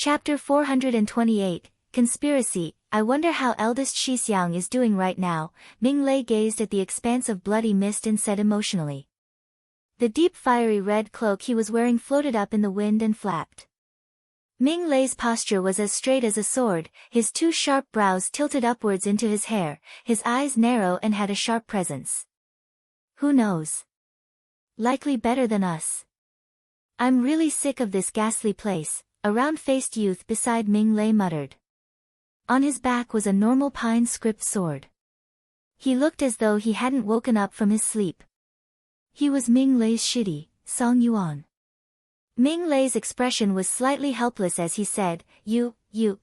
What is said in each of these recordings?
Chapter 428, Conspiracy. I wonder how eldest Shixiang is doing right now. Ming Lei gazed at the expanse of bloody mist and said emotionally. The deep fiery red cloak he was wearing floated up in the wind and flapped. Ming Lei's posture was as straight as a sword, his two sharp brows tilted upwards into his hair, his eyes narrow and had a sharp presence. Who knows? Likely better than us. I'm really sick of this ghastly place, a round-faced youth beside Ming Lei muttered. On his back was a normal pine script sword. He looked as though he hadn't woken up from his sleep. He was Ming Lei's shitty, Song Yuan. Ming Lei's expression was slightly helpless as he said, You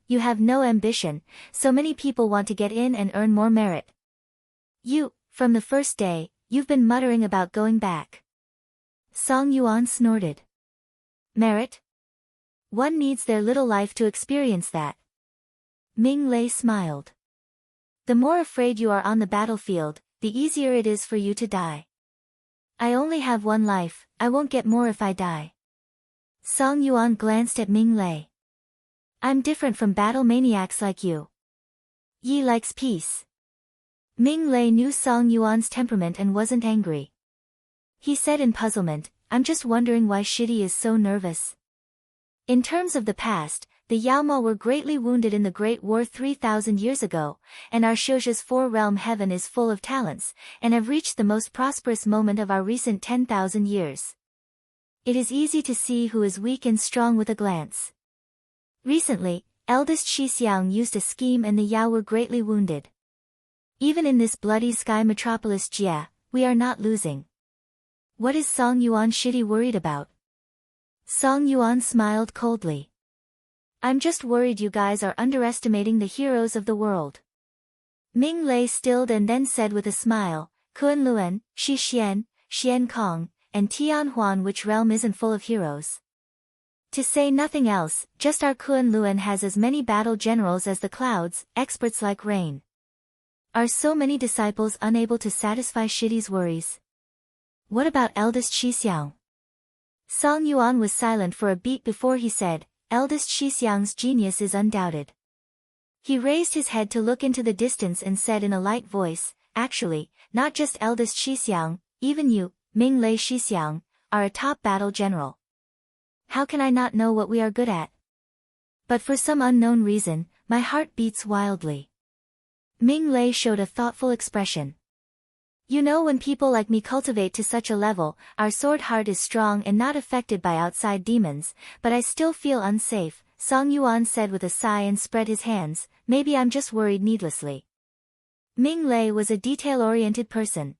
have no ambition, so many people want to get in and earn more merit. From the first day, you've been muttering about going back. Song Yuan snorted. Merit? One needs their little life to experience that. Ming Lei smiled. The more afraid you are on the battlefield, the easier it is for you to die. I only have one life, I won't get more if I die. Song Yuan glanced at Ming Lei. I'm different from battle maniacs like you. Yi likes peace. Ming Lei knew Song Yuan's temperament and wasn't angry. He said in puzzlement, I'm just wondering why Shitty is so nervous. In terms of the past, the Yaoma were greatly wounded in the Great War 3,000 years ago, and our Shouja's four-realm heaven is full of talents, and have reached the most prosperous moment of our recent 10,000 years. It is easy to see who is weak and strong with a glance. Recently, eldest Shixiang used a scheme and the Yao were greatly wounded. Even in this bloody sky metropolis Jia, we are not losing. What is Song Yuan Shitty worried about? Song Yuan smiled coldly. I'm just worried you guys are underestimating the heroes of the world. Ming Lei stilled and then said with a smile, Kun Luan, Shi Xian, Xian Kong, and Tian Huan, which realm isn't full of heroes? To say nothing else, just our Kun Luan has as many battle generals as the clouds, experts like rain. Are so many disciples unable to satisfy Shitty's worries? What about eldest Shixiang? Song Yuan was silent for a beat before he said, Eldest Shixiang's genius is undoubted. He raised his head to look into the distance and said in a light voice, Actually, not just eldest Shixiang, even you, Ming Lei Shixiang, are a top battle general. How can I not know what we are good at? But for some unknown reason, my heart beats wildly. Ming Lei showed a thoughtful expression. You know, when people like me cultivate to such a level, our sword heart is strong and not affected by outside demons, but I still feel unsafe, Song Yuan said with a sigh and spread his hands, maybe I'm just worried needlessly. Ming Lei was a detail-oriented person.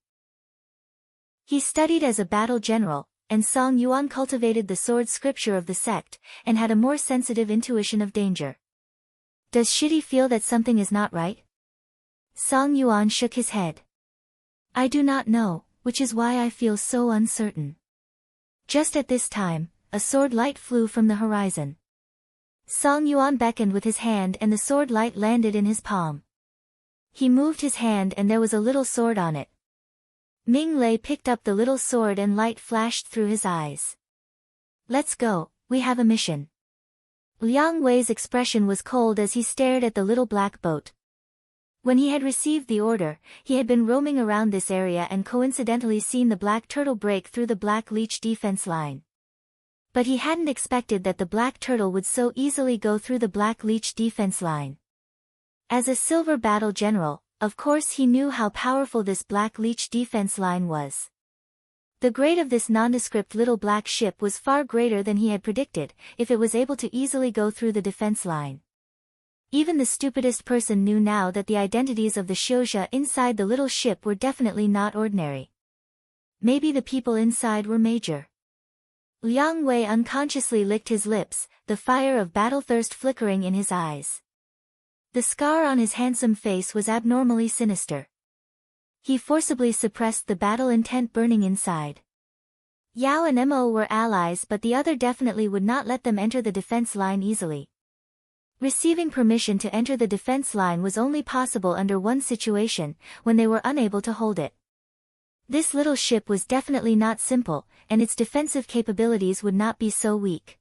He studied as a battle general, and Song Yuan cultivated the sword scripture of the sect, and had a more sensitive intuition of danger. Does Shitty feel that something is not right? Song Yuan shook his head. I do not know, which is why I feel so uncertain. Just at this time, a sword light flew from the horizon. Song Yuan beckoned with his hand and the sword light landed in his palm. He moved his hand and there was a little sword on it. Ming Lei picked up the little sword and light flashed through his eyes. Let's go, we have a mission. Liang Wei's expression was cold as he stared at the little black boat. When he had received the order, he had been roaming around this area and coincidentally seen the black turtle break through the black leech defense line. But he hadn't expected that the black turtle would so easily go through the black leech defense line. As a silver battle general, of course he knew how powerful this black leech defense line was. The grade of this nondescript little black ship was far greater than he had predicted, if it was able to easily go through the defense line. Even the stupidest person knew now that the identities of the Shouja inside the little ship were definitely not ordinary. Maybe the people inside were major. Liang Wei unconsciously licked his lips, the fire of battle-thirst flickering in his eyes. The scar on his handsome face was abnormally sinister. He forcibly suppressed the battle intent burning inside. Yao and Mo were allies, but the other definitely would not let them enter the defense line easily. Receiving permission to enter the defense line was only possible under one situation, when they were unable to hold it. This little ship was definitely not simple, and its defensive capabilities would not be so weak.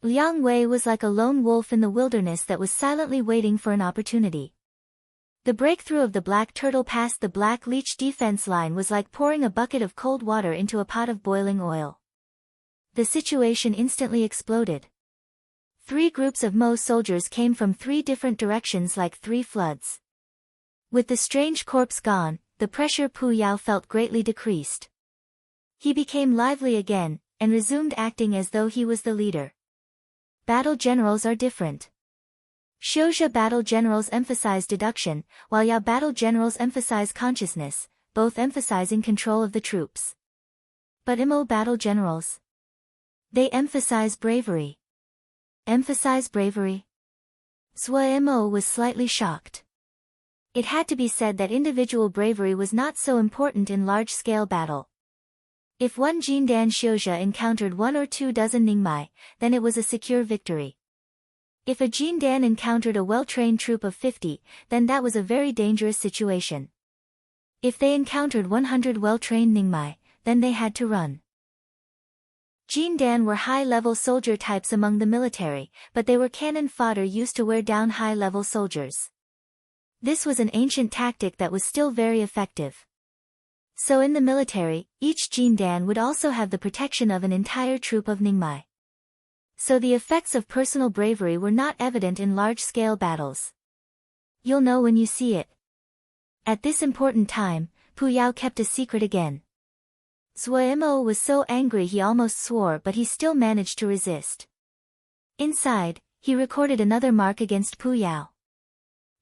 Liang Wei was like a lone wolf in the wilderness that was silently waiting for an opportunity. The breakthrough of the black turtle past the black leech defense line was like pouring a bucket of cold water into a pot of boiling oil. The situation instantly exploded. 3 groups of Mo soldiers came from 3 different directions like 3 floods. With the strange corpse gone, the pressure Pu Yao felt greatly decreased. He became lively again, and resumed acting as though he was the leader. Battle generals are different. Xiuzhe battle generals emphasize deduction, while Yao battle generals emphasize consciousness, both emphasizing control of the troops. But Mo battle generals, they emphasize bravery. Emphasize bravery? Zhou Mo was slightly shocked. It had to be said that individual bravery was not so important in large-scale battle. If one Jindan Xiuzhe encountered 1 or 2 dozen Ningmai, then it was a secure victory. If a Jindan encountered a well-trained troop of 50, then that was a very dangerous situation. If they encountered 100 well-trained Ningmai, then they had to run. Jindan were high-level soldier types among the military, but they were cannon fodder used to wear down high-level soldiers. This was an ancient tactic that was still very effective. So in the military, each Jindan would also have the protection of an entire troop of Ningmai. So the effects of personal bravery were not evident in large-scale battles. You'll know when you see it. At this important time, Pu Yao kept a secret again. Zhou Mo was so angry he almost swore, but he still managed to resist. Inside, he recorded another mark against Pu Yao.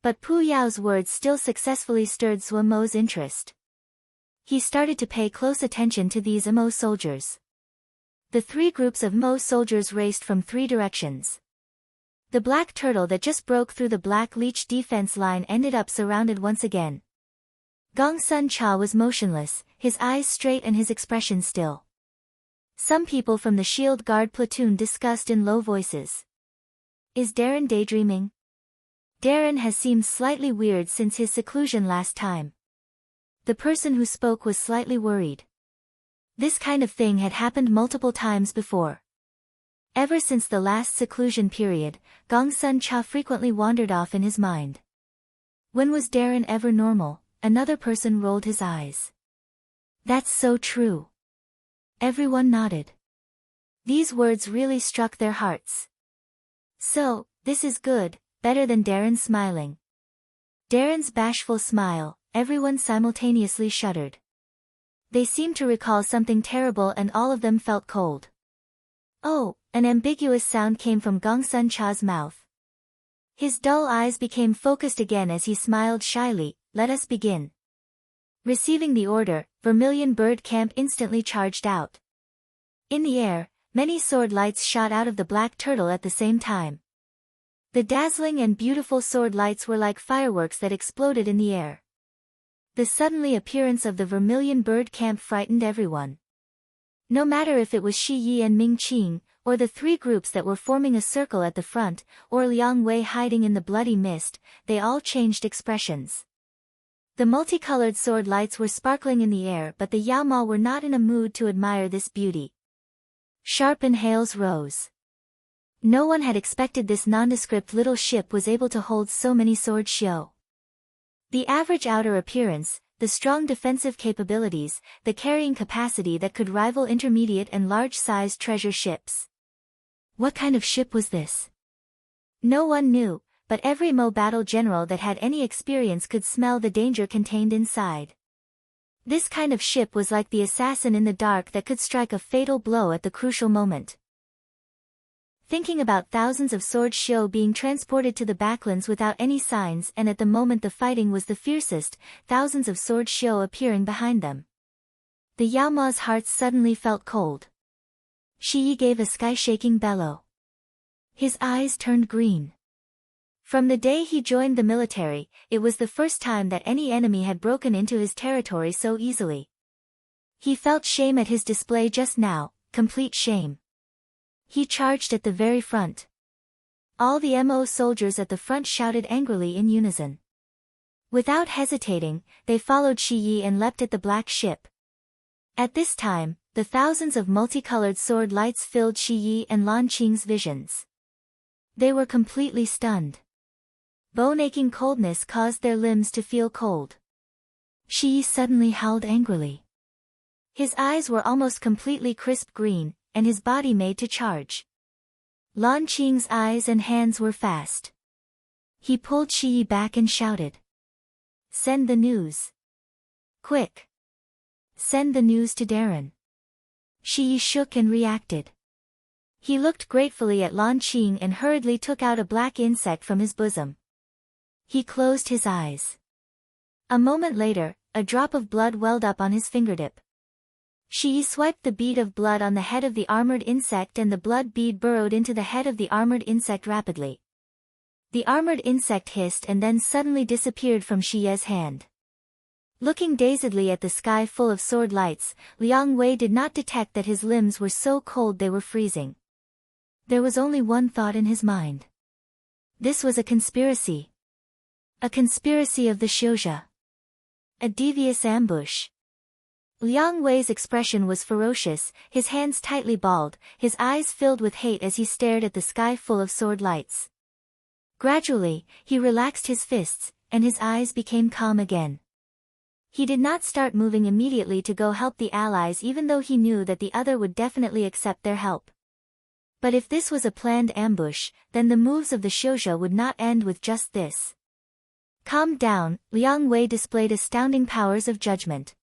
But Pu Yao's words still successfully stirred Zhou Mo's interest. He started to pay close attention to these Mo soldiers. The 3 groups of Mo soldiers raced from 3 directions. The black turtle that just broke through the black leech defense line ended up surrounded once again. Gong Sun Cha was motionless, his eyes straight and his expression still. Some people from the shield guard platoon discussed in low voices. Is Darren daydreaming? Darren has seemed slightly weird since his seclusion last time. The person who spoke was slightly worried. This kind of thing had happened multiple times before. Ever since the last seclusion period, Gong Sun Cha frequently wandered off in his mind. When was Darren ever normal? Another person rolled his eyes. That's so true. Everyone nodded. These words really struck their hearts. So, this is good, better than Darren smiling. Darren's bashful smile, everyone simultaneously shuddered. They seemed to recall something terrible and all of them felt cold. Oh, an ambiguous sound came from Gong Sun Cha's mouth. His dull eyes became focused again as he smiled shyly. Let us begin. Receiving the order, Vermilion Bird Camp instantly charged out. In the air, many sword lights shot out of the black turtle at the same time. The dazzling and beautiful sword lights were like fireworks that exploded in the air. The suddenly appearance of the Vermilion Bird Camp frightened everyone. No matter if it was Shi Yi and Ming Qing, or the 3 groups that were forming a circle at the front, or Liang Wei hiding in the bloody mist, they all changed expressions. The multicolored sword lights were sparkling in the air, but the Yao Ma were not in a mood to admire this beauty. Sharp inhales rose. No one had expected this nondescript little ship was able to hold so many sword shio. The average outer appearance, the strong defensive capabilities, the carrying capacity that could rival intermediate and large-sized treasure ships. What kind of ship was this? No one knew. But every Mo battle general that had any experience could smell the danger contained inside. This kind of ship was like the assassin in the dark that could strike a fatal blow at the crucial moment. Thinking about thousands of sword shio being transported to the backlands without any signs, and at the moment the fighting was the fiercest, thousands of sword shio appearing behind them. The Yao Ma's hearts suddenly felt cold. Shi Yi gave a sky-shaking bellow. His eyes turned green. From the day he joined the military, it was the first time that any enemy had broken into his territory so easily. He felt shame at his display just now, complete shame. He charged at the very front. All the Mo soldiers at the front shouted angrily in unison. Without hesitating, they followed Shi Yi and leapt at the black ship. At this time, the thousands of multicolored sword lights filled Shi Yi and Lan Qing's visions. They were completely stunned. Bone-aching coldness caused their limbs to feel cold. Shi Yi suddenly howled angrily. His eyes were almost completely crisp green, and his body made to charge. Lan Qing's eyes and hands were fast. He pulled Shi Yi back and shouted. Send the news. Quick. Send the news to Darren. Shi Yi shook and reacted. He looked gratefully at Lan Qing and hurriedly took out a black insect from his bosom. He closed his eyes. A moment later, a drop of blood welled up on his fingertip. Shi Yi swiped the bead of blood on the head of the armored insect, and the blood bead burrowed into the head of the armored insect rapidly. The armored insect hissed and then suddenly disappeared from Shi Ye's hand. Looking dazedly at the sky full of sword lights, Liang Wei did not detect that his limbs were so cold they were freezing. There was only one thought in his mind. This was a conspiracy. A conspiracy of the Xiuzhe. A devious ambush. Liang Wei's expression was ferocious, his hands tightly balled, his eyes filled with hate as he stared at the sky full of sword lights. Gradually, he relaxed his fists, and his eyes became calm again. He did not start moving immediately to go help the allies, even though he knew that the other would definitely accept their help. But if this was a planned ambush, then the moves of the Xiuzhe would not end with just this. Calmed down, Liang Wei displayed astounding powers of judgment.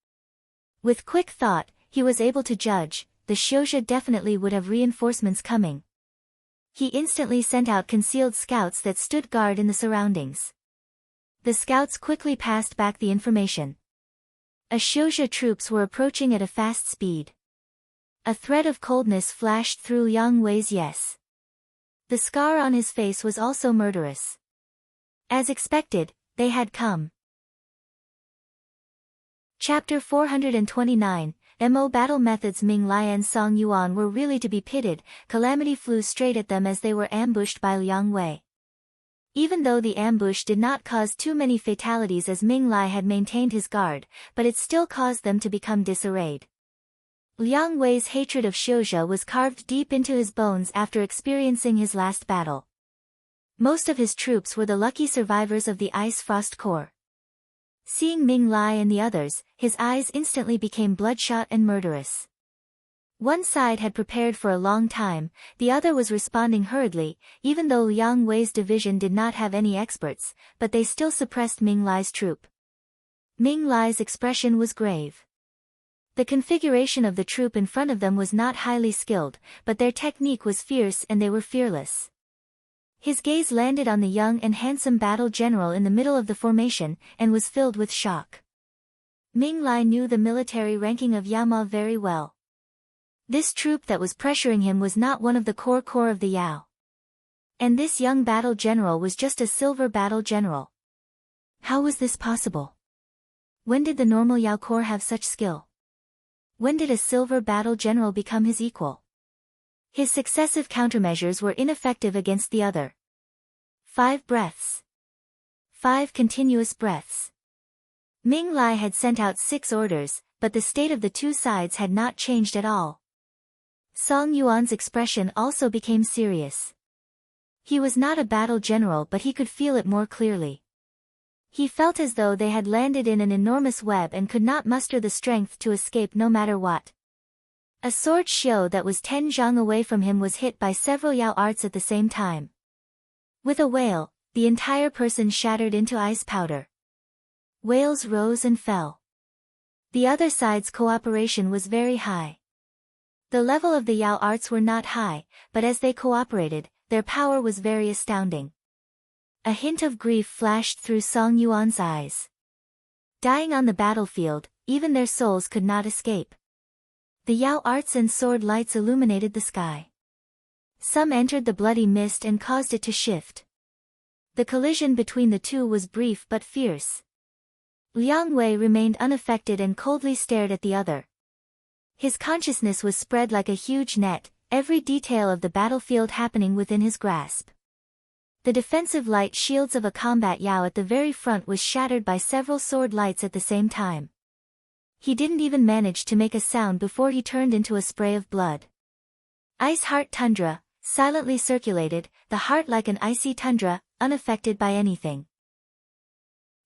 With quick thought, he was able to judge, the Xiuzhe definitely would have reinforcements coming. He instantly sent out concealed scouts that stood guard in the surroundings. The scouts quickly passed back the information. A Xiuzhe troops were approaching at a fast speed. A thread of coldness flashed through Liang Wei's yes. The scar on his face was also murderous. As expected, they had come. Chapter 429, Mo Battle Methods. Ming Lai and Song Yuan were really to be pitied. Calamity flew straight at them as they were ambushed by Liang Wei. Even though the ambush did not cause too many fatalities as Ming Lai had maintained his guard, but it still caused them to become disarrayed. Liang Wei's hatred of Xiuzhe was carved deep into his bones after experiencing his last battle. Most of his troops were the lucky survivors of the Ice Frost Corps. Seeing Ming Lai and the others, his eyes instantly became bloodshot and murderous. One side had prepared for a long time, the other was responding hurriedly, even though Liang Wei's division did not have any experts, but they still suppressed Ming Lai's troop. Ming Lai's expression was grave. The configuration of the troop in front of them was not highly skilled, but their technique was fierce and they were fearless. His gaze landed on the young and handsome battle general in the middle of the formation, and was filled with shock. Ming Lai knew the military ranking of Yao very well. This troop that was pressuring him was not one of the core of the Yao. And this young battle general was just a silver battle general. How was this possible? When did the normal Yao Corps have such skill? When did a silver battle general become his equal? His successive countermeasures were ineffective against the other. 5 breaths. 5 continuous breaths. Ming Lai had sent out 6 orders, but the state of the two sides had not changed at all. Song Yuan's expression also became serious. He was not a battle general, but he could feel it more clearly. He felt as though they had landed in an enormous web and could not muster the strength to escape no matter what. A sword xiu that was 10 zhang away from him was hit by several Yao arts at the same time. With a wail, the entire person shattered into ice powder. Wails rose and fell. The other side's cooperation was very high. The level of the Yao arts were not high, but as they cooperated, their power was very astounding. A hint of grief flashed through Song Yuan's eyes. Dying on the battlefield, even their souls could not escape. The Yao arts and sword lights illuminated the sky. Some entered the bloody mist and caused it to shift. The collision between the two was brief but fierce. Liang Wei remained unaffected and coldly stared at the other. His consciousness was spread like a huge net, every detail of the battlefield happening within his grasp. The defensive light shields of a combat Yao at the very front was shattered by several sword lights at the same time. He didn't even manage to make a sound before he turned into a spray of blood. Ice Heart Tundra, silently circulated, the heart like an icy tundra, unaffected by anything.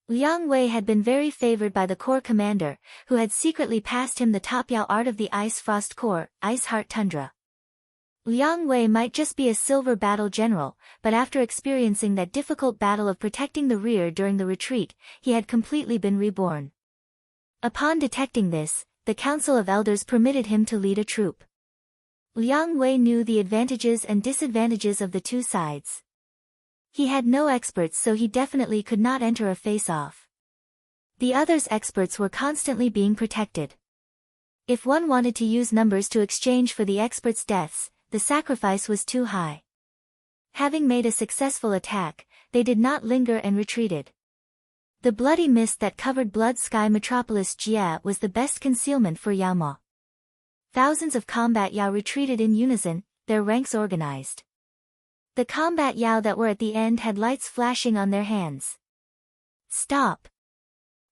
Liang Wei had been very favored by the Corps commander, who had secretly passed him the top Yao art of the Ice Frost Corps, Ice Heart Tundra. Liang Wei might just be a silver battle general, but after experiencing that difficult battle of protecting the rear during the retreat, he had completely been reborn. Upon detecting this, the Council of Elders permitted him to lead a troop. Liang Wei knew the advantages and disadvantages of the two sides. He had no experts, so he definitely could not enter a face-off. The others' experts were constantly being protected. If one wanted to use numbers to exchange for the experts' deaths, the sacrifice was too high. Having made a successful attack, they did not linger and retreated. The bloody mist that covered Blood Sky Metropolis Jia was the best concealment for Yao Ma. Thousands of combat Yao retreated in unison, their ranks organized. The combat Yao that were at the end had lights flashing on their hands. "Stop!"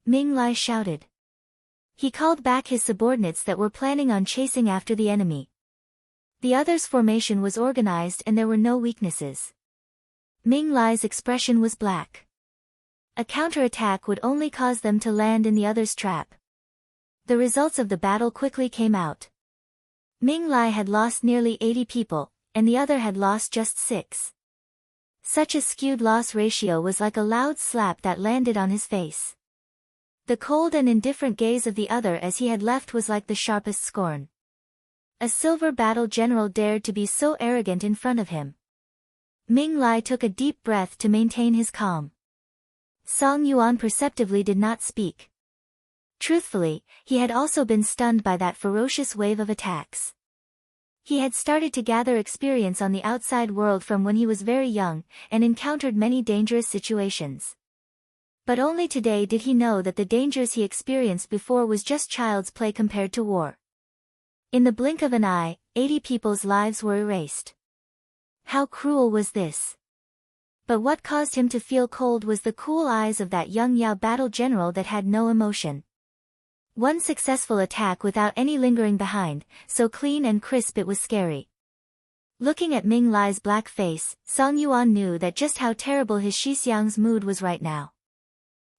Ming Lai shouted. He called back his subordinates that were planning on chasing after the enemy. The others' formation was organized and there were no weaknesses. Ming Lai's expression was black. A counterattack would only cause them to land in the others' trap. The results of the battle quickly came out. Ming Lai had lost nearly 80 people, and the other had lost just 6. Such a skewed loss ratio was like a loud slap that landed on his face. The cold and indifferent gaze of the other as he had left was like the sharpest scorn. A silver battle general dared to be so arrogant in front of him. Ming Lai took a deep breath to maintain his calm. Song Yuan perceptibly did not speak. Truthfully, he had also been stunned by that ferocious wave of attacks. He had started to gather experience on the outside world from when he was very young, and encountered many dangerous situations. But only today did he know that the dangers he experienced before was just child's play compared to war. In the blink of an eye, 80 people's lives were erased. How cruel was this? But what caused him to feel cold was the cool eyes of that young Yao battle general that had no emotion. One successful attack without any lingering behind, so clean and crisp it was scary. Looking at Ming Lai's black face, Song Yuan knew that just how terrible his Shixiang's mood was right now.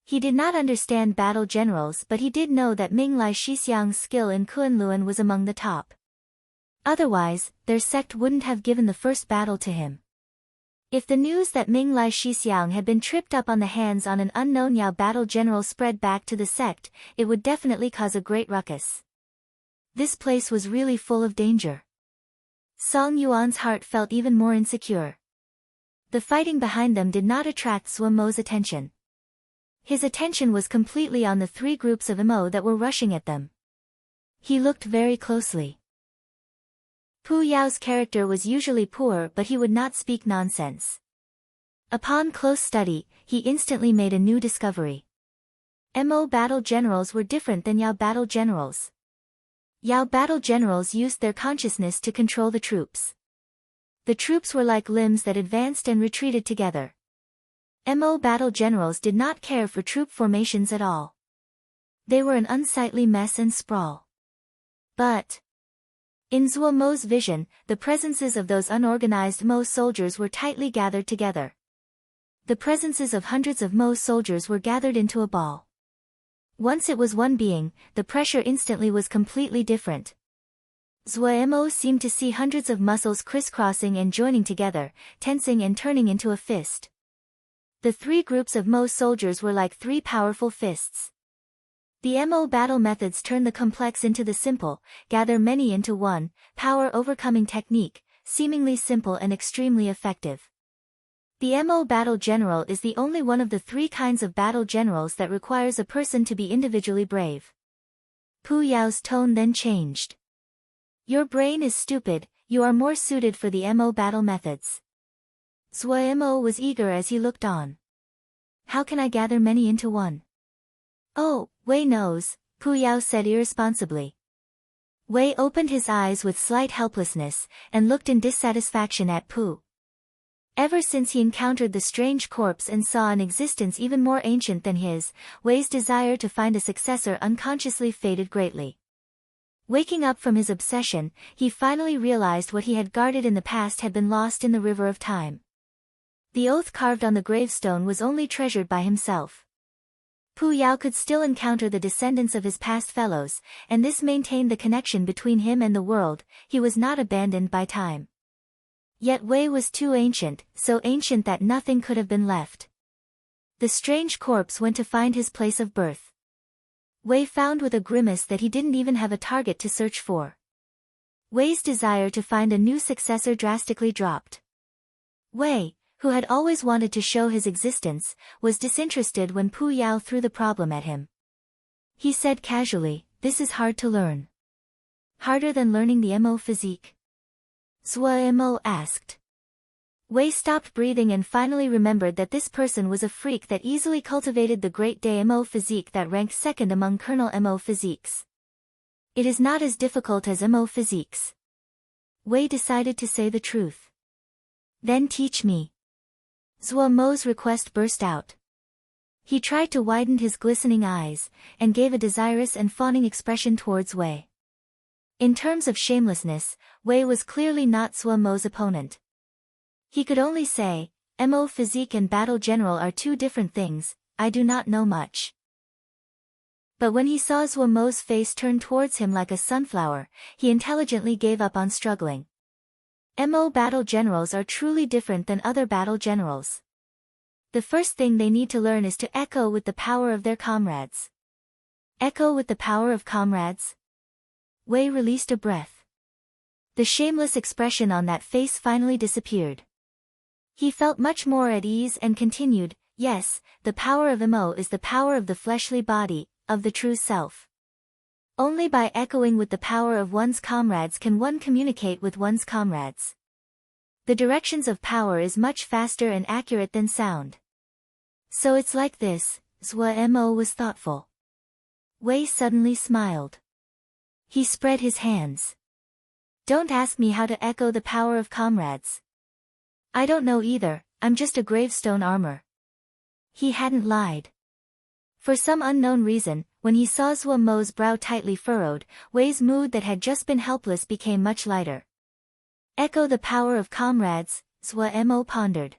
He did not understand battle generals, but he did know that Ming Lai Shixiang's skill in Kunlun was among the top. Otherwise, their sect wouldn't have given the first battle to him. If the news that Ming Lai Shixiang had been tripped up on the hands on an unknown Yao battle general spread back to the sect, it would definitely cause a great ruckus. This place was really full of danger. Song Yuan's heart felt even more insecure. The fighting behind them did not attract Zhuo Mo's attention. His attention was completely on the 3 groups of Mo that were rushing at them. He looked very closely. Pu Yao's character was usually poor, but he would not speak nonsense. Upon close study, he instantly made a new discovery. Mo battle generals were different than Yao battle generals. Yao battle generals used their consciousness to control the troops. The troops were like limbs that advanced and retreated together. Mo battle generals did not care for troop formations at all. They were an unsightly mess and sprawl. But in Zhuo Mo's vision, the presences of those unorganized Mo soldiers were tightly gathered together. The presences of hundreds of Mo soldiers were gathered into a ball. Once it was one being, the pressure instantly was completely different. Zhuo Mo seemed to see hundreds of muscles crisscrossing and joining together, tensing and turning into a fist. The 3 groups of Mo soldiers were like 3 powerful fists. The Mo battle methods turn the complex into the simple, gather many into one, power overcoming technique, seemingly simple and extremely effective. The Mo battle general is the only one of the 3 kinds of battle generals that requires a person to be individually brave. Pu Yao's tone then changed. Your brain is stupid, you are more suited for the Mo battle methods. Zhuo Mo was eager as he looked on. How can I gather many into one? Oh, Wei knows, Pu Yao said irresponsibly. Wei opened his eyes with slight helplessness, and looked in dissatisfaction at Pu. Ever since he encountered the strange corpse and saw an existence even more ancient than his, Wei's desire to find a successor unconsciously faded greatly. Waking up from his obsession, he finally realized what he had guarded in the past had been lost in the river of time. The oath carved on the gravestone was only treasured by himself. Pu Yao could still encounter the descendants of his past fellows, and this maintained the connection between him and the world. He was not abandoned by time. Yet Wei was too ancient, so ancient that nothing could have been left. The strange corpse went to find his place of birth. Wei found with a grimace that he didn't even have a target to search for. Wei's desire to find a new successor drastically dropped. Wei, who had always wanted to show his existence, was disinterested when Pu Yao threw the problem at him. He said casually, "This is hard to learn." "Harder than learning the Mo physique?" Zhuo Mo asked. Wei stopped breathing and finally remembered that this person was a freak that easily cultivated the Great Day Mo physique that ranked second among Colonel Mo physiques. "It is not as difficult as Mo physiques." Wei decided to say the truth. "Then teach me." Zhuo Mo's request burst out. He tried to widen his glistening eyes, and gave a desirous and fawning expression towards Wei. In terms of shamelessness, Wei was clearly not Zhuo Mo's opponent. He could only say, "Mo physique and battle general are two different things, I do not know much." But when he saw Zhuo Mo's face turn towards him like a sunflower, he intelligently gave up on struggling. Mo battle generals are truly different than other battle generals. The first thing they need to learn is to echo with the power of their comrades. Echo with the power of comrades? Wei released a breath. The shameless expression on that face finally disappeared. He felt much more at ease and continued, "Yes, the power of Mo is the power of the fleshly body, of the true self. Only by echoing with the power of one's comrades can one communicate with one's comrades. The directions of power is much faster and accurate than sound. So it's like this." Zhuo Mo was thoughtful. Wei suddenly smiled. He spread his hands. "Don't ask me how to echo the power of comrades. I don't know either, I'm just a gravestone armor." He hadn't lied. For some unknown reason, when he saw Zhuo Mo's brow tightly furrowed, Wei's mood that had just been helpless became much lighter. "Echo the power of comrades," Zhuo Mo pondered.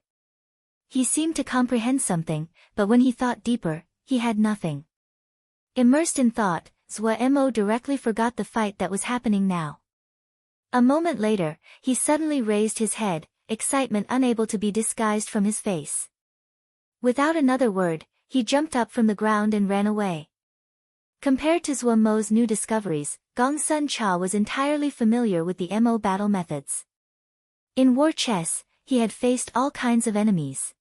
He seemed to comprehend something, but when he thought deeper, he had nothing. Immersed in thought, Zhuo Mo directly forgot the fight that was happening now. A moment later, he suddenly raised his head, excitement unable to be disguised from his face. Without another word, he jumped up from the ground and ran away. Compared to Zhuo Mo's new discoveries, Gongsun Cha was entirely familiar with the Mo battle methods. In war chess, he had faced all kinds of enemies.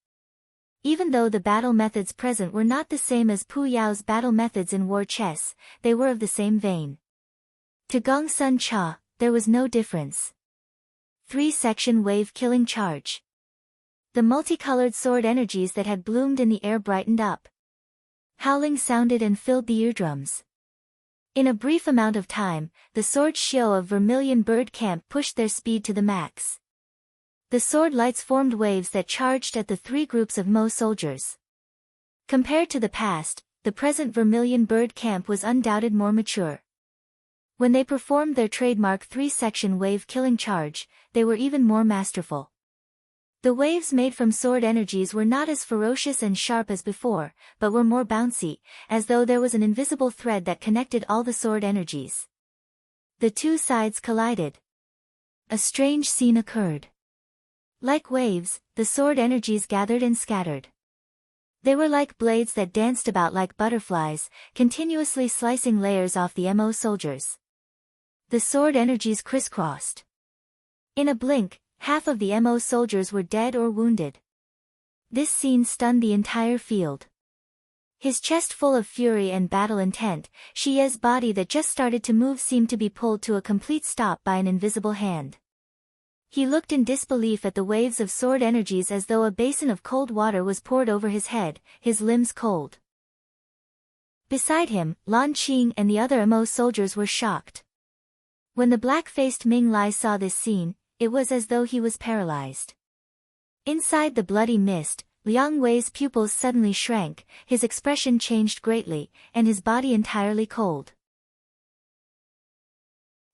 Even though the battle methods present were not the same as Pu Yao's battle methods in war chess, they were of the same vein. To Gongsun Cha, there was no difference. 3-section wave killing charge. The multicolored sword energies that had bloomed in the air brightened up. Howling sounded and filled the eardrums. In a brief amount of time, the sword xiao of Vermilion Bird Camp pushed their speed to the max. The sword lights formed waves that charged at the three groups of Mo soldiers. Compared to the past, the present Vermilion Bird Camp was undoubted more mature. When they performed their trademark 3-section wave killing charge, they were even more masterful. The waves made from sword energies were not as ferocious and sharp as before, but were more bouncy, as though there was an invisible thread that connected all the sword energies. The two sides collided. A strange scene occurred. Like waves, the sword energies gathered and scattered. They were like blades that danced about like butterflies, continuously slicing layers off the Mo soldiers. The sword energies crisscrossed. In a blink, half of the Mo soldiers were dead or wounded. This scene stunned the entire field. His chest full of fury and battle intent, Xie's body that just started to move seemed to be pulled to a complete stop by an invisible hand. He looked in disbelief at the waves of sword energies as though a basin of cold water was poured over his head, his limbs cold. Beside him, Lan Qing and the other Mo soldiers were shocked. When the black-faced Ming Lai saw this scene, it was as though he was paralyzed. Inside the bloody mist, Liang Wei's pupils suddenly shrank, his expression changed greatly, and his body entirely cold.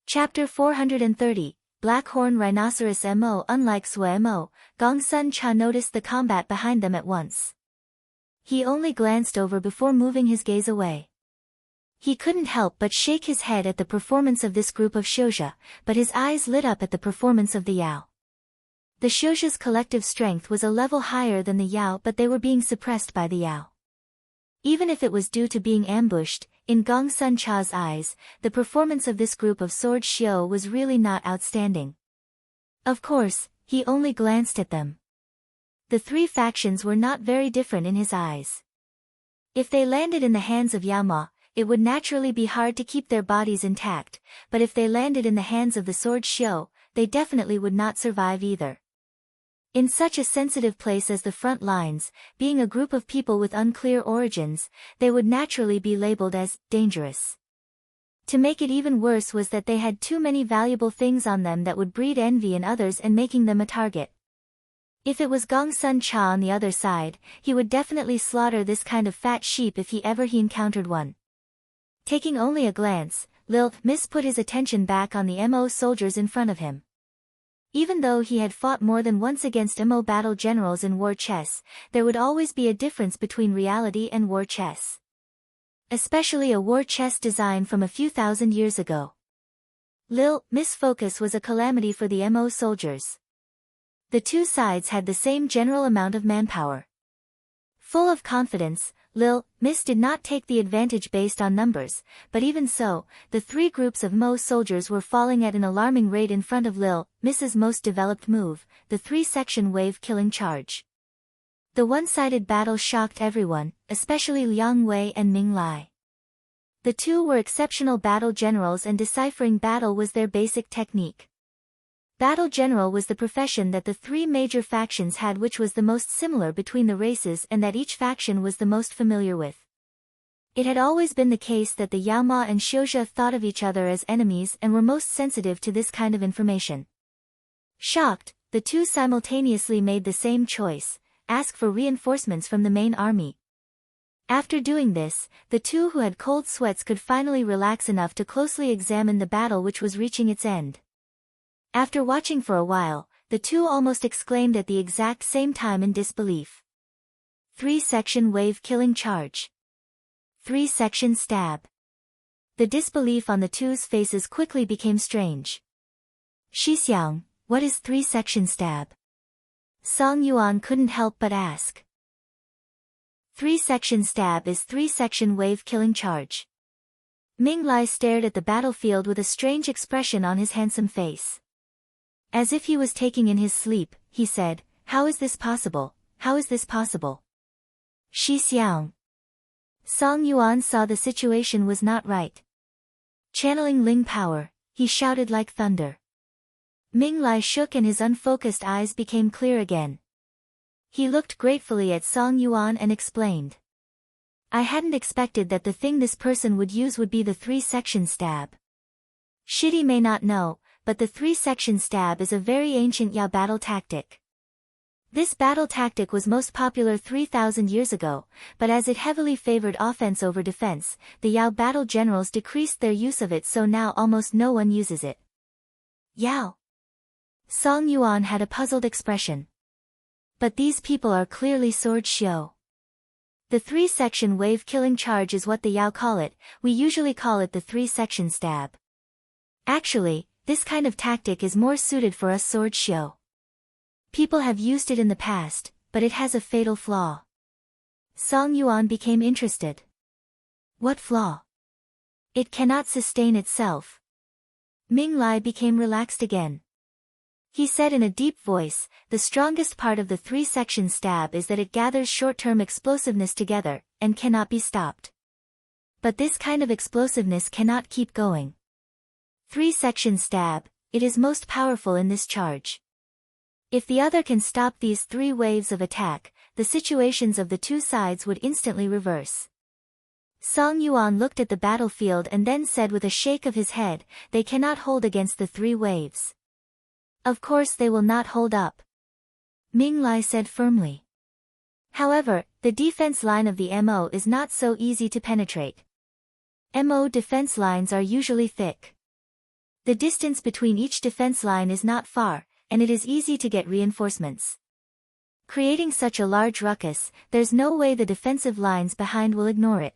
Chapter 430, Blackhorn Rhinoceros Mo. Unlike Sui Mo, Gong Sun Cha noticed the combat behind them at once. He only glanced over before moving his gaze away. He couldn't help but shake his head at the performance of this group of Xiuzha, but his eyes lit up at the performance of the Yao. The Xiuzha's collective strength was a level higher than the Yao, but they were being suppressed by the Yao. Even if it was due to being ambushed, in Gong Sun Cha's eyes, the performance of this group of sword Xiu was really not outstanding. Of course, he only glanced at them. The three factions were not very different in his eyes. If they landed in the hands of Yao Ma, it would naturally be hard to keep their bodies intact, but if they landed in the hands of the sword Xiu, they definitely would not survive either. In such a sensitive place as the front lines, being a group of people with unclear origins, they would naturally be labeled as dangerous. To make it even worse was that they had too many valuable things on them that would breed envy in others and making them a target. If it was Gong Sun Cha on the other side, he would definitely slaughter this kind of fat sheep if he encountered one. Taking only a glance, Lil Miss put his attention back on the Mo soldiers in front of him. Even though he had fought more than once against Mo battle generals in war chess, there would always be a difference between reality and war chess. Especially a war chess design from a few thousand years ago. Lil Miss focus was a calamity for the Mo soldiers. The two sides had the same general amount of manpower. Full of confidence, Lil Miss did not take the advantage based on numbers, but even so, the three groups of Mo soldiers were falling at an alarming rate in front of Lil Miss's most developed move, the three-section wave killing charge. The one-sided battle shocked everyone, especially Liang Wei and Ming Lai. The two were exceptional battle generals and deciphering battle was their basic technique. Battle general was the profession that the three major factions had, which was the most similar between the races and that each faction was the most familiar with. It had always been the case that the Yao Ma and Xiuzha thought of each other as enemies and were most sensitive to this kind of information. Shocked, the two simultaneously made the same choice, ask for reinforcements from the main army. After doing this, the two who had cold sweats could finally relax enough to closely examine the battle which was reaching its end. After watching for a while, the two almost exclaimed at the exact same time in disbelief. Three-section wave killing charge. Three-section stab. The disbelief on the two's faces quickly became strange. Xixiang, what is three-section stab? Song Yuan couldn't help but ask. Three-section stab is three-section wave killing charge. Ming Lai stared at the battlefield with a strange expression on his handsome face. As if he was taking in his sleep, he said, "How is this possible? How is this possible?" Xixiang. Song Yuan saw the situation was not right. Channeling Ling power, he shouted like thunder. Ming Lai shook and his unfocused eyes became clear again. He looked gratefully at Song Yuan and explained. I hadn't expected that the thing this person would use would be the three-section stab. Shidi may not know, but the three-section stab is a very ancient Yao battle tactic. This battle tactic was most popular 3,000 years ago, but as it heavily favored offense over defense, the Yao battle generals decreased their use of it, so now almost no one uses it. Yao. Song Yuan had a puzzled expression. But these people are clearly sword Xiu. The three-section wave killing charge is what the Yao call it, we usually call it the three-section stab. Actually, this kind of tactic is more suited for us sword Xiu. People have used it in the past, but it has a fatal flaw. Song Yuan became interested. What flaw? It cannot sustain itself. Ming Lai became relaxed again. He said in a deep voice, the strongest part of the three-section stab is that it gathers short-term explosiveness together, and cannot be stopped. But this kind of explosiveness cannot keep going. Three-section stab, it is most powerful in this charge. If the other can stop these three waves of attack, the situations of the two sides would instantly reverse. Song Yuan looked at the battlefield and then said with a shake of his head, they cannot hold against the three waves. Of course they will not hold up. Ming Lai said firmly. However, the defense line of the MO is not so easy to penetrate. MO defense lines are usually thick. The distance between each defense line is not far, and it is easy to get reinforcements. Creating such a large ruckus, there's no way the defensive lines behind will ignore it.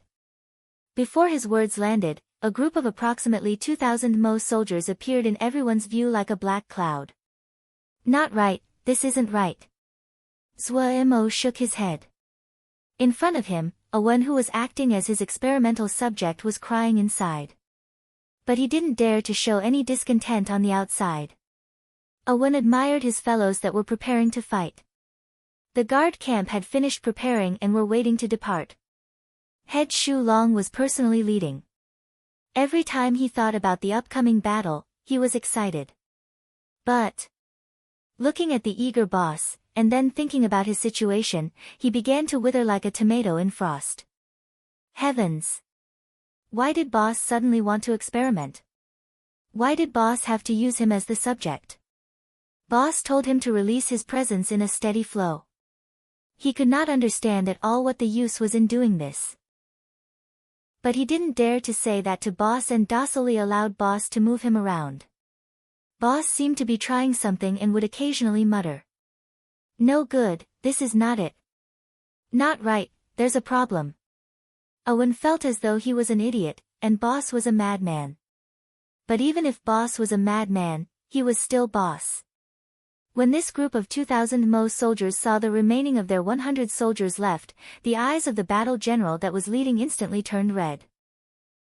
Before his words landed, a group of approximately 2,000 Mo soldiers appeared in everyone's view like a black cloud. Not right, this isn't right. Zhou Mo shook his head. In front of him, a one who was acting as his experimental subject was crying inside. But he didn't dare to show any discontent on the outside. A one admired his fellows that were preparing to fight. The guard camp had finished preparing and were waiting to depart. Head Shu Long was personally leading. Every time he thought about the upcoming battle, he was excited. But, looking at the eager boss, and then thinking about his situation, he began to wither like a tomato in frost. Heavens! Why did boss suddenly want to experiment? Why did boss have to use him as the subject? Boss told him to release his presence in a steady flow. He could not understand at all what the use was in doing this. But he didn't dare to say that to boss and docilely allowed boss to move him around. Boss seemed to be trying something and would occasionally mutter. No good, this is not it. Not right, there's a problem. Owen felt as though he was an idiot, and boss was a madman. But even if boss was a madman, he was still boss. When this group of 2,000 Mo soldiers saw the remaining of their 100 soldiers left, the eyes of the battle general that was leading instantly turned red.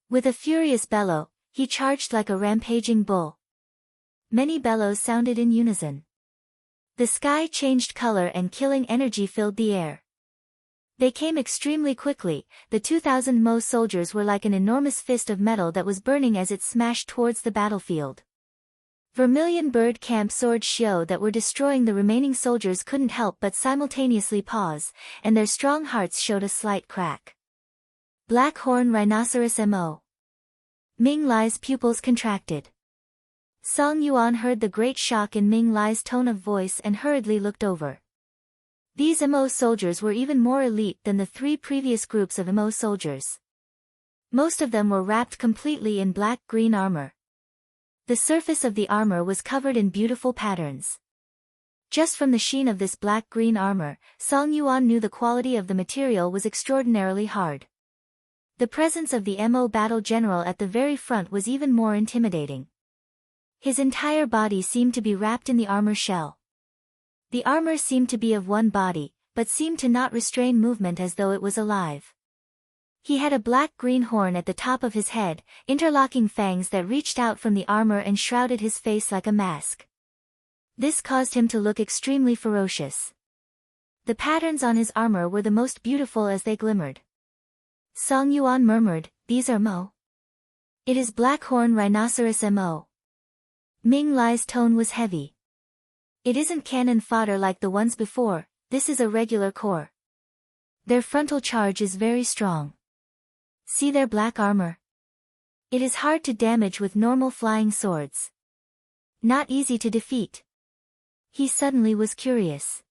With a furious bellow, he charged like a rampaging bull. Many bellows sounded in unison. The sky changed color and killing energy filled the air. They came extremely quickly. The 2,000 Mo soldiers were like an enormous fist of metal that was burning as it smashed towards the battlefield. Vermilion bird camp sword shio that were destroying the remaining soldiers couldn't help but simultaneously pause, and their strong hearts showed a slight crack. Black horn rhinoceros Mo. Ming Lai's pupils contracted. Song Yuan heard the great shock in Ming Lai's tone of voice and hurriedly looked over. These Mo soldiers were even more elite than the three previous groups of Mo soldiers. Most of them were wrapped completely in black-green armor. The surface of the armor was covered in beautiful patterns. Just from the sheen of this black-green armor, Song Yuan knew the quality of the material was extraordinarily hard. The presence of the Mo battle general at the very front was even more intimidating. His entire body seemed to be wrapped in the armor shell. The armor seemed to be of one body, but seemed to not restrain movement as though it was alive. He had a black-green horn at the top of his head, interlocking fangs that reached out from the armor and shrouded his face like a mask. This caused him to look extremely ferocious. The patterns on his armor were the most beautiful as they glimmered. Song Yuan murmured, "These are Mo." "It is Blackhorn Rhinoceros Mo." Ming Lai's tone was heavy. "It isn't cannon fodder like the ones before, this is a regular corps. Their frontal charge is very strong. See their black armor? It is hard to damage with normal flying swords. Not easy to defeat." He suddenly was curious.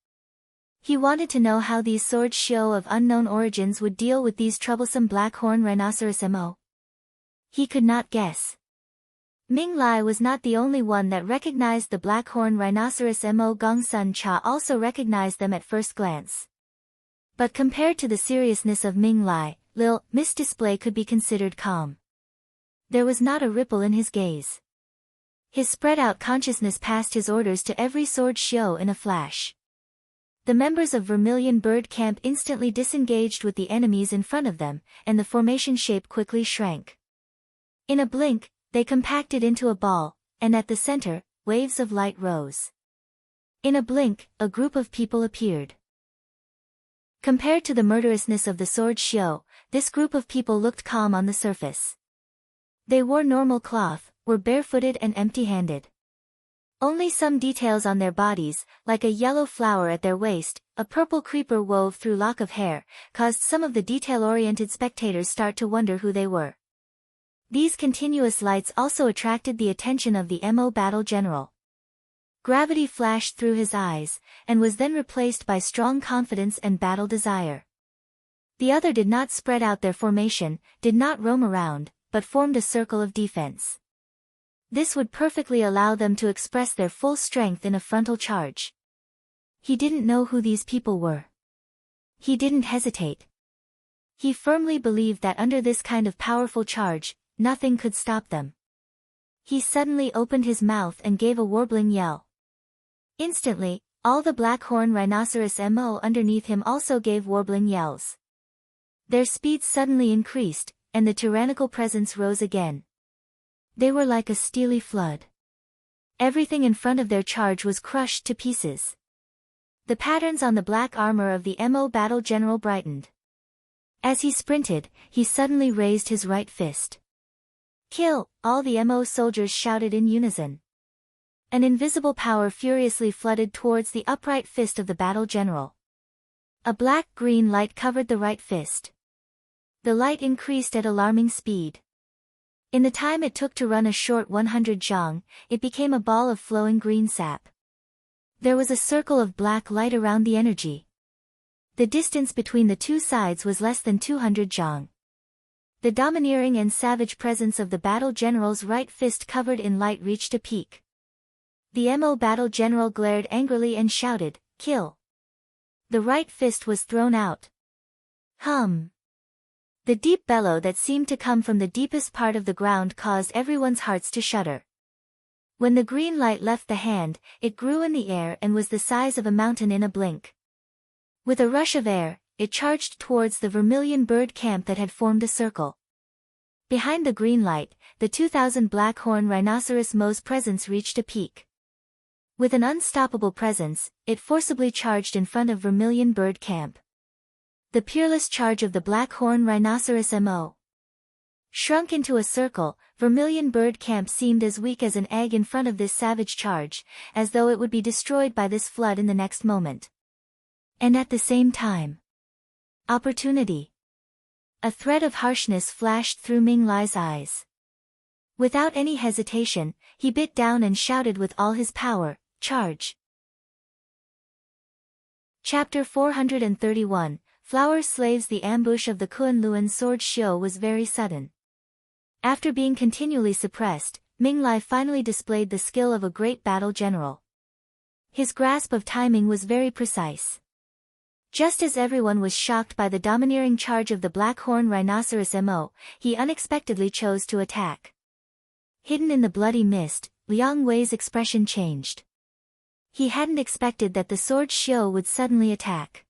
He wanted to know how these sword shio of unknown origins would deal with these troublesome Blackhorn Rhinoceros Mo. He could not guess. Ming Lai was not the only one that recognized the Blackhorn Rhinoceros Mo. Gong Sun Cha also recognized them at first glance. But compared to the seriousness of Ming Lai, Lil Miss display could be considered calm. There was not a ripple in his gaze. His spread-out consciousness passed his orders to every sword shio in a flash. The members of Vermilion Bird Camp instantly disengaged with the enemies in front of them, and the formation shape quickly shrank. In a blink, they compacted into a ball, and at the center, waves of light rose. In a blink, a group of people appeared. Compared to the murderousness of the sword shio, this group of people looked calm on the surface. They wore normal cloth, were barefooted and empty-handed. Only some details on their bodies, like a yellow flower at their waist, a purple creeper wove through lock of hair, caused some of the detail-oriented spectators start to wonder who they were. These continuous lights also attracted the attention of the Mo battle general. Gravity flashed through his eyes, and was then replaced by strong confidence and battle desire. The other did not spread out their formation, did not roam around, but formed a circle of defense. This would perfectly allow them to express their full strength in a frontal charge. He didn't know who these people were. He didn't hesitate. He firmly believed that under this kind of powerful charge, nothing could stop them. He suddenly opened his mouth and gave a warbling yell. Instantly, all the Blackhorn Rhinoceros MO underneath him also gave warbling yells. Their speed suddenly increased, and the tyrannical presence rose again. They were like a steely flood. Everything in front of their charge was crushed to pieces. The patterns on the black armor of the MO battle general brightened. As he sprinted, he suddenly raised his right fist. "Kill!" all the MO soldiers shouted in unison. An invisible power furiously flooded towards the upright fist of the battle general. A black-green light covered the right fist. The light increased at alarming speed. In the time it took to run a short 100 zhang, it became a ball of flowing green sap. There was a circle of black light around the energy. The distance between the two sides was less than 200 zhang. The domineering and savage presence of the battle general's right fist covered in light reached a peak. The MO battle general glared angrily and shouted, "Kill!" The right fist was thrown out. Hum! The deep bellow that seemed to come from the deepest part of the ground caused everyone's hearts to shudder. When the green light left the hand, it grew in the air and was the size of a mountain in a blink. With a rush of air, it charged towards the vermilion bird camp that had formed a circle. Behind the green light, the 2,000 Blackhorn Rhinoceros MO's presence reached a peak. With an unstoppable presence, it forcibly charged in front of vermilion bird camp. The peerless charge of the Blackhorn Rhinoceros MO. Shrunk into a circle, vermilion bird camp seemed as weak as an egg in front of this savage charge, as though it would be destroyed by this flood in the next moment. And at the same time, opportunity. A thread of harshness flashed through Ming Lai's eyes. Without any hesitation, he bit down and shouted with all his power, "Charge!" Chapter 431, Flower Slaves. The ambush of the Kunlun sword Xiu was very sudden. After being continually suppressed, Ming Lai finally displayed the skill of a great battle general. His grasp of timing was very precise. Just as everyone was shocked by the domineering charge of the Blackhorn Rhinoceros MO, he unexpectedly chose to attack. Hidden in the bloody mist, Liang Wei's expression changed. He hadn't expected that the sword Xiu would suddenly attack.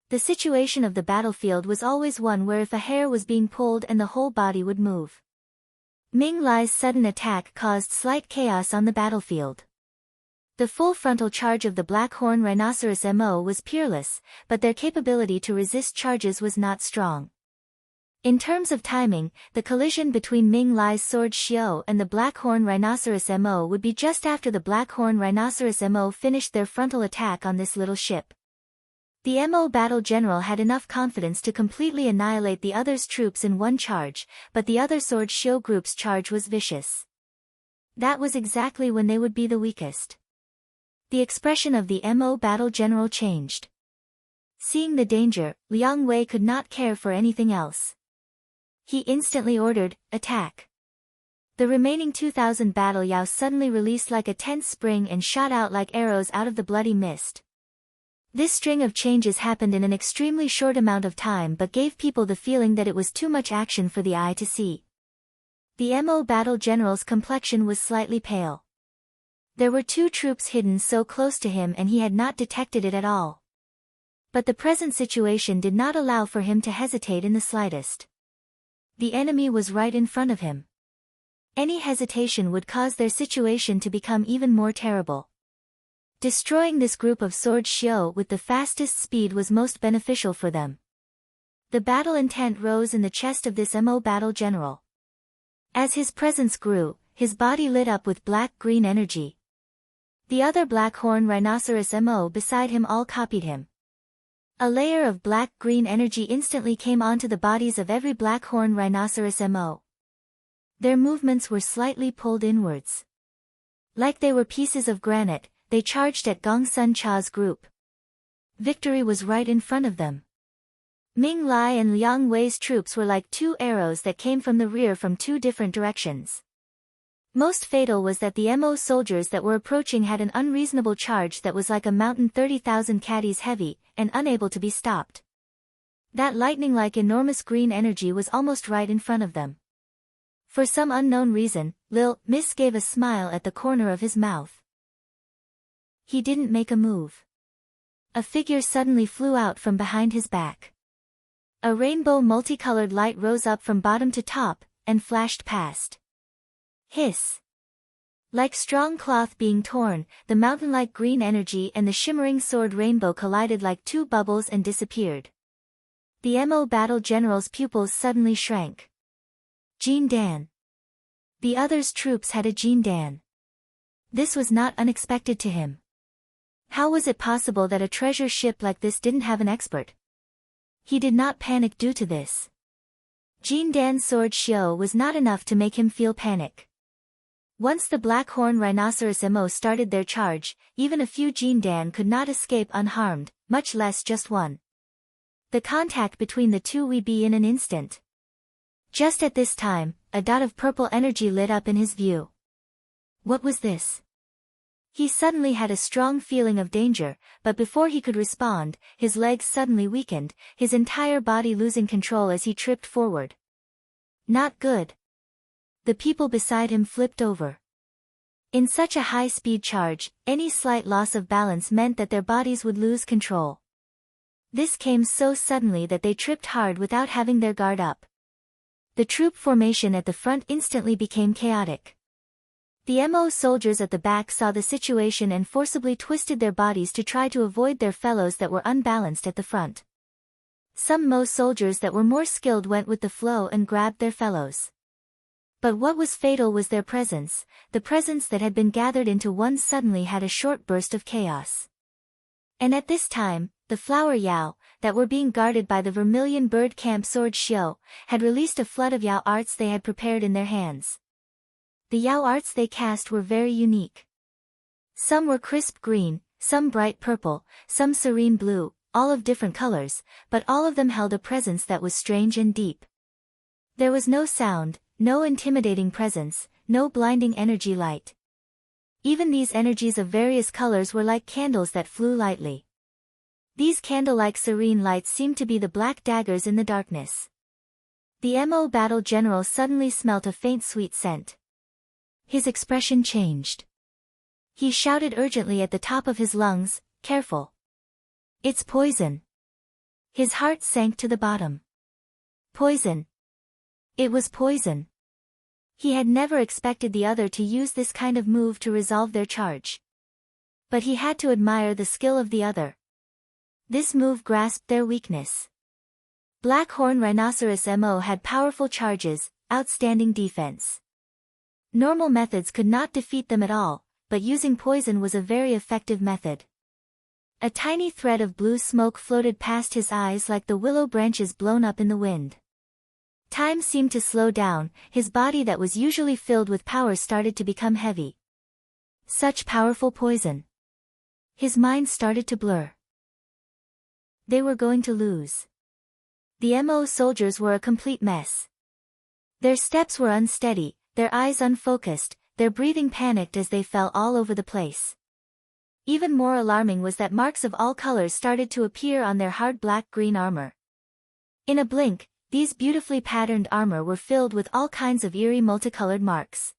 The situation of the battlefield was always one where if a hair was being pulled and the whole body would move. Ming Lai's sudden attack caused slight chaos on the battlefield. The full frontal charge of the Blackhorn Rhinoceros MO was peerless, but their capability to resist charges was not strong. In terms of timing, the collision between Ming Lai's sword Xiu and the Blackhorn Rhinoceros MO would be just after the Blackhorn Rhinoceros MO finished their frontal attack on this little ship. The MO battle general had enough confidence to completely annihilate the other's troops in one charge, but the other sword Xiu group's charge was vicious. That was exactly when they would be the weakest. The expression of the MO battle general changed. Seeing the danger, Liang Wei could not care for anything else. He instantly ordered, "Attack." The remaining 2,000 battle Yao suddenly released like a tense spring and shot out like arrows out of the bloody mist. This string of changes happened in an extremely short amount of time but gave people the feeling that it was too much action for the eye to see. The MO battle general's complexion was slightly pale. There were two troops hidden so close to him and he had not detected it at all. But the present situation did not allow for him to hesitate in the slightest. The enemy was right in front of him. Any hesitation would cause their situation to become even more terrible. Destroying this group of sword Xiu with the fastest speed was most beneficial for them. The battle intent rose in the chest of this MO battle general. As his presence grew, his body lit up with black-green energy. The other Blackhorn Rhinoceros MO beside him all copied him. A layer of black-green energy instantly came onto the bodies of every Blackhorn Rhinoceros MO. Their movements were slightly pulled inwards. Like they were pieces of granite, they charged at Gong Sun Cha's group. Victory was right in front of them. Ming Lai and Liang Wei's troops were like two arrows that came from the rear from two different directions. Most fatal was that the Mo soldiers that were approaching had an unreasonable charge that was like a mountain 30,000 caddies heavy, and unable to be stopped. That lightning-like enormous green energy was almost right in front of them. For some unknown reason, Lil Miss gave a smile at the corner of his mouth. He didn't make a move. A figure suddenly flew out from behind his back. A rainbow multicolored light rose up from bottom to top, and flashed past. Hiss. Like strong cloth being torn, the mountain-like green energy and the shimmering sword rainbow collided like two bubbles and disappeared. The Mo battle general's pupils suddenly shrank. Jin Dan. The other's troops had a Jin Dan. This was not unexpected to him. How was it possible that a treasure ship like this didn't have an expert? He did not panic due to this. Jin Dan's sword Xiao was not enough to make him feel panic. Once the Blackhorn Rhinoceros Mo started their charge, even a few Jin Dan could not escape unharmed, much less just one. The contact between the two would be in an instant. Just at this time, a dot of purple energy lit up in his view. What was this? He suddenly had a strong feeling of danger, but before he could respond, his legs suddenly weakened, his entire body losing control as he tripped forward. Not good. The people beside him flipped over. In such a high-speed charge, any slight loss of balance meant that their bodies would lose control. This came so suddenly that they tripped hard without having their guard up. The troop formation at the front instantly became chaotic. The Mo soldiers at the back saw the situation and forcibly twisted their bodies to try to avoid their fellows that were unbalanced at the front. Some Mo soldiers that were more skilled went with the flow and grabbed their fellows. But what was fatal was their presence. The presence that had been gathered into one suddenly had a short burst of chaos. And at this time, the flower Yao, that were being guarded by the Vermilion Bird Camp Sword Xiao, had released a flood of Yao arts they had prepared in their hands. The Yao arts they cast were very unique. Some were crisp green, some bright purple, some serene blue, all of different colors, but all of them held a presence that was strange and deep. There was no sound, no intimidating presence, no blinding energy light. Even these energies of various colors were like candles that flew lightly. These candle-like serene lights seemed to be the black daggers in the darkness. The Mo battle general suddenly smelt a faint sweet scent. His expression changed. He shouted urgently at the top of his lungs, "Careful! It's poison!" His heart sank to the bottom. Poison! It was poison! He had never expected the other to use this kind of move to resolve their charge. But he had to admire the skill of the other. This move grasped their weakness. Blackhorn Rhinoceros Mo had powerful charges, outstanding defense. Normal methods could not defeat them at all, but using poison was a very effective method. A tiny thread of blue smoke floated past his eyes like the willow branches blown up in the wind. Time seemed to slow down, his body that was usually filled with power started to become heavy. Such powerful poison. His mind started to blur. They were going to lose. The Mo soldiers were a complete mess. Their steps were unsteady, their eyes unfocused, their breathing panicked as they fell all over the place. Even more alarming was that marks of all colors started to appear on their hard black-green armor. In a blink, these beautifully patterned armor were filled with all kinds of eerie multicolored marks.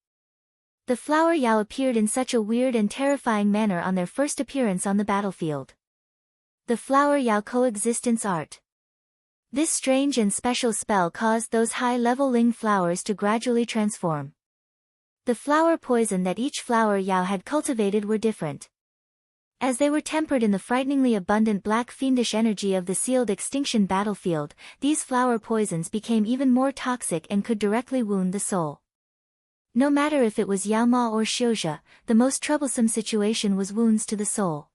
The flower Yao appeared in such a weird and terrifying manner on their first appearance on the battlefield. The flower Yao coexistence art. This strange and special spell caused those high-level Ling flowers to gradually transform. The flower poison that each flower Yao had cultivated were different. As they were tempered in the frighteningly abundant black fiendish energy of the sealed extinction battlefield, these flower poisons became even more toxic and could directly wound the soul. No matter if it was Yao Ma or Xiuzhe, the most troublesome situation was wounds to the soul.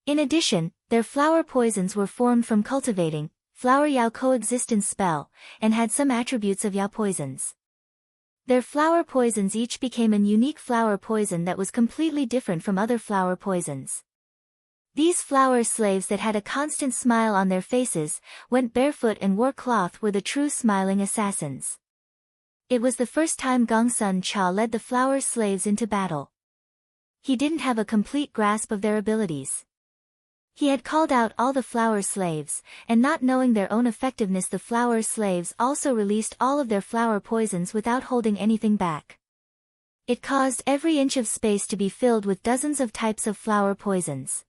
In addition, their flower poisons were formed from cultivating flower Yao coexistence spell, and had some attributes of Yao poisons. Their flower poisons each became a unique flower poison that was completely different from other flower poisons. These flower slaves that had a constant smile on their faces, went barefoot and wore cloth were the true smiling assassins. It was the first time Gongsun Cha led the flower slaves into battle. He didn't have a complete grasp of their abilities. He had called out all the flower slaves, and not knowing their own effectiveness, the flower slaves also released all of their flower poisons without holding anything back. It caused every inch of space to be filled with dozens of types of flower poisons.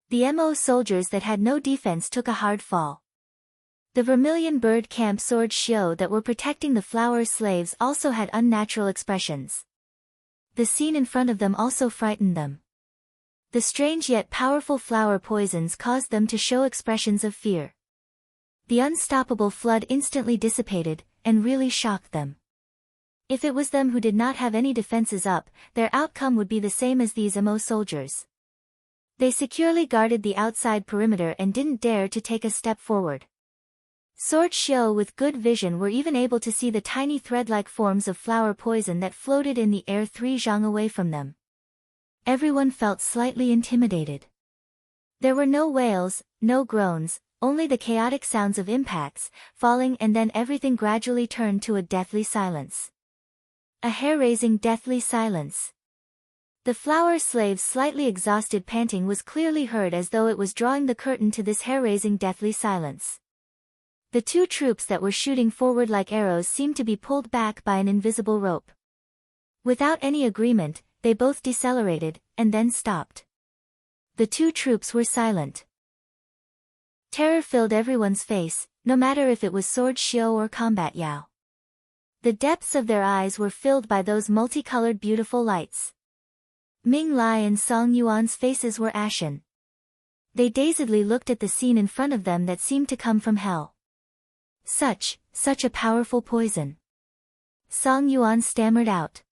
The MO soldiers that had no defense took a hard fall. The vermilion bird camp sword shio that were protecting the flower slaves also had unnatural expressions. The scene in front of them also frightened them. The strange yet powerful flower poisons caused them to show expressions of fear. The unstoppable flood instantly dissipated, and really shocked them. If it was them who did not have any defenses up, their outcome would be the same as these MO soldiers. They securely guarded the outside perimeter and didn't dare to take a step forward. Sword shio with good vision were even able to see the tiny thread-like forms of flower poison that floated in the air 3 zhang away from them. Everyone felt slightly intimidated. There were no wails, no groans, only the chaotic sounds of impacts, falling, and then everything gradually turned to a deathly silence. A hair-raising deathly silence. The flower slave's slightly exhausted panting was clearly heard as though it was drawing the curtain to this hair-raising deathly silence. The two troops that were shooting forward like arrows seemed to be pulled back by an invisible rope. Without any agreement, they both decelerated, and then stopped. The two troops were silent. Terror filled everyone's face, no matter if it was sword shio or combat yao. The depths of their eyes were filled by those multicolored beautiful lights. Ming Lai and Song Yuan's faces were ashen. They dazedly looked at the scene in front of them that seemed to come from hell. Such a powerful poison. Song Yuan stammered out.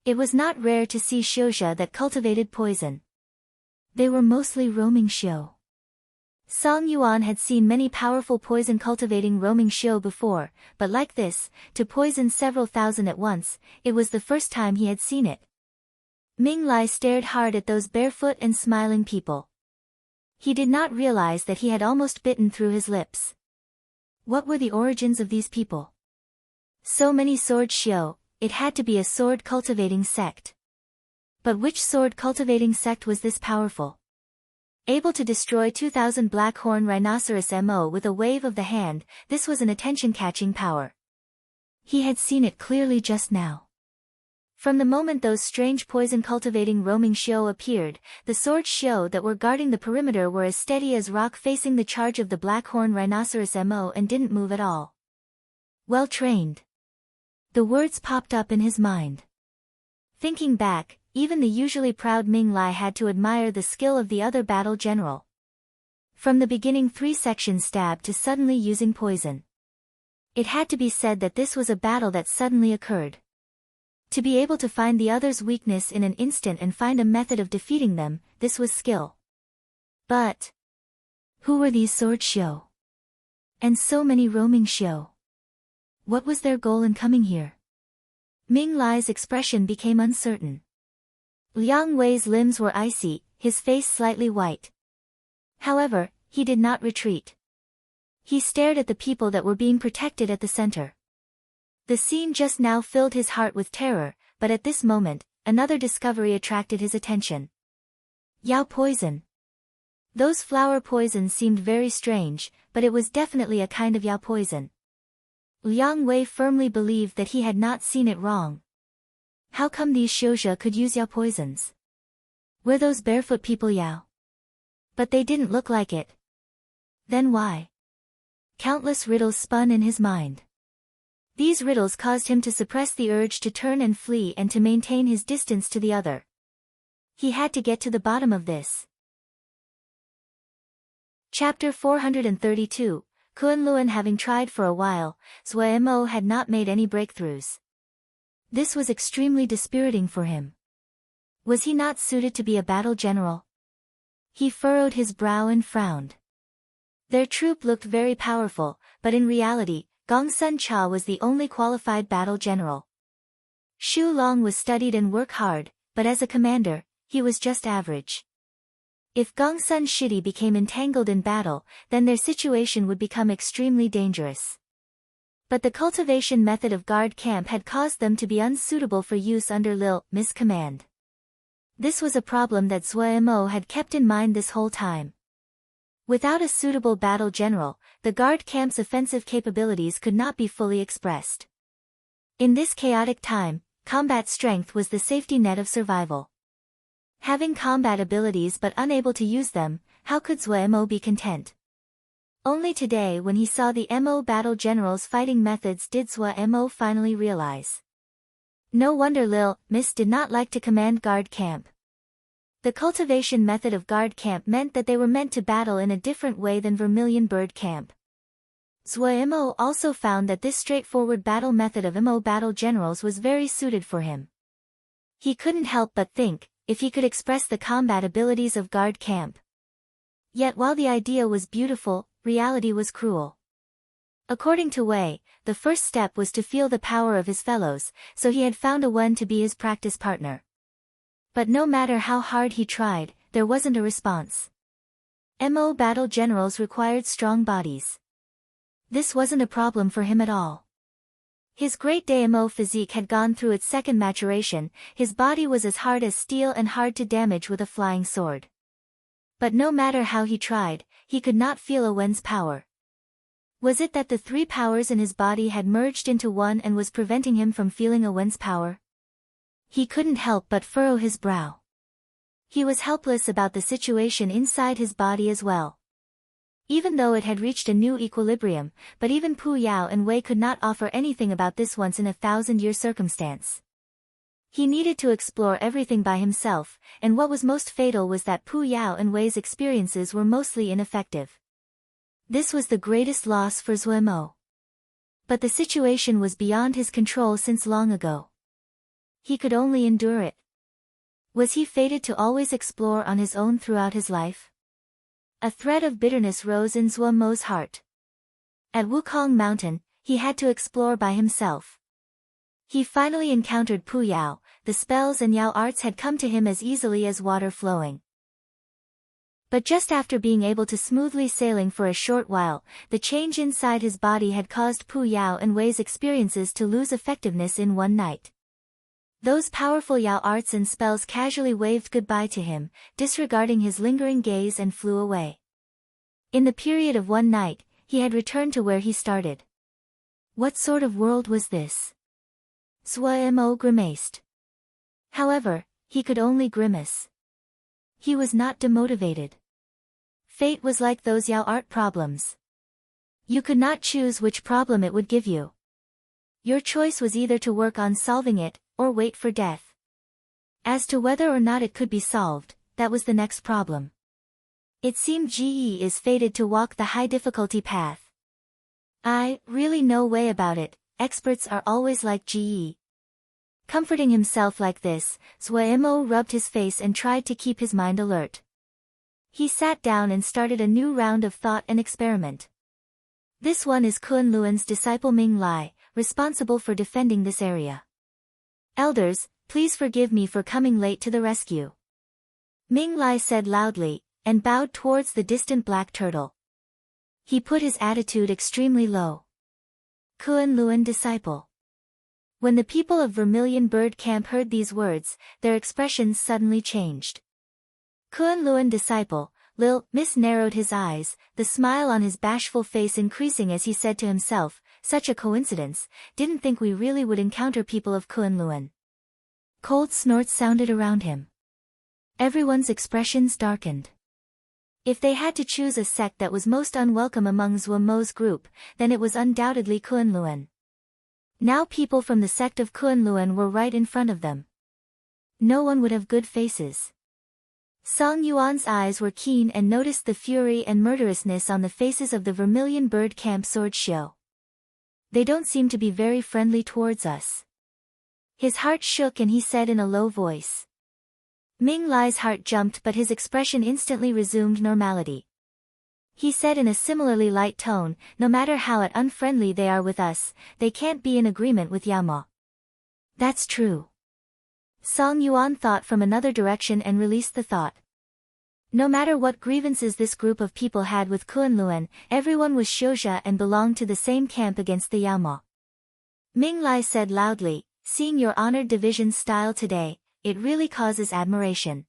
It was not rare to see shioja that cultivated poison. They were mostly roaming shio. Song Yuan had seen many powerful poison-cultivating roaming shio before, but like this, to poison several thousand at once, it was the first time he had seen it. Ming Lai stared hard at those barefoot and smiling people. He did not realize that he had almost bitten through his lips. What were the origins of these people? So many sword shio, it had to be a sword-cultivating sect. But which sword-cultivating sect was this powerful? Able to destroy 2,000 black-horn rhinoceros MO with a wave of the hand, this was an attention-catching power. He had seen it clearly just now. From the moment those strange poison-cultivating roaming shio appeared, the sword shio that were guarding the perimeter were as steady as rock facing the charge of the black-horn rhinoceros MO and didn't move at all. Well trained. The words popped up in his mind. Thinking back, even the usually proud Ming Lai had to admire the skill of the other battle general. From the beginning 3 sections stabbed to suddenly using poison. It had to be said that this was a battle that suddenly occurred. To be able to find the other's weakness in an instant and find a method of defeating them, this was skill. But who were these sword shio? And so many roaming shio? What was their goal in coming here? Ming Lai's expression became uncertain. Liang Wei's limbs were icy, his face slightly white. However, he did not retreat. He stared at the people that were being protected at the center. The scene just now filled his heart with terror, but at this moment, another discovery attracted his attention. Yao poison. Those flower poisons seemed very strange, but it was definitely a kind of yao poison. Liang Wei firmly believed that he had not seen it wrong. How come these shioja could use yao poisons? Were those barefoot people yao? But they didn't look like it. Then why? Countless riddles spun in his mind. These riddles caused him to suppress the urge to turn and flee and to maintain his distance to the other. He had to get to the bottom of this. Chapter 432, Kunlun having tried for a while, Zhuai Mo had not made any breakthroughs. This was extremely dispiriting for him. Was he not suited to be a battle general? He furrowed his brow and frowned. Their troop looked very powerful, but in reality, Gongsun Cha was the only qualified battle general. Xu Long was studied and worked hard, but as a commander, he was just average. If Gongsun Shidi became entangled in battle, then their situation would become extremely dangerous. But the cultivation method of guard camp had caused them to be unsuitable for use under Miss command. This was a problem that Zhuo had kept in mind this whole time. Without a suitable battle general, the guard camp's offensive capabilities could not be fully expressed. In this chaotic time, combat strength was the safety net of survival. Having combat abilities but unable to use them, how could Zhuo be content? Only today when he saw the Mo battle general's fighting methods did Zhuo finally realize. No wonder Miss did not like to command guard camp. The cultivation method of guard camp meant that they were meant to battle in a different way than Vermilion Bird camp. Zhuo also found that this straightforward battle method of Mo battle generals was very suited for him. He couldn't help but think, if he could express the combat abilities of guard camp. Yet while the idea was beautiful, reality was cruel. According to Wei, the first step was to feel the power of his fellows, so he had found a one to be his practice partner. But no matter how hard he tried, there wasn't a response. Mo battle generals required strong bodies. This wasn't a problem for him at all. His great Mo physique had gone through its second maturation, his body was as hard as steel and hard to damage with a flying sword. But no matter how he tried, he could not feel a Wen's power. Was it that the three powers in his body had merged into one and was preventing him from feeling a Wen's power? He couldn't help but furrow his brow. He was helpless about the situation inside his body as well. Even though it had reached a new equilibrium, but even Pu Yao and Wei could not offer anything about this once-in-a-thousand-year circumstance. He needed to explore everything by himself, and what was most fatal was that Pu Yao and Wei's experiences were mostly ineffective. This was the greatest loss for Zhuo. But the situation was beyond his control since long ago. He could only endure it. Was he fated to always explore on his own throughout his life? A thread of bitterness rose in Zhuo's heart. At Wukong Mountain, he had to explore by himself. He finally encountered Pu Yao, the spells and Yao arts had come to him as easily as water flowing. But just after being able to smoothly sailing for a short while, the change inside his body had caused Pu Yao and Wei's experiences to lose effectiveness in one night. Those powerful Yao arts and spells casually waved goodbye to him, disregarding his lingering gaze and flew away. In the period of one night, he had returned to where he started. What sort of world was this? Zhuo grimaced. However, he could only grimace. He was not demotivated. Fate was like those Yao art problems. You could not choose which problem it would give you. Your choice was either to work on solving it, or wait for death. As to whether or not it could be solved, that was the next problem. It seemed GE is fated to walk the high difficulty path. I really no way about it, experts are always like GE. Comforting himself like this, Zhuo rubbed his face and tried to keep his mind alert. He sat down and started a new round of thought and experiment. This one is Kunluan's disciple Ming Lai, responsible for defending this area. Elders, please forgive me for coming late to the rescue. Ming Lai said loudly, and bowed towards the distant black turtle. He put his attitude extremely low. Kunluan disciple. When the people of Vermilion Bird Camp heard these words, their expressions suddenly changed. Kunluan disciple, Miss narrowed his eyes, the smile on his bashful face increasing as he said to himself, such a coincidence, didn't think we really would encounter people of Kunluan. Cold snorts sounded around him. Everyone's expressions darkened. If they had to choose a sect that was most unwelcome among Zhuo's group, then it was undoubtedly Kunluan. Now people from the sect of Kunluan were right in front of them. No one would have good faces. Song Yuan's eyes were keen and noticed the fury and murderousness on the faces of the Vermilion Bird Camp sword show. They don't seem to be very friendly towards us. His heart shook and he said in a low voice. Ming Lai's heart jumped but his expression instantly resumed normality. He said in a similarly light tone, no matter how unfriendly they are with us, they can't be in agreement with Yao Ma. That's true. Song Yuan thought from another direction and released the thought. No matter what grievances this group of people had with Kunlun, everyone was Xiuzha and belonged to the same camp against the Yaoma. Ming Lai said loudly, seeing your honored division's style today, it really causes admiration.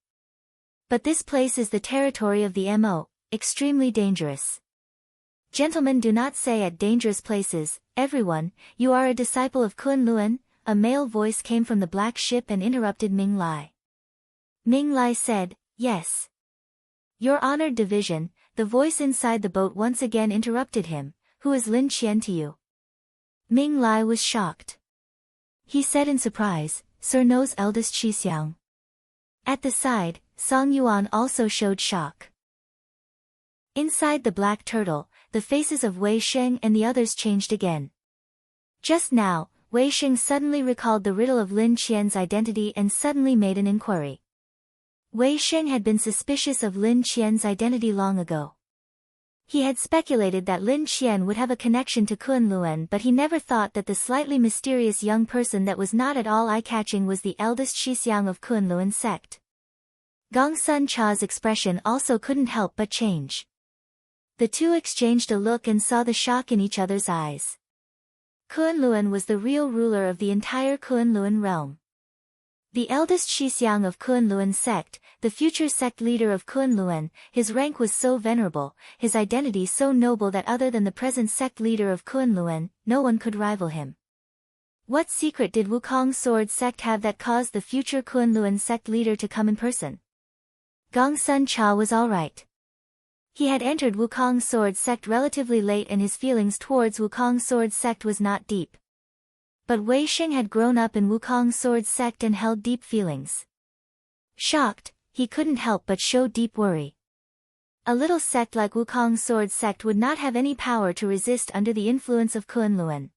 But this place is the territory of the Mo, extremely dangerous. Gentlemen, do not say at dangerous places, everyone, you are a disciple of Kunlun. A male voice came from the black ship and interrupted Ming Lai. Ming Lai said, yes. Your honored division, the voice inside the boat once again interrupted him, who is Lin Qian to you? Ming Lai was shocked. He said in surprise, Sir knows eldest Xixiang. At the side, Song Yuan also showed shock. Inside the black turtle, the faces of Wei Sheng and the others changed again. Just now, Wei Sheng suddenly recalled the riddle of Lin Qian's identity and suddenly made an inquiry. Wei Sheng had been suspicious of Lin Qian's identity long ago. He had speculated that Lin Qian would have a connection to Kunlun, but he never thought that the slightly mysterious young person that was not at all eye-catching was the eldest Xixiang of Kunlun sect. Gong Sun Cha's expression also couldn't help but change. The two exchanged a look and saw the shock in each other's eyes. Kunlun was the real ruler of the entire Kunlun realm. The eldest Xixiang of Kunlun sect, the future sect leader of Kunlun, his rank was so venerable, his identity so noble that other than the present sect leader of Kunlun, no one could rival him. What secret did Wukong Sword sect have that caused the future Kunlun sect leader to come in person? Gong Sun Cha was alright. He had entered Wukong Sword sect relatively late and his feelings towards Wukong Sword sect was not deep. But Wei Sheng had grown up in Wukong Sword sect and held deep feelings. Shocked, he couldn't help but show deep worry. A little sect like Wukong Sword sect would not have any power to resist under the influence of Kunlun.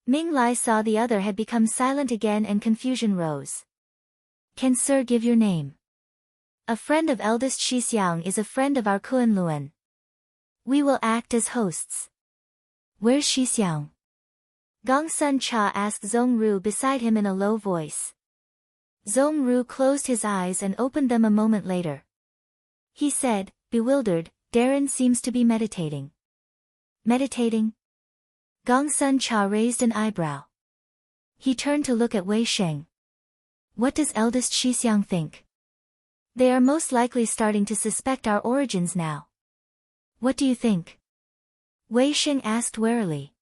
Ming Lai saw the other had become silent again and confusion rose. Can Sir give your name? A friend of eldest Xixiang is a friend of our Kunlun. We will act as hosts. Where's Xixiang? Gong Sun Cha asked Zhong Ru beside him in a low voice. Zhong Ru closed his eyes and opened them a moment later. He said, bewildered, Darren seems to be meditating. Meditating? Gong Sun Cha raised an eyebrow. He turned to look at Wei Sheng. What does eldest Xixiang think? They are most likely starting to suspect our origins now. What do you think? Wei Sheng asked warily.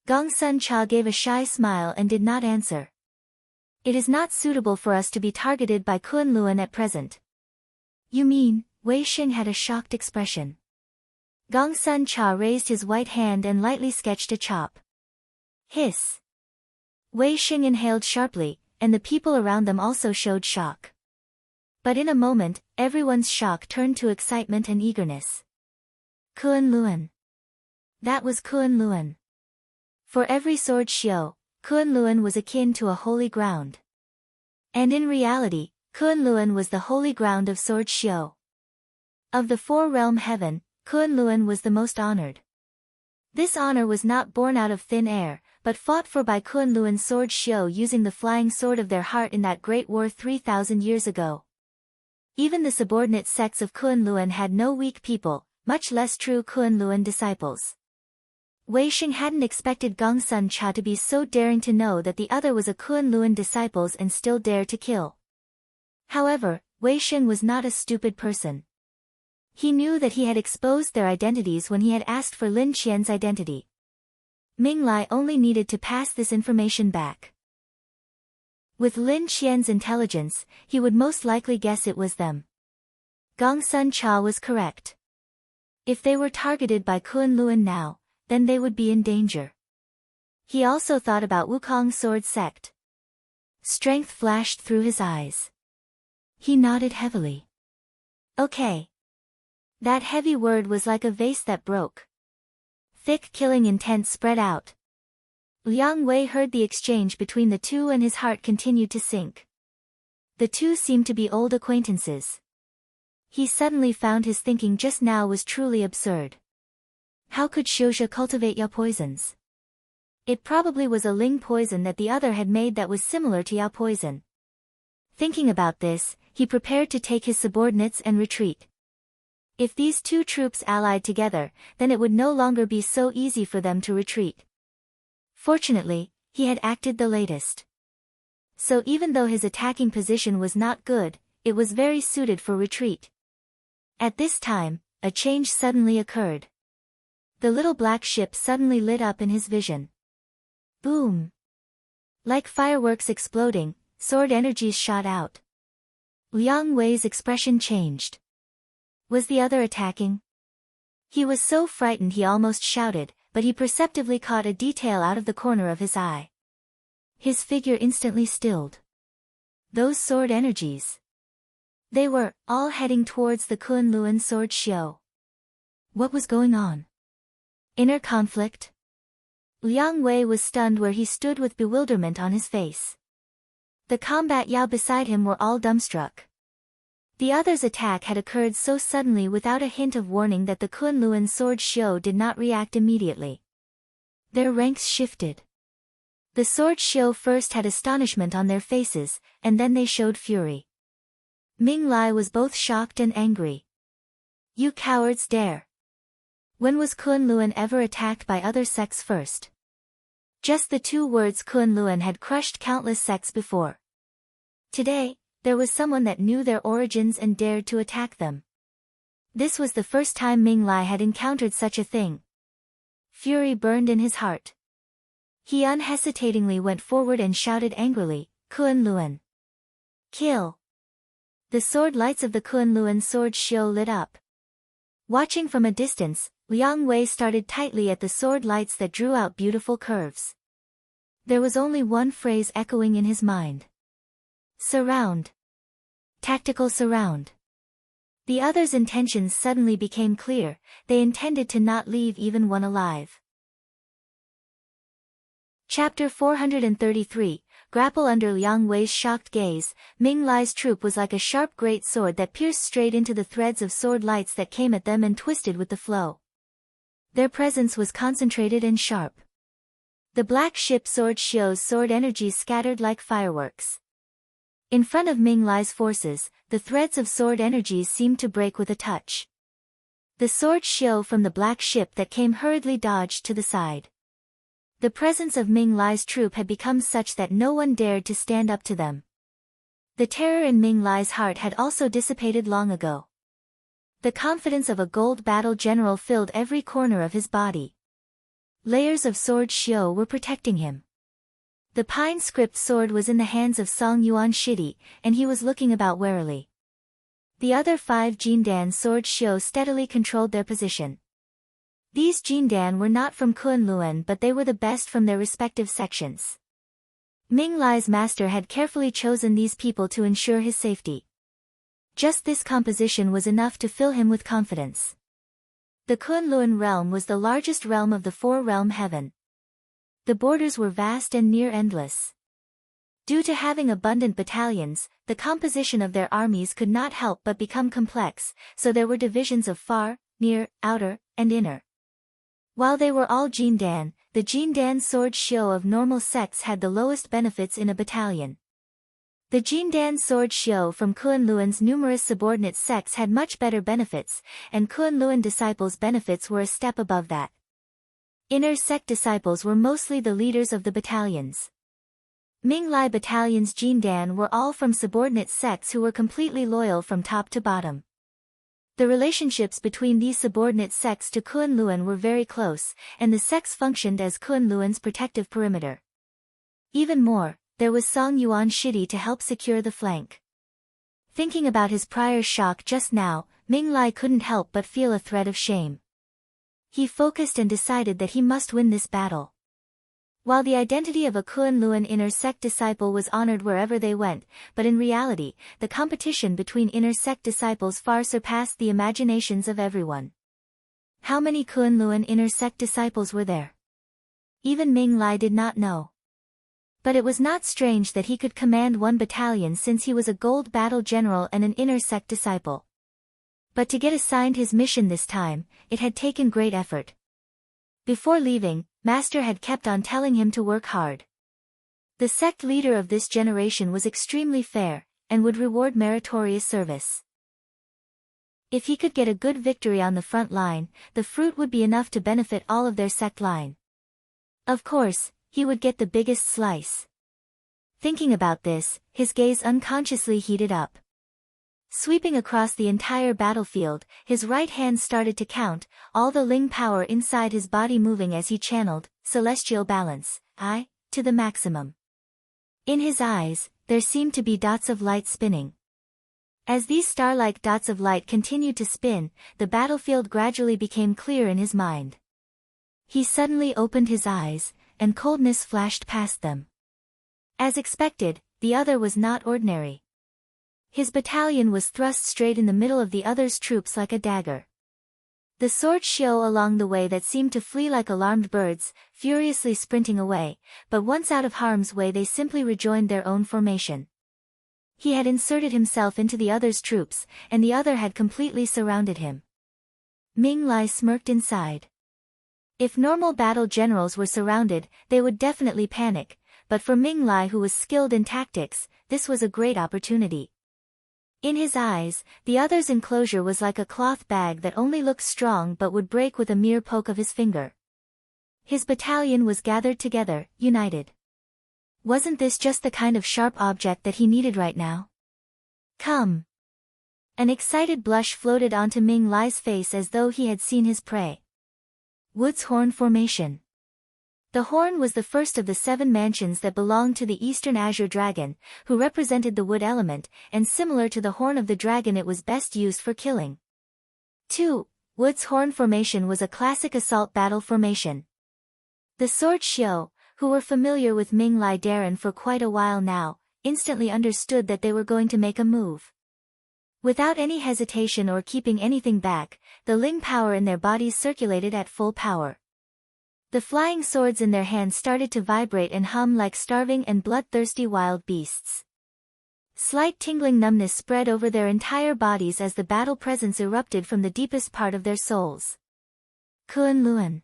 Gong Sun Cha gave a shy smile and did not answer. It is not suitable for us to be targeted by Kunlun at present. You mean? Wei Sheng had a shocked expression. Gong Sun Cha raised his white hand and lightly sketched a chop. Hiss. Wei Sheng inhaled sharply, and the people around them also showed shock. But in a moment, everyone's shock turned to excitement and eagerness. Kunlun. That was Kunlun. For every sword Xiu, Kunlun was akin to a holy ground. And in reality, Kunlun was the holy ground of sword Xiu. Of the four-realm heaven, Kunlun was the most honored. This honor was not born out of thin air, but fought for by Kunlun's sword Xiu using the flying sword of their heart in that great war 3,000 years ago. Even the subordinate sects of Kunlun had no weak people, much less true Kunlun disciples. Wei Sheng hadn't expected Gong Sun Cha to be so daring to know that the other was a Kunlun disciple and still dare to kill. However, Wei Sheng was not a stupid person. He knew that he had exposed their identities when he had asked for Lin Qian's identity. Ming Lai only needed to pass this information back. With Lin Qian's intelligence, he would most likely guess it was them. Gong Sun Cha was correct. If they were targeted by Kunlun now, then they would be in danger. He also thought about Wukong Sword sect. Strength flashed through his eyes. He nodded heavily. Okay. That heavy word was like a vase that broke. Thick killing intent spread out. Liang Wei heard the exchange between the two and his heart continued to sink. The two seemed to be old acquaintances. He suddenly found his thinking just now was truly absurd. How could Xiuzha cultivate ya poisons? It probably was a Ling poison that the other had made that was similar to Yao poison. Thinking about this, he prepared to take his subordinates and retreat. If these two troops allied together, then it would no longer be so easy for them to retreat. Fortunately, he had acted the latest. So even though his attacking position was not good, it was very suited for retreat. At this time, a change suddenly occurred. The little black ship suddenly lit up in his vision. Boom! Like fireworks exploding, sword energies shot out. Liang Wei's expression changed. Was the other attacking? He was so frightened he almost shouted, but he perceptibly caught a detail out of the corner of his eye. His figure instantly stilled. Those sword energies. They were all heading towards the Kunlun sword Xiao. What was going on? Inner conflict? Liang Wei was stunned where he stood with bewilderment on his face. The combat Yao beside him were all dumbstruck. The other's attack had occurred so suddenly without a hint of warning that the Kunlun sword Xiao did not react immediately. Their ranks shifted. The sword Xiao first had astonishment on their faces, and then they showed fury. Ming Lai was both shocked and angry. You cowards dare! When was Kunlun ever attacked by other sects first? Just the two words Kunlun had crushed countless sects before. Today, there was someone that knew their origins and dared to attack them. This was the first time Ming Lai had encountered such a thing. Fury burned in his heart. He unhesitatingly went forward and shouted angrily, Kunlun! Kill! The sword lights of the Kunlun sword Xiao lit up. Watching from a distance, Liang Wei started tightly at the sword lights that drew out beautiful curves. There was only one phrase echoing in his mind. Surround. Tactical surround. The other's intentions suddenly became clear, they intended to not leave even one alive. Chapter 433, Grapple. Under Liang Wei's shocked gaze, Ming Lai's troop was like a sharp great sword that pierced straight into the threads of sword lights that came at them and twisted with the flow. Their presence was concentrated and sharp. The black ship sword Xiao's sword energies scattered like fireworks. In front of Ming Lai's forces, the threads of sword energies seemed to break with a touch. The sword Xiao from the black ship that came hurriedly dodged to the side. The presence of Ming Lai's troop had become such that no one dared to stand up to them. The terror in Ming Lai's heart had also dissipated long ago. The confidence of a gold battle general filled every corner of his body. Layers of sword Xiao were protecting him. The pine script sword was in the hands of Song Yuan Shidi, and he was looking about warily. The other 5 Jindan sword Xiao steadily controlled their position. These Jindan were not from Kunlun but they were the best from their respective sections. Ming Lai's master had carefully chosen these people to ensure his safety. Just this composition was enough to fill him with confidence. The Kunlun realm was the largest realm of the 4-realm heaven. The borders were vast and near endless. Due to having abundant battalions, the composition of their armies could not help but become complex, so there were divisions of far, near, outer, and inner. While they were all Jindan, the Jindan sword Xiao of normal sects had the lowest benefits in a battalion. The Jindan sword Xiao from Kunlun's numerous subordinate sects had much better benefits, and Kunlun disciples' benefits were a step above that. Inner sect disciples were mostly the leaders of the battalions. Ming Lai battalion's Jindan were all from subordinate sects who were completely loyal from top to bottom. The relationships between these subordinate sects to Kunlun were very close, and the sects functioned as Kunlun's protective perimeter. Even more, there was Song Yuan Shidi to help secure the flank. Thinking about his prior shock just now, Ming Lai couldn't help but feel a thread of shame. He focused and decided that he must win this battle. While the identity of a Kunlun inner sect disciple was honored wherever they went, but in reality, the competition between inner sect disciples far surpassed the imaginations of everyone. How many Kunlun inner sect disciples were there? Even Ming Lai did not know. But it was not strange that he could command one battalion since he was a gold battle general and an inner sect disciple. But to get assigned his mission this time, it had taken great effort. Before leaving, Master had kept on telling him to work hard. The sect leader of this generation was extremely fair, and would reward meritorious service. If he could get a good victory on the front line, the fruit would be enough to benefit all of their sect line. Of course, he would get the biggest slice. Thinking about this, his gaze unconsciously heated up. Sweeping across the entire battlefield, his right hand started to count, all the Ling power inside his body moving as he channeled celestial balance, to the maximum. In his eyes, there seemed to be dots of light spinning. As these star-like dots of light continued to spin, the battlefield gradually became clear in his mind. He suddenly opened his eyes, and coldness flashed past them. As expected, the other was not ordinary. His battalion was thrust straight in the middle of the other's troops like a dagger. The swords shone along the way that seemed to flee like alarmed birds, furiously sprinting away, but once out of harm's way they simply rejoined their own formation. He had inserted himself into the other's troops, and the other had completely surrounded him. Ming Lai smirked inside. If normal battle generals were surrounded, they would definitely panic, but for Ming Lai, who was skilled in tactics, this was a great opportunity. In his eyes, the other's enclosure was like a cloth bag that only looked strong but would break with a mere poke of his finger. His battalion was gathered together, united. Wasn't this just the kind of sharp object that he needed right now? Come! An excited blush floated onto Ming Lai's face as though he had seen his prey. Wood's Horn Formation. The horn was the first of the 7 mansions that belonged to the Eastern Azure Dragon, who represented the wood element, and similar to the horn of the dragon it was best used for killing. 2. Wood's Horn Formation was a classic assault battle formation. The sword Xiao, who were familiar with Ming Lai Darren for quite a while now, instantly understood that they were going to make a move. Without any hesitation or keeping anything back, the Ling power in their bodies circulated at full power. The flying swords in their hands started to vibrate and hum like starving and bloodthirsty wild beasts. Slight tingling numbness spread over their entire bodies as the battle presence erupted from the deepest part of their souls. Kuan Luan.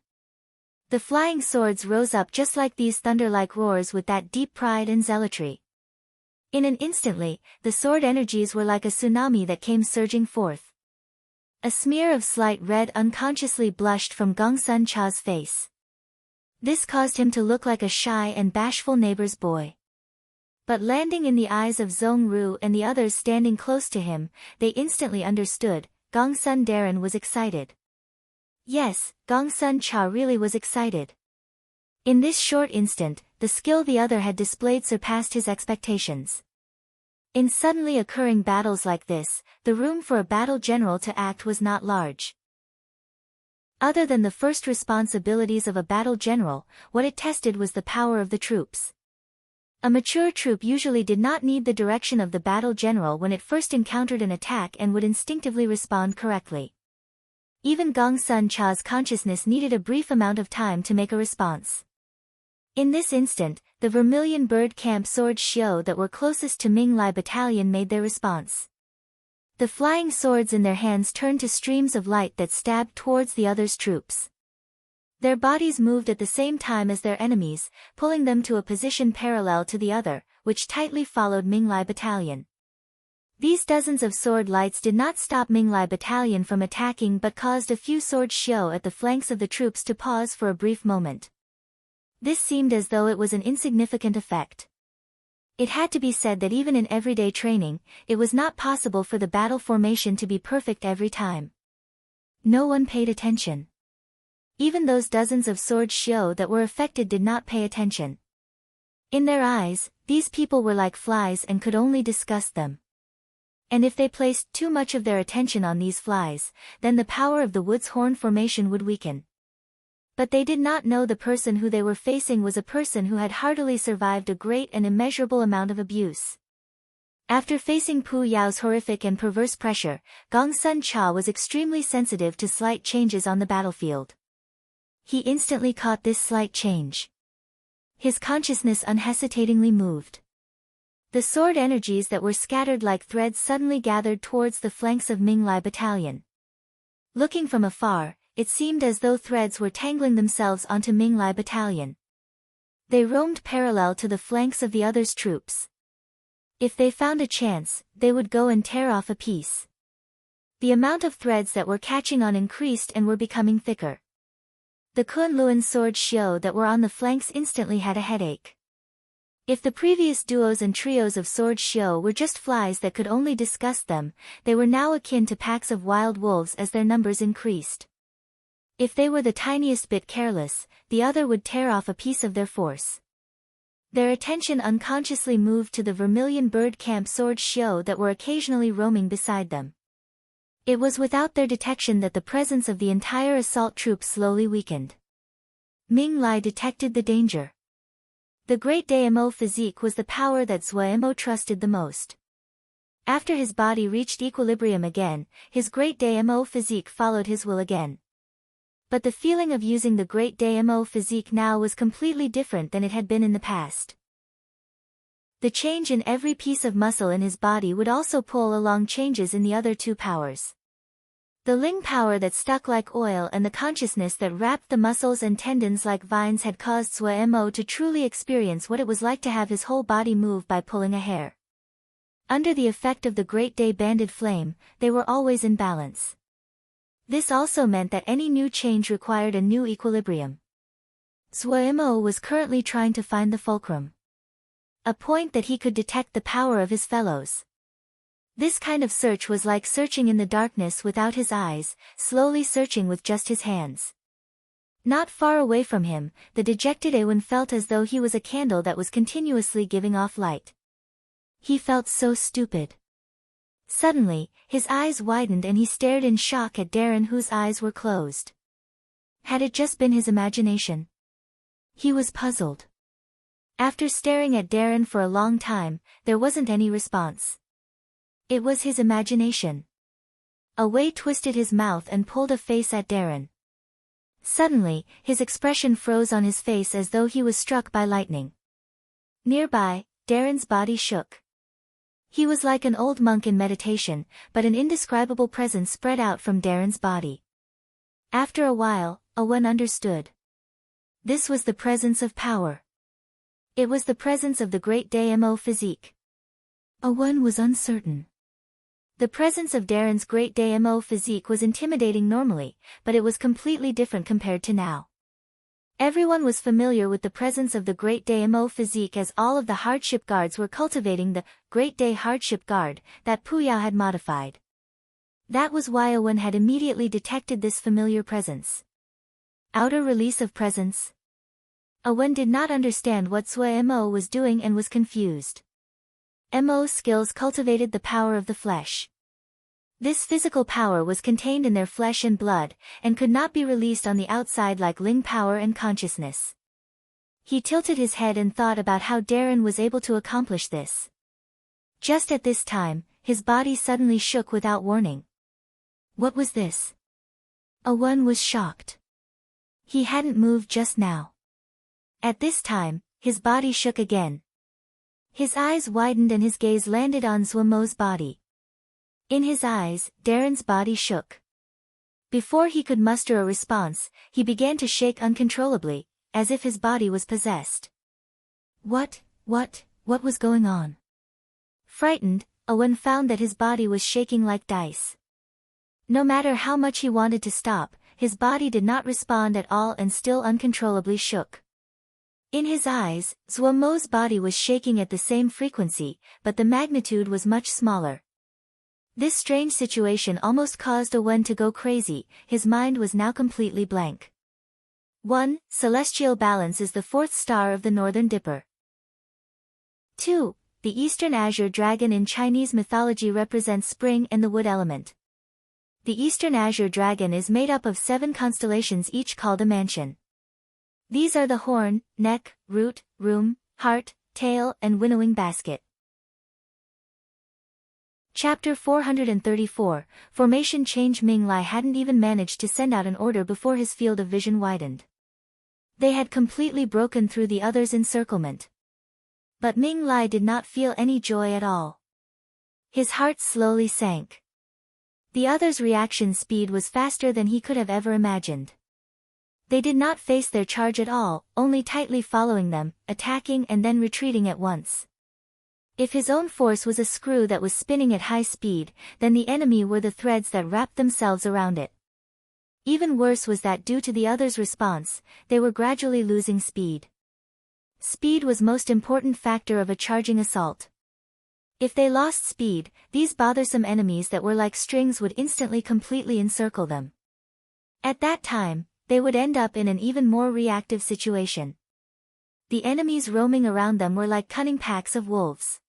The flying swords rose up just like these thunder-like roars with that deep pride and zealotry. In an instantly, the sword energies were like a tsunami that came surging forth. A smear of slight red unconsciously blushed from Gongsun Cha's face. This caused him to look like a shy and bashful neighbor's boy. But landing in the eyes of Zhong Ru and the others standing close to him, they instantly understood, Gongsun Darren was excited. Yes, Gongsun Cha really was excited. In this short instant, the skill the other had displayed surpassed his expectations. In suddenly occurring battles like this, the room for a battle general to act was not large. Other than the first responsibilities of a battle general, what it tested was the power of the troops. A mature troop usually did not need the direction of the battle general when it first encountered an attack and would instinctively respond correctly. Even Gongsun Cha's consciousness needed a brief amount of time to make a response. In this instant, the Vermilion Bird Camp swords Xiao that were closest to Ming Lai battalion made their response. The flying swords in their hands turned to streams of light that stabbed towards the other's troops. Their bodies moved at the same time as their enemies, pulling them to a position parallel to the other, which tightly followed Ming Lai battalion. These dozens of sword lights did not stop Ming Lai battalion from attacking but caused a few swords Xiao at the flanks of the troops to pause for a brief moment. This seemed as though it was an insignificant effect. It had to be said that even in everyday training, it was not possible for the battle formation to be perfect every time. No one paid attention. Even those dozens of swords Xiao that were affected did not pay attention. In their eyes, these people were like flies and could only disgust them. And if they placed too much of their attention on these flies, then the power of the Wood's Horn Formation would weaken. But they did not know the person who they were facing was a person who had hardily survived a great and immeasurable amount of abuse. After facing Pu Yao's horrific and perverse pressure, Gongsun Cha was extremely sensitive to slight changes on the battlefield. He instantly caught this slight change. His consciousness unhesitatingly moved. The sword energies that were scattered like threads suddenly gathered towards the flanks of Ming Lai battalion. Looking from afar, it seemed as though threads were tangling themselves onto Ming Lai battalion. They roamed parallel to the flanks of the others' troops. If they found a chance, they would go and tear off a piece. The amount of threads that were catching on increased and were becoming thicker. The Kunlun sword Xiao that were on the flanks instantly had a headache. If the previous duos and trios of sword Xiao were just flies that could only disgust them, they were now akin to packs of wild wolves as their numbers increased. If they were the tiniest bit careless, the other would tear off a piece of their force. Their attention unconsciously moved to the vermilion bird camp sword Xiao that were occasionally roaming beside them. It was without their detection that the presence of the entire assault troop slowly weakened. Ming Lai detected the danger. The Great Damo physique was the power that Zuemo trusted the most. After his body reached equilibrium again, his Great Damo physique followed his will again. But the feeling of using the Great Damo physique now was completely different than it had been in the past. The change in every piece of muscle in his body would also pull along changes in the other two powers. The Ling power that stuck like oil and the consciousness that wrapped the muscles and tendons like vines had caused Zuemo to truly experience what it was like to have his whole body move by pulling a hair. Under the effect of the Great Day banded flame, they were always in balance. This also meant that any new change required a new equilibrium. Zuemo was currently trying to find the fulcrum. A point that he could detect the power of his fellows. This kind of search was like searching in the darkness without his eyes, slowly searching with just his hands. Not far away from him, the dejected Ewan felt as though he was a candle that was continuously giving off light. He felt so stupid. Suddenly, his eyes widened and he stared in shock at Darren, whose eyes were closed. Had it just been his imagination? He was puzzled. After staring at Darren for a long time, there wasn't any response. It was his imagination. Awei twisted his mouth and pulled a face at Darren. Suddenly, his expression froze on his face as though he was struck by lightning. Nearby, Darren's body shook. He was like an old monk in meditation, but an indescribable presence spread out from Darren's body. After a while, Owen understood. This was the presence of power. It was the presence of the Great Damo physique. Owen was uncertain. The presence of Darren's Great Damo physique was intimidating normally, but it was completely different compared to now. Everyone was familiar with the presence of the Great Damo physique as all of the hardship guards were cultivating the Great Day hardship guard that Puyao had modified. That was why Owen had immediately detected this familiar presence. Outer release of presence? Owen did not understand what Zuemo was doing and was confused. Mo's skills cultivated the power of the flesh. This physical power was contained in their flesh and blood, and could not be released on the outside like Ling power and consciousness. He tilted his head and thought about how Darren was able to accomplish this. Just at this time, his body suddenly shook without warning. What was this? Owen was shocked. He hadn't moved just now. At this time, his body shook again. His eyes widened and his gaze landed on Zuemo's body. In his eyes, Darren's body shook. Before he could muster a response, he began to shake uncontrollably, as if his body was possessed. What was going on? Frightened, Owen found that his body was shaking like dice. No matter how much he wanted to stop, his body did not respond at all and still uncontrollably shook. In his eyes, Zuemo's body was shaking at the same frequency, but the magnitude was much smaller. This strange situation almost caused Owen to go crazy. His mind was now completely blank. 1. Celestial balance is the fourth star of the Northern Dipper. 2. The Eastern Azure Dragon in Chinese mythology represents spring and the wood element. The Eastern Azure Dragon is made up of 7 constellations, each called a mansion. These are the horn, neck, root, room, heart, tail, and winnowing basket. Chapter 434, Formation Change. Ming Lai hadn't even managed to send out an order before his field of vision widened. They had completely broken through the others' encirclement. But Ming Lai did not feel any joy at all. His heart slowly sank. The other's reaction speed was faster than he could have ever imagined. They did not face their charge at all, only tightly following them, attacking and then retreating at once. If his own force was a screw that was spinning at high speed, then the enemy were the threads that wrapped themselves around it. Even worse was that due to the other's response, they were gradually losing speed. Speed was most important factor of a charging assault. If they lost speed, these bothersome enemies that were like strings would instantly completely encircle them. At that time, they would end up in an even more reactive situation. The enemies roaming around them were like cunning packs of wolves.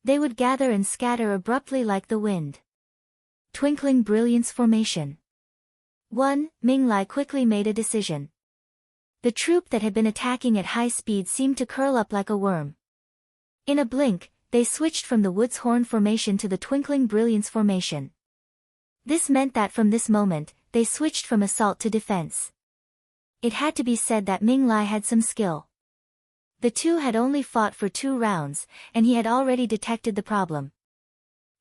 They would gather and scatter abruptly like the wind. Twinkling Brilliance Formation. 1. Ming Lai quickly made a decision. The troop that had been attacking at high speed seemed to curl up like a worm. In a blink, they switched from the Wood's Horn Formation to the Twinkling Brilliance Formation. This meant that from this moment, they switched from assault to defense. It had to be said that Ming Lai had some skill. The two had only fought for 2 rounds, and he had already detected the problem.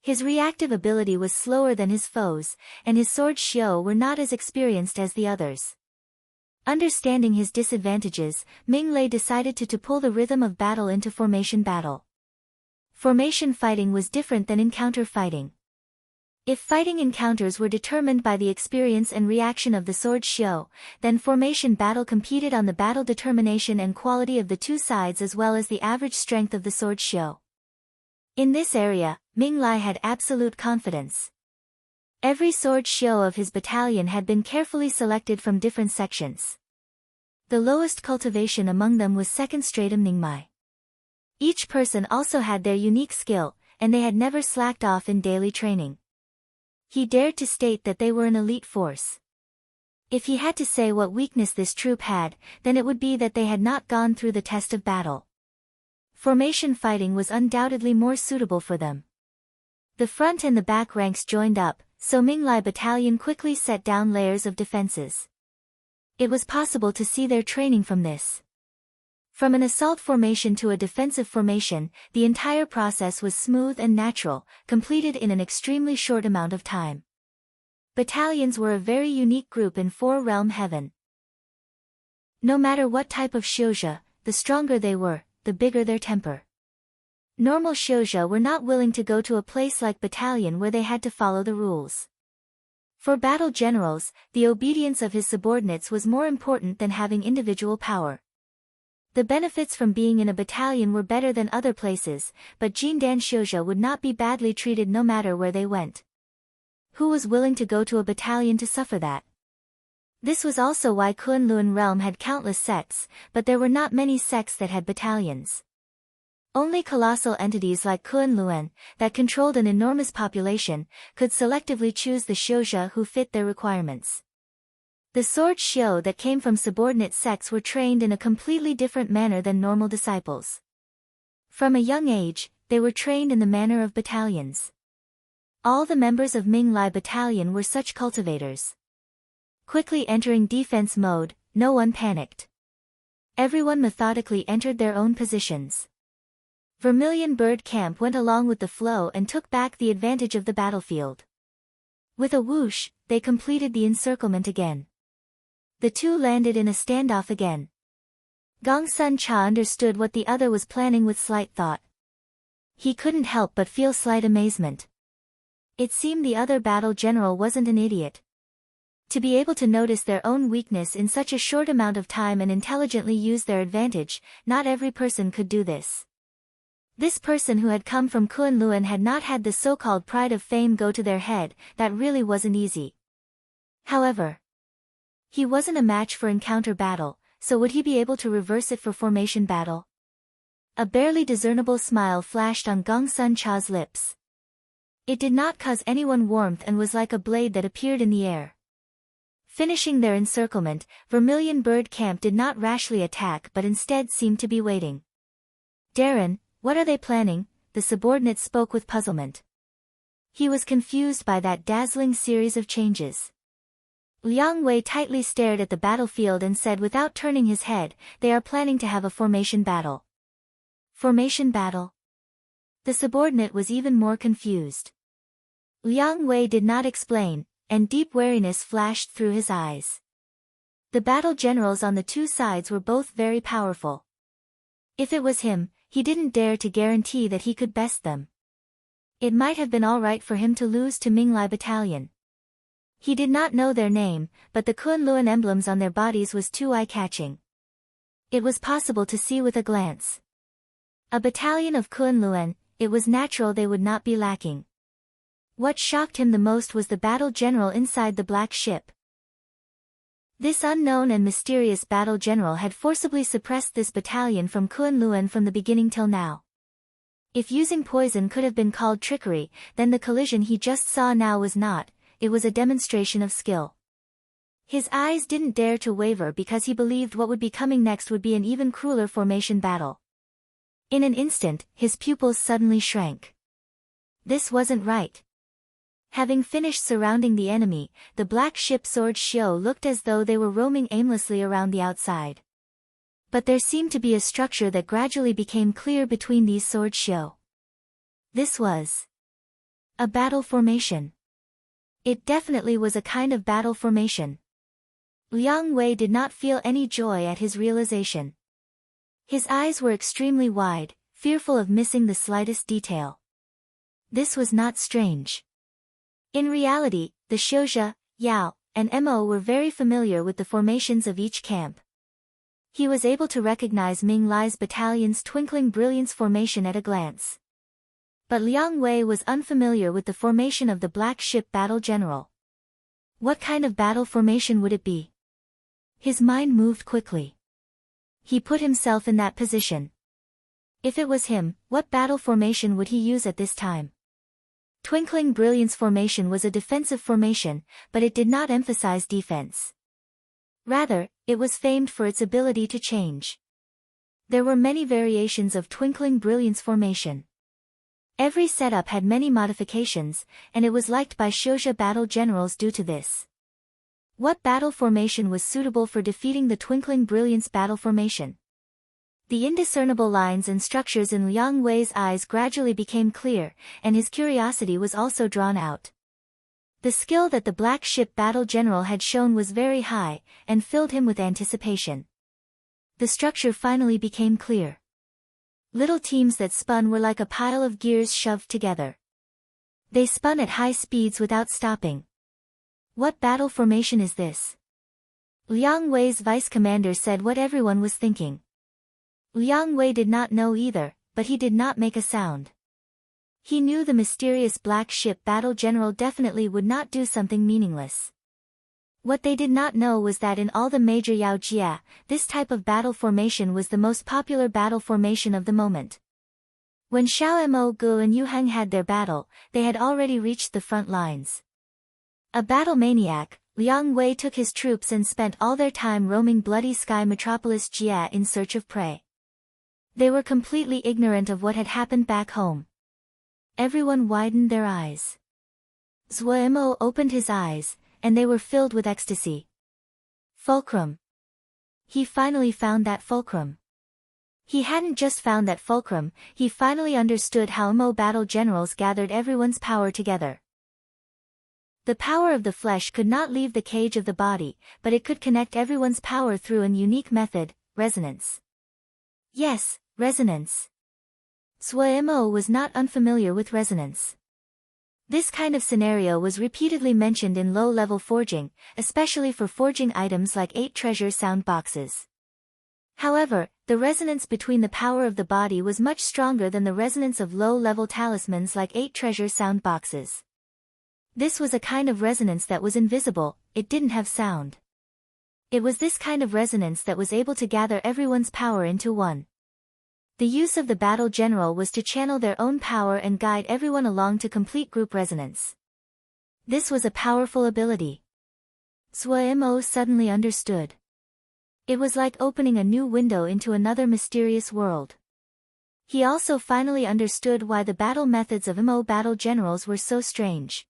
His reactive ability was slower than his foes, and his sword Xiao were not as experienced as the others. Understanding his disadvantages, Ming Lai decided to pull the rhythm of battle into formation battle. Formation fighting was different than encounter fighting. If fighting encounters were determined by the experience and reaction of the sword Xiao, then formation battle competed on the battle determination and quality of the two sides as well as the average strength of the sword Xiao. In this area, Ming Lai had absolute confidence. Every sword Xiao of his battalion had been carefully selected from different sections. The lowest cultivation among them was second stratum Ningmai. Each person also had their unique skill, and they had never slacked off in daily training. He dared to state that they were an elite force. If he had to say what weakness this troop had, then it would be that they had not gone through the test of battle. Formation fighting was undoubtedly more suitable for them. The front and the back ranks joined up, so Ming Lai battalion quickly set down layers of defenses. It was possible to see their training from this. From an assault formation to a defensive formation, the entire process was smooth and natural, completed in an extremely short amount of time. Battalions were a very unique group in 4-realm heaven. No matter what type of Xiuzhe, the stronger they were, the bigger their temper. Normal Xiuzhe were not willing to go to a place like battalion where they had to follow the rules. For battle generals, the obedience of his subordinates was more important than having individual power. The benefits from being in a battalion were better than other places, but Jindan Xiuzhe would not be badly treated no matter where they went. Who was willing to go to a battalion to suffer that? This was also why Kunlun realm had countless sects, but there were not many sects that had battalions. Only colossal entities like Kunlun, that controlled an enormous population, could selectively choose the Xiuzhe who fit their requirements. The sword Xiao that came from subordinate sects were trained in a completely different manner than normal disciples. From a young age, they were trained in the manner of battalions. All the members of Ming Lai battalion were such cultivators. Quickly entering defense mode, no one panicked. Everyone methodically entered their own positions. Vermilion Bird Camp went along with the flow and took back the advantage of the battlefield. With a whoosh, they completed the encirclement again. The two landed in a standoff again. Gong Sun Cha understood what the other was planning with slight thought. He couldn't help but feel slight amazement. It seemed the other battle general wasn't an idiot. To be able to notice their own weakness in such a short amount of time and intelligently use their advantage, not every person could do this. This person who had come from Kunlun had not had the so-called pride of fame go to their head, that really wasn't easy. However, he wasn't a match for encounter battle, so would he be able to reverse it for formation battle? A barely discernible smile flashed on Gong Sun Cha's lips. It did not cause anyone warmth and was like a blade that appeared in the air. Finishing their encirclement, Vermilion Bird Camp did not rashly attack but instead seemed to be waiting. Darren, what are they planning? The subordinate spoke with puzzlement. He was confused by that dazzling series of changes. Liang Wei tightly stared at the battlefield and said without turning his head, they are planning to have a formation battle. Formation battle? The subordinate was even more confused. Liang Wei did not explain, and deep wariness flashed through his eyes. The battle generals on the two sides were both very powerful. If it was him, he didn't dare to guarantee that he could best them. It might have been all right for him to lose to Minglai Battalion. He did not know their name, but the Kunlun emblems on their bodies was too eye-catching. It was possible to see with a glance. A battalion of Kunlun, it was natural they would not be lacking. What shocked him the most was the battle general inside the black ship. This unknown and mysterious battle general had forcibly suppressed this battalion from Kunlun from the beginning till now. If using poison could have been called trickery, then the collision he just saw now was not, it was a demonstration of skill. His eyes didn't dare to waver because he believed what would be coming next would be an even crueler formation battle. In an instant, his pupils suddenly shrank. This wasn't right. Having finished surrounding the enemy, the black ship Sword Shio looked as though they were roaming aimlessly around the outside. But there seemed to be a structure that gradually became clear between these Sword Shio. This was a battle formation. It definitely was a kind of battle formation. Liang Wei did not feel any joy at his realization. His eyes were extremely wide, fearful of missing the slightest detail. This was not strange. In reality, the Xiuzhe, Yao, and Mo were very familiar with the formations of each camp. He was able to recognize Ming Lai's battalion's Twinkling Brilliance formation at a glance. But Liang Wei was unfamiliar with the formation of the Black Ship Battle General. What kind of battle formation would it be? His mind moved quickly. He put himself in that position. If it was him, what battle formation would he use at this time? Twinkling Brilliance formation was a defensive formation, but it did not emphasize defense. Rather, it was famed for its ability to change. There were many variations of Twinkling Brilliance formation. Every setup had many modifications, and it was liked by Xiuzhe battle generals due to this. What battle formation was suitable for defeating the Twinkling Brilliance battle formation? The indiscernible lines and structures in Liang Wei's eyes gradually became clear, and his curiosity was also drawn out. The skill that the Black Ship Battle General had shown was very high, and filled him with anticipation. The structure finally became clear. Little teams that spun were like a pile of gears shoved together. They spun at high speeds without stopping. What battle formation is this? Liang Wei's vice commander said what everyone was thinking. Liang Wei did not know either, but he did not make a sound. He knew the mysterious Black Ship Battle General definitely would not do something meaningless. What they did not know was that in all the major Yaojia, this type of battle formation was the most popular battle formation of the moment. When Xiao Mo Gu and Yu Heng had their battle, they had already reached the front lines. A battle maniac, Liang Wei took his troops and spent all their time roaming Bloody Sky Metropolis Jia in search of prey. They were completely ignorant of what had happened back home. Everyone widened their eyes. Zuo opened his eyes, and they were filled with ecstasy. Fulcrum. He finally found that fulcrum. He hadn't just found that fulcrum, he finally understood how Mo battle generals gathered everyone's power together. The power of the flesh could not leave the cage of the body, but it could connect everyone's power through a unique method, resonance. Yes, resonance. Zuo was not unfamiliar with resonance. This kind of scenario was repeatedly mentioned in low-level forging, especially for forging items like 8 treasure sound boxes. However, the resonance between the power of the body was much stronger than the resonance of low-level talismans like 8 treasure sound boxes. This was a kind of resonance that was invisible, it didn't have sound. It was this kind of resonance that was able to gather everyone's power into one. The use of the battle general was to channel their own power and guide everyone along to complete group resonance. This was a powerful ability. Zuo suddenly understood. It was like opening a new window into another mysterious world. He also finally understood why the battle methods of Mo battle generals were so strange.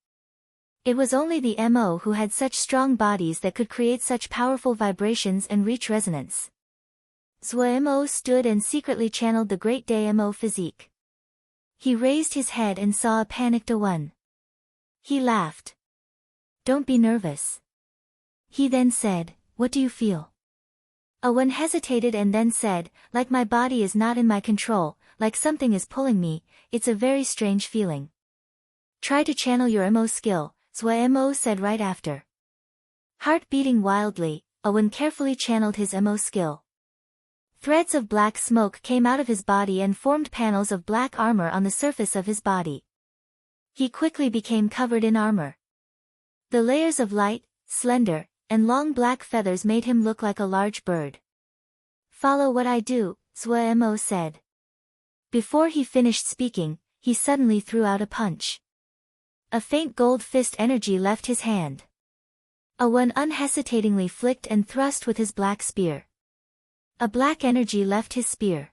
It was only the Mo who had such strong bodies that could create such powerful vibrations and reach resonance. Zuo stood and secretly channeled the Great Day Mo physique. He raised his head and saw a panicked Awen. He laughed. Don't be nervous. He then said, what do you feel? Awen hesitated and then said, like my body is not in my control, like something is pulling me, it's a very strange feeling. Try to channel your MO skill, Mo said right after. Heart beating wildly, Awen carefully channeled his MO skill. Threads of black smoke came out of his body and formed panels of black armor on the surface of his body. He quickly became covered in armor. The layers of light, slender, and long black feathers made him look like a large bird. Follow what I do, Mo said. Before he finished speaking, he suddenly threw out a punch. A faint gold fist energy left his hand. Awen unhesitatingly flicked and thrust with his black spear. A black energy left his spear.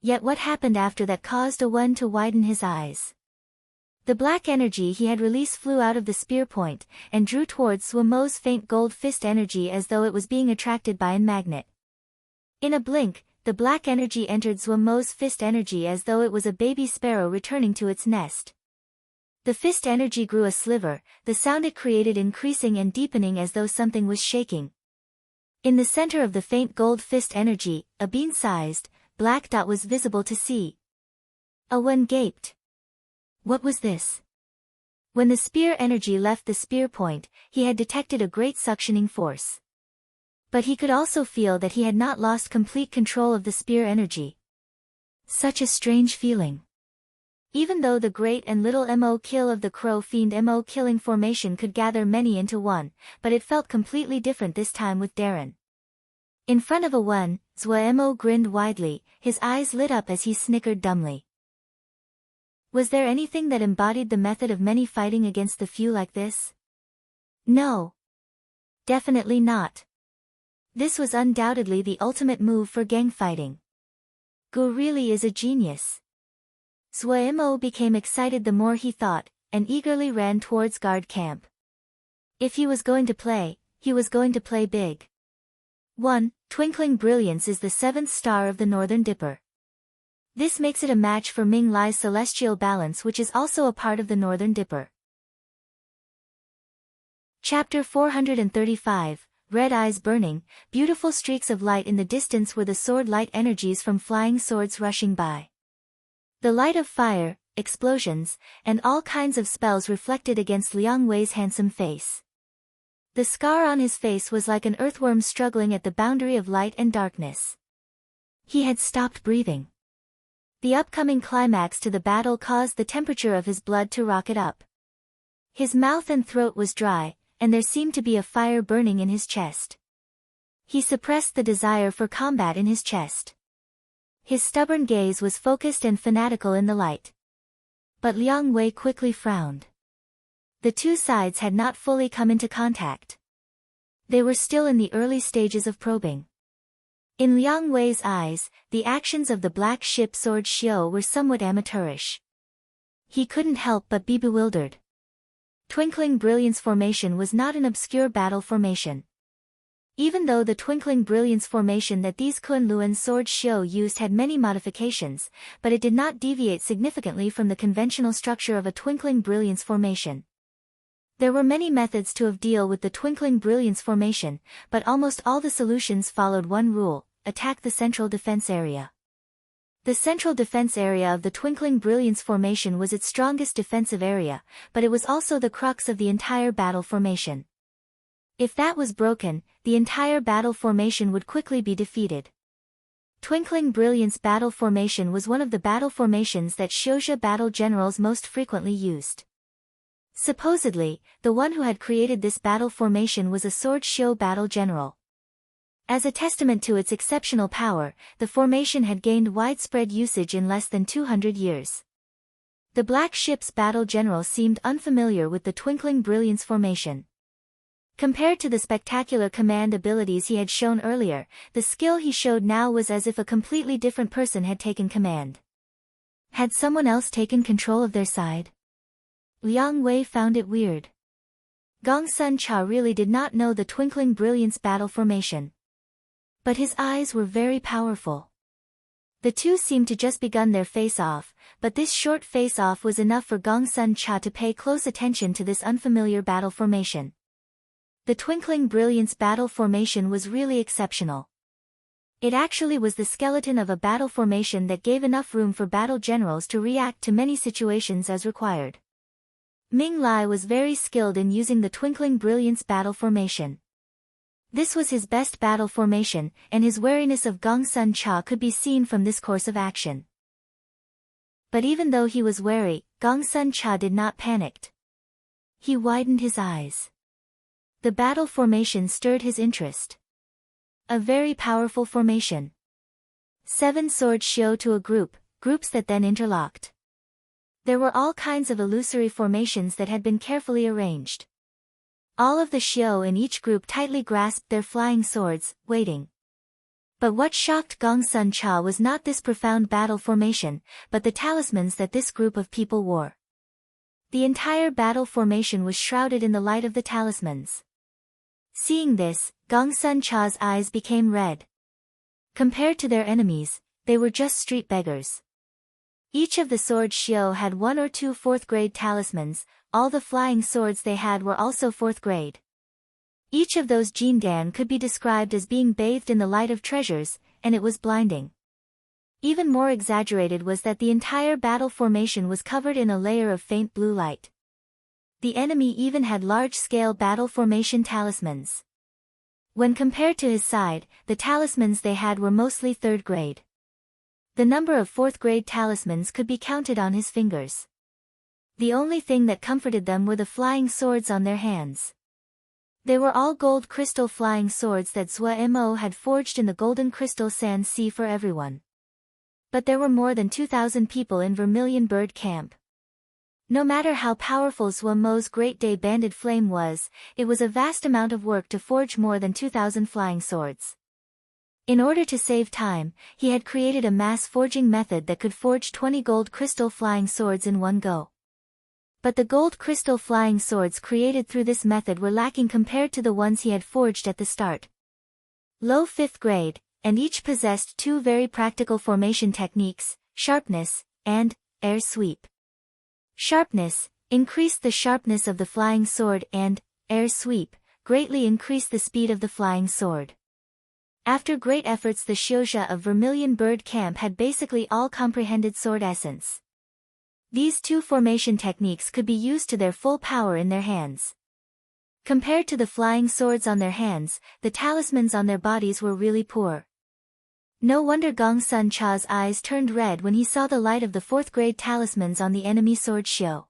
Yet what happened after that caused Awen to widen his eyes. The black energy he had released flew out of the spear point, and drew towards Mo's faint gold fist energy as though it was being attracted by a magnet. In a blink, the black energy entered Mo's fist energy as though it was a baby sparrow returning to its nest. The fist energy grew a sliver, the sound it created increasing and deepening as though something was shaking. In the center of the faint gold fist energy, a bean-sized, black dot was visible to see. Awen gaped. What was this? When the spear energy left the spear point, he had detected a great suctioning force. But he could also feel that he had not lost complete control of the spear energy. Such a strange feeling. Even though the great and little Mo kill of the crow fiend Mo killing formation could gather many into one, but it felt completely different this time with Darren. In front of Awen, Mo grinned widely, his eyes lit up as he snickered dumbly. Was there anything that embodied the method of many fighting against the few like this? No. Definitely not. This was undoubtedly the ultimate move for gang fighting. Gu really is a genius. Mo became excited the more he thought, and eagerly ran towards guard camp. If he was going to play, he was going to play big. 1. Twinkling Brilliance is the 7th star of the Northern Dipper. This makes it a match for Ming Lai's Celestial Balance, which is also a part of the Northern Dipper. Chapter 435, Red Eyes Burning, beautiful streaks of light in the distance were the sword light energies from flying swords rushing by. The light of fire, explosions, and all kinds of spells reflected against Liang Wei's handsome face. The scar on his face was like an earthworm struggling at the boundary of light and darkness. He had stopped breathing. The upcoming climax to the battle caused the temperature of his blood to rocket up. His mouth and throat was dry, and there seemed to be a fire burning in his chest. He suppressed the desire for combat in his chest. His stubborn gaze was focused and fanatical in the light. But Liang Wei quickly frowned. The two sides had not fully come into contact. They were still in the early stages of probing. In Liang Wei's eyes, the actions of the black ship sword Xiao were somewhat amateurish. He couldn't help but be bewildered. Twinkling Brilliance formation was not an obscure battle formation. Even though the Twinkling Brilliance formation that these Kunlun sword Xiao used had many modifications, but it did not deviate significantly from the conventional structure of a Twinkling Brilliance formation. There were many methods to deal with the Twinkling Brilliance formation, but almost all the solutions followed one rule: attack the central defense area. The central defense area of the Twinkling Brilliance formation was its strongest defensive area, but it was also the crux of the entire battle formation. If that was broken, the entire battle formation would quickly be defeated. Twinkling Brilliance battle formation was one of the battle formations that Xiuzha battle generals most frequently used. Supposedly, the one who had created this battle formation was a Sword Xiu battle general. As a testament to its exceptional power, the formation had gained widespread usage in less than 200 years. The Black Ship's battle general seemed unfamiliar with the Twinkling Brilliance formation. Compared to the spectacular command abilities he had shown earlier, the skill he showed now was as if a completely different person had taken command. Had someone else taken control of their side? Liang Wei found it weird. Gong Sun Cha really did not know the Twinkling Brilliance battle formation. But his eyes were very powerful. The two seemed to just begun their face-off, but this short face-off was enough for Gongsun Cha to pay close attention to this unfamiliar battle formation. The Twinkling Brilliance battle formation was really exceptional. It actually was the skeleton of a battle formation that gave enough room for battle generals to react to many situations as required. Ming Lai was very skilled in using the Twinkling Brilliance battle formation. This was his best battle formation, and his wariness of Gongsun Cha could be seen from this course of action. But even though he was wary, Gongsun Cha did not panic. He widened his eyes. The battle formation stirred his interest. A very powerful formation. 7 swords show to a groups that then interlocked. There were all kinds of illusory formations that had been carefully arranged. All of the Xiao in each group tightly grasped their flying swords, waiting. But what shocked Gongsun Cha was not this profound battle formation, but the talismans that this group of people wore. The entire battle formation was shrouded in the light of the talismans. Seeing this, Gongsun Cha's eyes became red. Compared to their enemies, they were just street beggars. Each of the sword Xiao had 1 or 2 4th-grade talismans. All the flying swords they had were also 4th grade. Each of those Jindan could be described as being bathed in the light of treasures, and it was blinding. Even more exaggerated was that the entire battle formation was covered in a layer of faint blue light. The enemy even had large-scale battle formation talismans. When compared to his side, the talismans they had were mostly 3rd grade. The number of 4th grade talismans could be counted on his fingers. The only thing that comforted them were the flying swords on their hands. They were all gold crystal flying swords that Zhua Mo had forged in the golden crystal sand sea for everyone. But there were more than 2,000 people in Vermilion Bird Camp. No matter how powerful Zhua Mo's Great Day Banded Flame was, it was a vast amount of work to forge more than 2,000 flying swords. In order to save time, he had created a mass forging method that could forge 20 gold crystal flying swords in one go. But the gold crystal flying swords created through this method were lacking compared to the ones he had forged at the start. Low 5th grade, and each possessed 2 very practical formation techniques, sharpness, and air sweep. Sharpness increased the sharpness of the flying sword and air sweep greatly increased the speed of the flying sword. After great efforts, the Xiozha of Vermilion Bird Camp had basically all comprehended sword essence. These 2 formation techniques could be used to their full power in their hands. Compared to the flying swords on their hands, the talismans on their bodies were really poor. No wonder Gongsun Cha's eyes turned red when he saw the light of the 4th grade talismans on the enemy sword Xiao.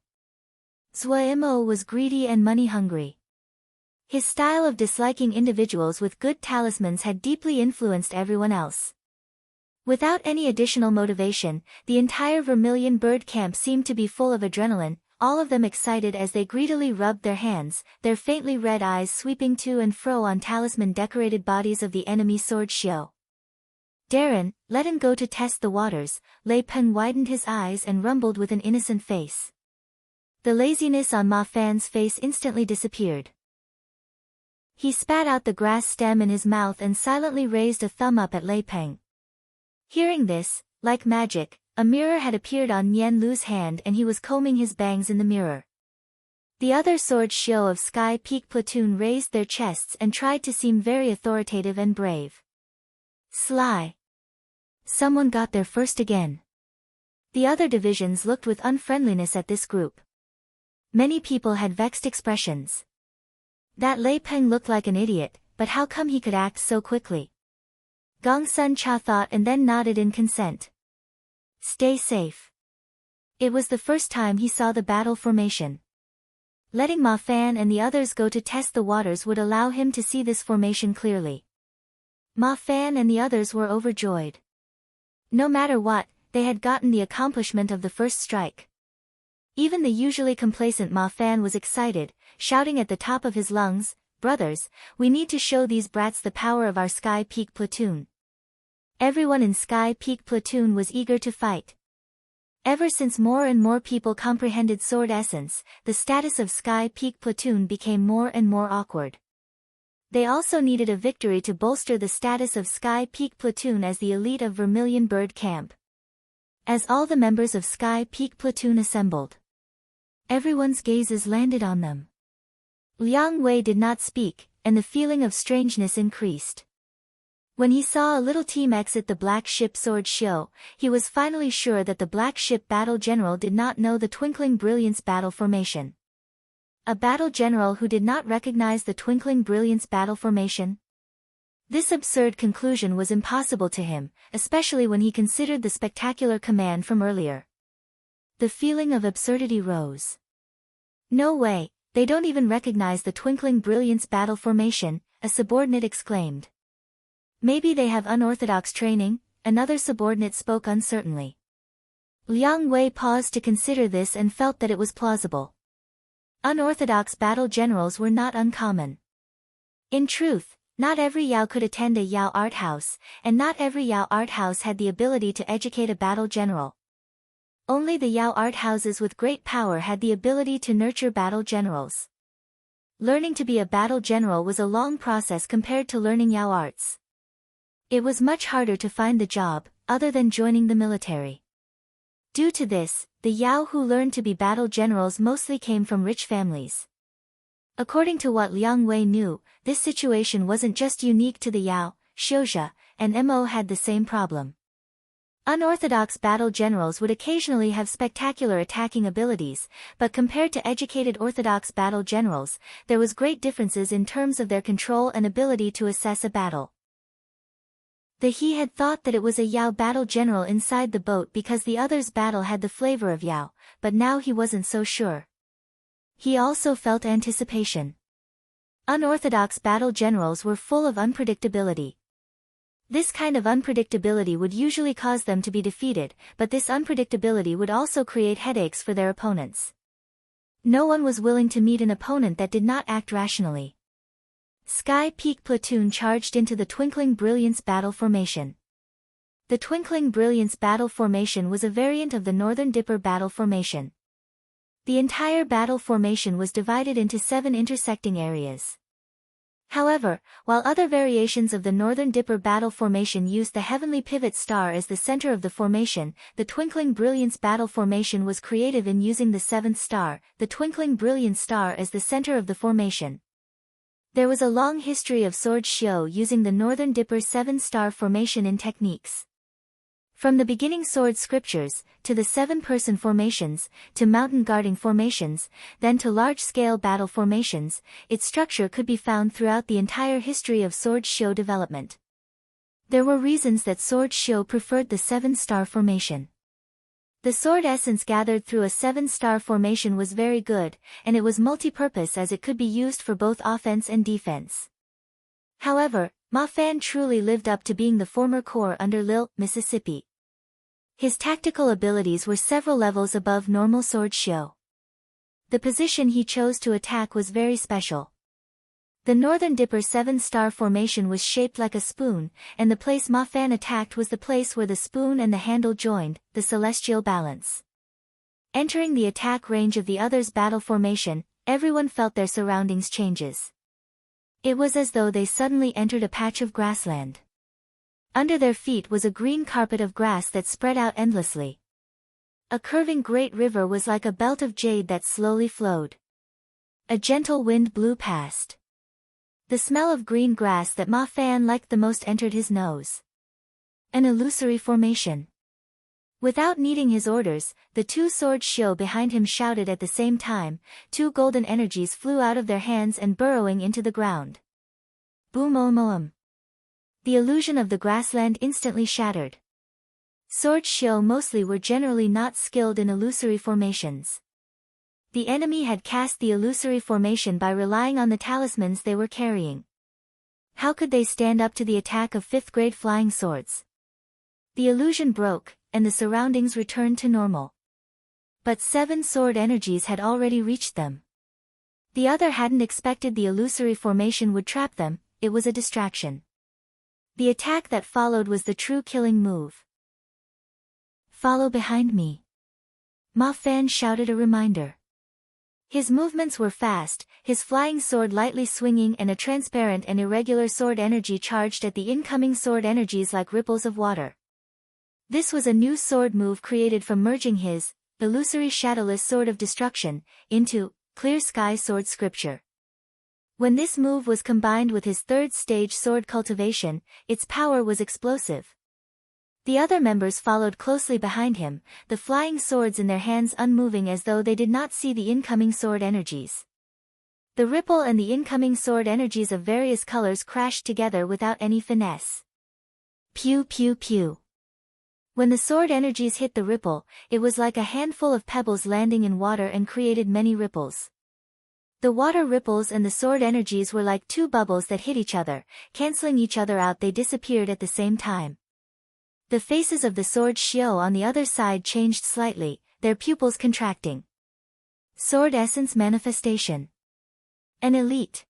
Zhua Mo was greedy and money-hungry. His style of disliking individuals with good talismans had deeply influenced everyone else. Without any additional motivation, the entire Vermilion Bird Camp seemed to be full of adrenaline, all of them excited as they greedily rubbed their hands, their faintly red eyes sweeping to and fro on talisman-decorated bodies of the enemy sword Xiao. Darren, let him go to test the waters. Lei Pen widened his eyes and rumbled with an innocent face. The laziness on Ma Fan's face instantly disappeared. He spat out the grass stem in his mouth and silently raised a thumb up at Lei Peng. Hearing this, like magic, a mirror had appeared on Nian Lu's hand and he was combing his bangs in the mirror. The other sword Xiao of Sky Peak Platoon raised their chests and tried to seem very authoritative and brave. Sly. Someone got there first again. The other divisions looked with unfriendliness at this group. Many people had vexed expressions. That Lei Peng looked like an idiot, but how come he could act so quickly? Gongsun Cha thought and then nodded in consent. Stay safe. It was the first time he saw the battle formation. Letting Ma Fan and the others go to test the waters would allow him to see this formation clearly. Ma Fan and the others were overjoyed. No matter what, they had gotten the accomplishment of the first strike. Even the usually complacent Ma Fan was excited, shouting at the top of his lungs, "Brothers, we need to show these brats the power of our Sky Peak Platoon." Everyone in Sky Peak Platoon was eager to fight. Ever since more and more people comprehended sword essence, the status of Sky Peak Platoon became more and more awkward. They also needed a victory to bolster the status of Sky Peak Platoon as the elite of Vermilion Bird Camp. As all the members of Sky Peak Platoon assembled, everyone's gazes landed on them. Liang Wei did not speak, and the feeling of strangeness increased. When he saw a little team exit the black ship Sword Show, he was finally sure that the black ship battle general did not know the Twinkling Brilliance battle formation. A battle general who did not recognize the Twinkling Brilliance battle formation? This absurd conclusion was impossible to him, especially when he considered the spectacular command from earlier. The feeling of absurdity rose. No way, they don't even recognize the Twinkling Brilliance battle formation, a subordinate exclaimed. Maybe they have unorthodox training, another subordinate spoke uncertainly. Liang Wei paused to consider this and felt that it was plausible. Unorthodox battle generals were not uncommon. In truth, not every Yao could attend a Yao art house, and not every Yao art house had the ability to educate a battle general. Only the Yao art houses with great power had the ability to nurture battle generals. Learning to be a battle general was a long process compared to learning Yao arts. It was much harder to find the job, other than joining the military. Due to this, the Yao who learned to be battle generals mostly came from rich families. According to what Liang Wei knew, this situation wasn't just unique to the Yao, Xiuzhe, and Mo had the same problem. Unorthodox battle generals would occasionally have spectacular attacking abilities, but compared to educated orthodox battle generals, there was great differences in terms of their control and ability to assess a battle. He had thought that it was a Yao battle general inside the boat because the other's battle had the flavor of Yao, but now he wasn't so sure. He also felt anticipation. Unorthodox battle generals were full of unpredictability. This kind of unpredictability would usually cause them to be defeated, but this unpredictability would also create headaches for their opponents. No one was willing to meet an opponent that did not act rationally. Sky Peak Platoon charged into the Twinkling Brilliance battle formation. The Twinkling Brilliance battle formation was a variant of the Northern Dipper battle formation. The entire battle formation was divided into 7 intersecting areas. However, while other variations of the Northern Dipper battle formation used the heavenly pivot star as the center of the formation, the Twinkling Brilliance battle formation was creative in using the 7th star, the Twinkling Brilliance star as the center of the formation. There was a long history of Sword Show using the Northern Dipper 7-star formation in techniques. From the beginning sword scriptures, to the 7-person formations, to mountain guarding formations, then to large-scale battle formations, its structure could be found throughout the entire history of Sword Show development. There were reasons that Sword Show preferred the 7-star formation. The sword essence gathered through a 7-star formation was very good, and it was multi-purpose as it could be used for both offense and defense. However, Ma Fan truly lived up to being the former corps under Lil, Mississippi. His tactical abilities were several levels above normal Sword Show. The position he chose to attack was very special. The Northern Dipper 7-star formation was shaped like a spoon, and the place Ma Fan attacked was the place where the spoon and the handle joined, the celestial balance. Entering the attack range of the other's battle formation, everyone felt their surroundings changes. It was as though they suddenly entered a patch of grassland. Under their feet was a green carpet of grass that spread out endlessly. A curving great river was like a belt of jade that slowly flowed. A gentle wind blew past. The smell of green grass that Ma Fan liked the most entered his nose. An illusory formation. Without needing his orders, the 2 Sword Show behind him shouted at the same time, 2 golden energies flew out of their hands and burrowing into the ground. Boom oom oom. The illusion of the grassland instantly shattered. Sword Show mostly were generally not skilled in illusory formations. The enemy had cast the illusory formation by relying on the talismans they were carrying. How could they stand up to the attack of 5th-grade flying swords? The illusion broke, and the surroundings returned to normal. But 7 sword energies had already reached them. The other hadn't expected the illusory formation would trap them, it was a distraction. The attack that followed was the true killing move. Follow behind me. Ma Fan shouted a reminder. His movements were fast, his flying sword lightly swinging and a transparent and irregular sword energy charged at the incoming sword energies like ripples of water. This was a new sword move created from merging his illusory shadowless sword of destruction into clear sky sword scripture. When this move was combined with his third stage sword cultivation, its power was explosive. The other members followed closely behind him, the flying swords in their hands unmoving as though they did not see the incoming sword energies. The ripple and the incoming sword energies of various colors crashed together without any finesse. Pew pew pew. When the sword energies hit the ripple, it was like a handful of pebbles landing in water and created many ripples. The water ripples and the sword energies were like two bubbles that hit each other, canceling each other out. They disappeared at the same time. The faces of the sword Xiao on the other side changed slightly, their pupils contracting. Sword Essence Manifestation. An Elite.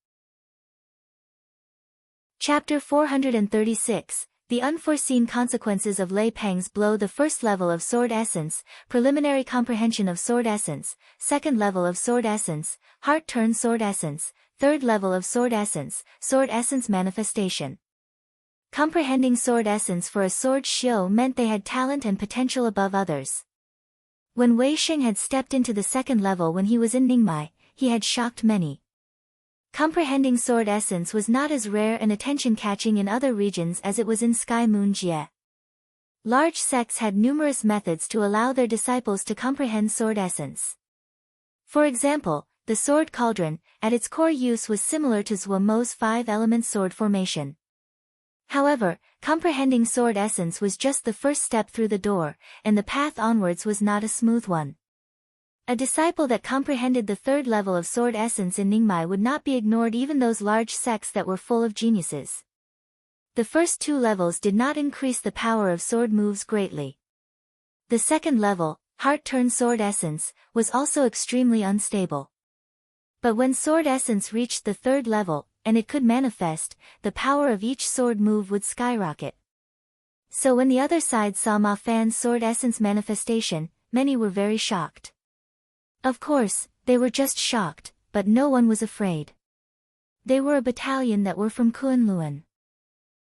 Chapter 436, The Unforeseen Consequences of Lei Peng's Blow. The first level of Sword Essence, Preliminary Comprehension of Sword Essence, second level of Sword Essence, Heart Turn Sword Essence, third level of Sword Essence, Sword Essence Manifestation. Comprehending Sword Essence for a Sword Xiao meant they had talent and potential above others. When Wei Xing had stepped into the second level when he was in Ningmai, he had shocked many. Comprehending Sword Essence was not as rare and attention-catching in other regions as it was in Sky Moon Jie. Large sects had numerous methods to allow their disciples to comprehend Sword Essence. For example, the Sword Cauldron, at its core use was similar to Zhuo Mo's 5-element sword formation. However, comprehending Sword Essence was just the first step through the door, and the path onwards was not a smooth one. A disciple that comprehended the third level of Sword Essence in Ningmai would not be ignored, even those large sects that were full of geniuses. The first two levels did not increase the power of sword moves greatly. The second level, Heart Turn Sword Essence, was also extremely unstable. But when Sword Essence reached the third level, and it could manifest, the power of each sword move would skyrocket. So when the other side saw Ma Fan's Sword Essence manifestation, many were very shocked. Of course, they were just shocked, but no one was afraid. They were a battalion that were from Kunlun.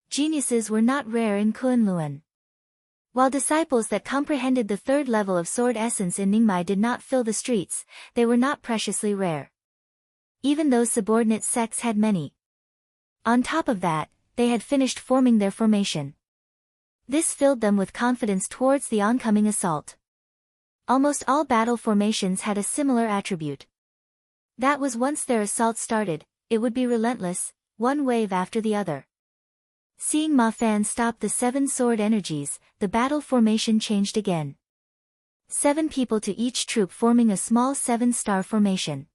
Geniuses were not rare in Kunlun. While disciples that comprehended the third level of Sword Essence in Ningmai did not fill the streets, they were not preciously rare. Even those subordinate sects had many. On top of that, they had finished forming their formation. This filled them with confidence towards the oncoming assault. Almost all battle formations had a similar attribute. That was once their assault started, it would be relentless, one wave after the other. Seeing Ma Fan stop the 7 sword energies, the battle formation changed again. 7 people to each troop forming a small 7-star formation.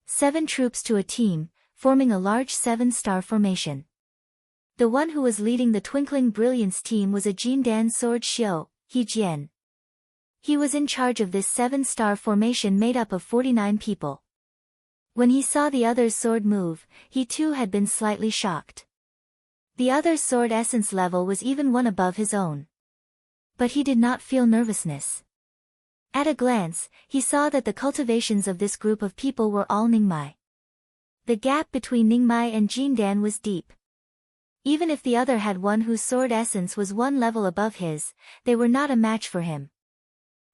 7 troops to a team, forming a large 7-star formation. The one who was leading the Twinkling Brilliance team was a Jindan sword Xiao, He Jian. He was in charge of this 7-star formation made up of 49 people. When he saw the other's sword move, he too had been slightly shocked. The other's Sword Essence level was even one above his own. But he did not feel nervousness. At a glance, he saw that the cultivations of this group of people were all Ningmai. The gap between Ningmai and Jindan was deep. Even if the other had one whose Sword Essence was one level above his, they were not a match for him.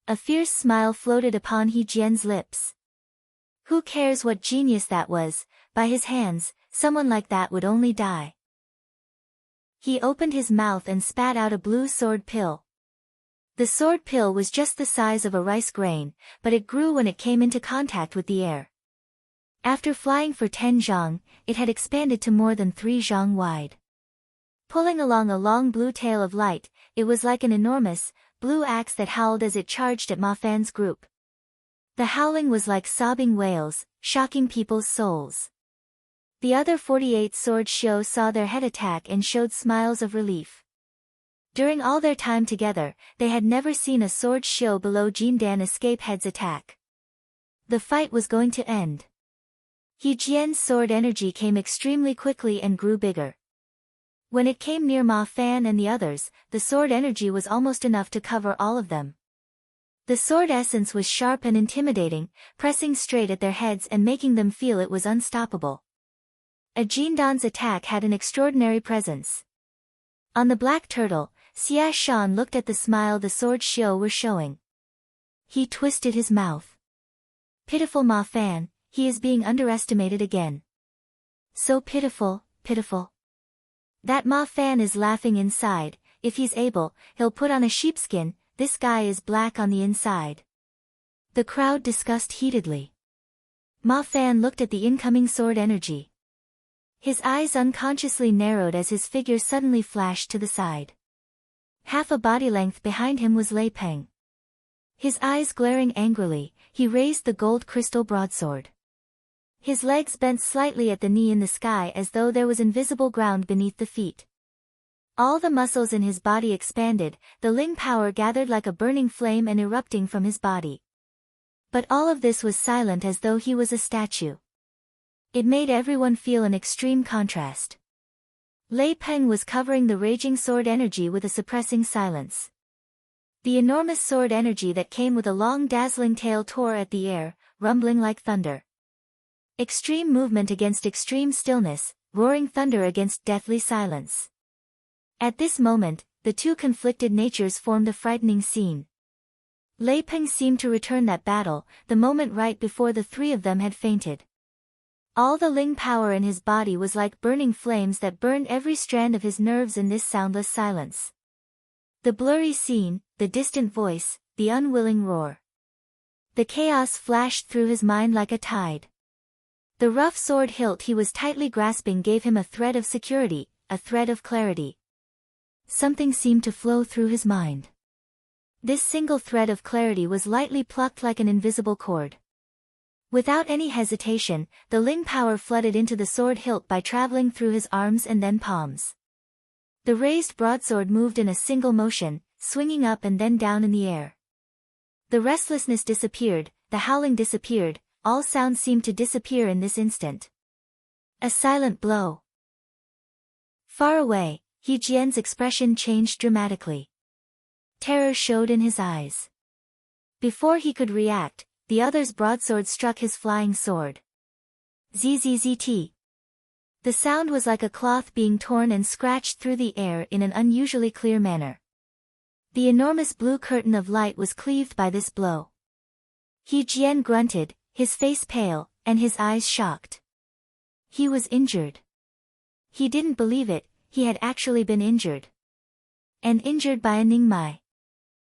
A fierce smile floated upon He Jian's lips. Who cares what genius that was, by his hands, someone like that would only die. He opened his mouth and spat out a blue sword pill. The sword pill was just the size of a rice grain, but it grew when it came into contact with the air. After flying for 10 zhang, it had expanded to more than 3 zhang wide. Pulling along a long blue tail of light, it was like an enormous, blue axe that howled as it charged at Ma Fan's group. The howling was like sobbing wails, shocking people's souls. The other 48 sword Xiao saw their head attack and showed smiles of relief. During all their time together, they had never seen a sword Xiao below Jindan escape head's attack. The fight was going to end. He Jian's sword energy came extremely quickly and grew bigger. When it came near Ma Fan and the others, the sword energy was almost enough to cover all of them. The sword essence was sharp and intimidating, pressing straight at their heads and making them feel it was unstoppable. A Jindan's attack had an extraordinary presence. On the black turtle, Xia Shan looked at the smile the sword Xiao were showing. He twisted his mouth. Pitiful Ma Fan, he is being underestimated again. So pitiful, pitiful. That Ma Fan is laughing inside. If he's able, he'll put on a sheepskin. This guy is black on the inside. The crowd discussed heatedly. Ma Fan looked at the incoming sword energy. His eyes unconsciously narrowed as his figure suddenly flashed to the side. Half a body length behind him was Lei Peng. His eyes glaring angrily, he raised the gold crystal broadsword. His legs bent slightly at the knee in the sky as though there was invisible ground beneath the feet. All the muscles in his body expanded, the Ling power gathered like a burning flame and erupting from his body. But all of this was silent as though he was a statue. It made everyone feel an extreme contrast. Lei Peng was covering the raging sword energy with a suppressing silence. The enormous sword energy that came with a long dazzling tail tore at the air, rumbling like thunder. Extreme movement against extreme stillness, roaring thunder against deathly silence. At this moment, the two conflicted natures formed a frightening scene. Lei Peng seemed to return that battle, the moment right before the three of them had fainted. All the Ling power in his body was like burning flames that burned every strand of his nerves in this soundless silence. The blurry scene, the distant voice, the unwilling roar. The chaos flashed through his mind like a tide. The rough sword hilt he was tightly grasping gave him a thread of security, a thread of clarity. Something seemed to flow through his mind. This single thread of clarity was lightly plucked like an invisible cord. Without any hesitation, the Ling power flooded into the sword hilt by traveling through his arms and then palms. The raised broadsword moved in a single motion, swinging up and then down in the air. The restlessness disappeared, the howling disappeared, all sound seemed to disappear in this instant. A silent blow. Far away, He Jian's expression changed dramatically. Terror showed in his eyes. Before he could react, the other's broadsword struck his flying sword. Zzzt. The sound was like a cloth being torn and scratched through the air in an unusually clear manner. The enormous blue curtain of light was cleaved by this blow. He Jian grunted, his face pale, and his eyes shocked. He was injured. He didn't believe it, he had actually been injured. And injured by a Ningmai.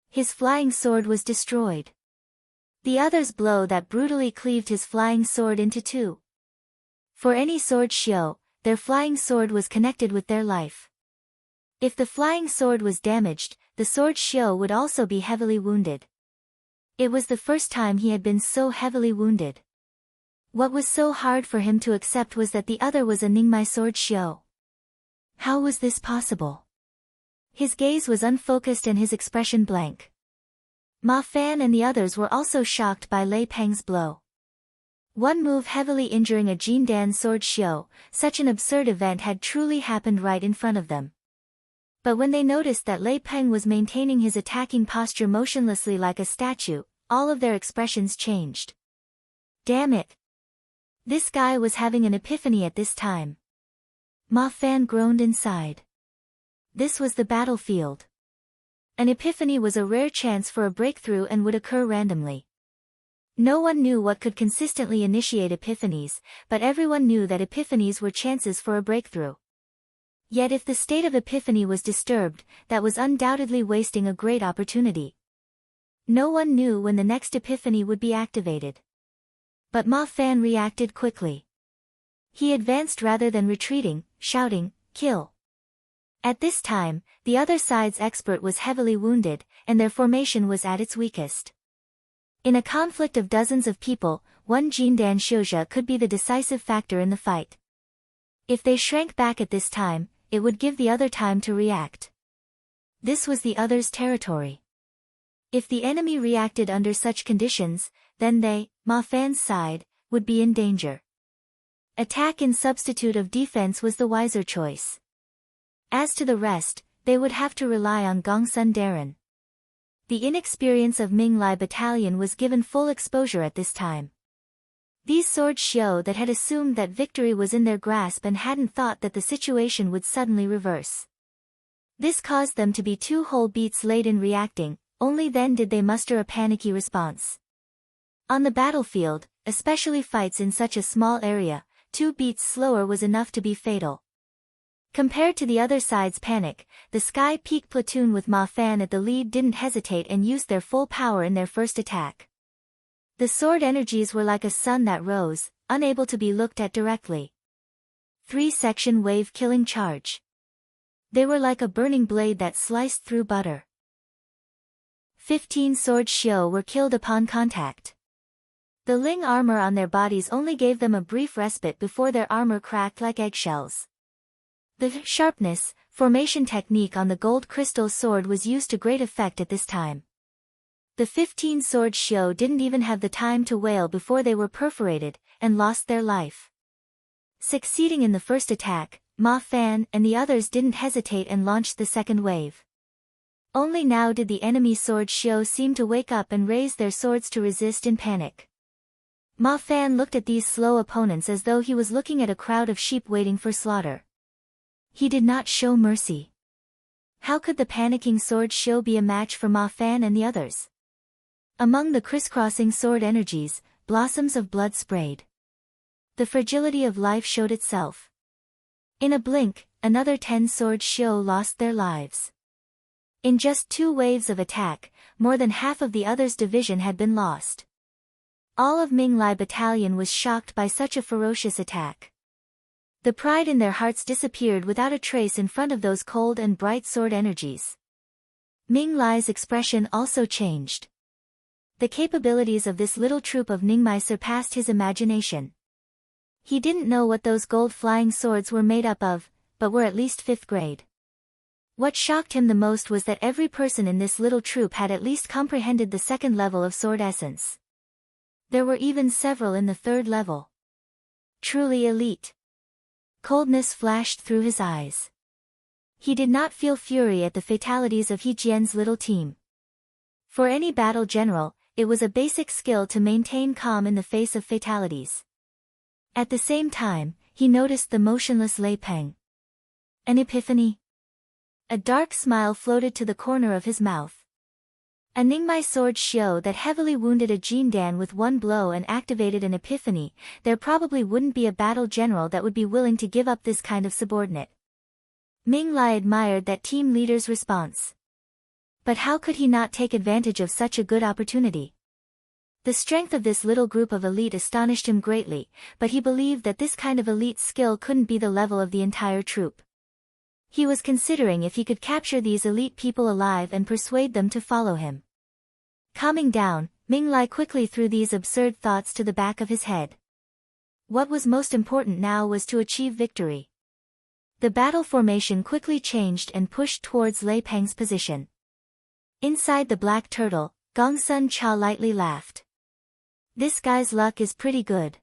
His flying sword was destroyed. The other's blow that brutally cleaved his flying sword into two. For any sword Xiao, their flying sword was connected with their life. If the flying sword was damaged, the sword Xiao would also be heavily wounded. It was the first time he had been so heavily wounded. What was so hard for him to accept was that the other was a Ningmai sword Xiao. How was this possible? His gaze was unfocused and his expression blank. Ma Fan and the others were also shocked by Lei Peng's blow. One move heavily injuring a Jindan sword Xiao, such an absurd event had truly happened right in front of them. But when they noticed that Lei Peng was maintaining his attacking posture motionlessly like a statue, all of their expressions changed. Damn it! This guy was having an epiphany at this time. Ma Fan groaned inside. This was the battlefield. An epiphany was a rare chance for a breakthrough and would occur randomly. No one knew what could consistently initiate epiphanies, but everyone knew that epiphanies were chances for a breakthrough. Yet if the state of epiphany was disturbed, that was undoubtedly wasting a great opportunity. No one knew when the next epiphany would be activated. But Ma Fan reacted quickly. He advanced rather than retreating, shouting, "Kill!" At this time, the other side's expert was heavily wounded, and their formation was at its weakest. In a conflict of dozens of people, one Jindan Xiuzhe could be the decisive factor in the fight. If they shrank back at this time, it would give the other time to react. This was the other's territory. If the enemy reacted under such conditions, then they, Ma Fan's side, would be in danger. Attack in substitute of defense was the wiser choice. As to the rest, they would have to rely on Gongsun Darren. The inexperience of Ming Lai battalion was given full exposure at this time. These sword xiu that had assumed that victory was in their grasp and hadn't thought that the situation would suddenly reverse. This caused them to be 2 whole beats late in reacting, only then did they muster a panicky response. On the battlefield, especially fights in such a small area, 2 beats slower was enough to be fatal. Compared to the other side's panic, the Sky Peak platoon with Ma Fan at the lead didn't hesitate and used their full power in their first attack. The sword energies were like a sun that rose, unable to be looked at directly. 3-section wave killing charge. They were like a burning blade that sliced through butter. 15 sword xiu were killed upon contact. The Ling armor on their bodies only gave them a brief respite before their armor cracked like eggshells. The sharpness, formation technique on the gold crystal sword was used to great effect at this time. The 15 sword xiu didn't even have the time to wail before they were perforated, and lost their life. Succeeding in the first attack, Ma Fan and the others didn't hesitate and launched the second wave. Only now did the enemy sword xiu seem to wake up and raise their swords to resist in panic. Ma Fan looked at these slow opponents as though he was looking at a crowd of sheep waiting for slaughter. He did not show mercy. How could the panicking sword xiu be a match for Ma Fan and the others? Among the crisscrossing sword energies, blossoms of blood sprayed. The fragility of life showed itself. In a blink, another 10 sword xiu lost their lives. In just 2 waves of attack, more than half of the others' division had been lost. All of Ming Lai battalion was shocked by such a ferocious attack. The pride in their hearts disappeared without a trace in front of those cold and bright sword energies. Ming Lai's expression also changed. The capabilities of this little troop of Ningmai surpassed his imagination. He didn't know what those gold flying swords were made up of, but were at least 5th grade. What shocked him the most was that every person in this little troop had at least comprehended the 2nd level of sword essence. There were even several in the 3rd level. Truly elite. Coldness flashed through his eyes. He did not feel fury at the fatalities of He Jian's little team. For any battle general, it was a basic skill to maintain calm in the face of fatalities. At the same time, he noticed the motionless Lei Peng. An epiphany? A dark smile floated to the corner of his mouth. A Ningmai sword xiu that heavily wounded a Jindan with 1 blow and activated an epiphany, there probably wouldn't be a battle general that would be willing to give up this kind of subordinate. Ming Lai admired that team leader's response. But how could he not take advantage of such a good opportunity? The strength of this little group of elite astonished him greatly, but he believed that this kind of elite skill couldn't be the level of the entire troop. He was considering if he could capture these elite people alive and persuade them to follow him. Calming down, Ming Lai quickly threw these absurd thoughts to the back of his head. What was most important now was to achieve victory. The battle formation quickly changed and pushed towards Lei Peng's position. Inside the black turtle, Gong Sun Cha lightly laughed. This guy's luck is pretty good.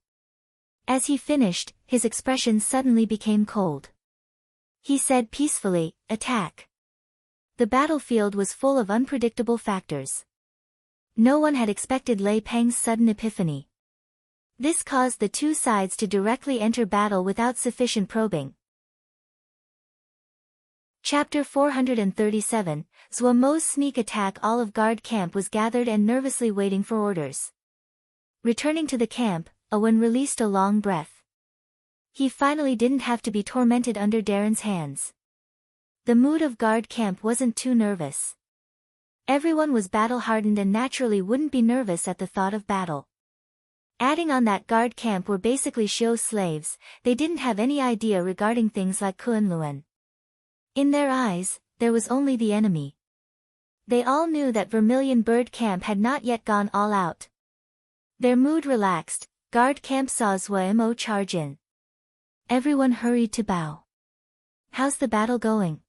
As he finished, his expression suddenly became cold. He said peacefully, attack. The battlefield was full of unpredictable factors. No one had expected Lei Peng's sudden epiphany. This caused the 2 sides to directly enter battle without sufficient probing. Chapter 437, Zhuo Mo's sneak attack. Olive Guard camp was gathered and nervously waiting for orders. Returning to the camp, Owen released a long breath. He finally didn't have to be tormented under Darren's hands. The mood of guard camp wasn't too nervous. Everyone was battle-hardened and naturally wouldn't be nervous at the thought of battle. Adding on that guard camp were basically Xiu slaves, they didn't have any idea regarding things like Kunlun. In their eyes, there was only the enemy. They all knew that Vermilion Bird Camp had not yet gone all out. Their mood relaxed, guard camp saw Zhuo Mo charge in. Everyone hurried to bow. How's the battle going?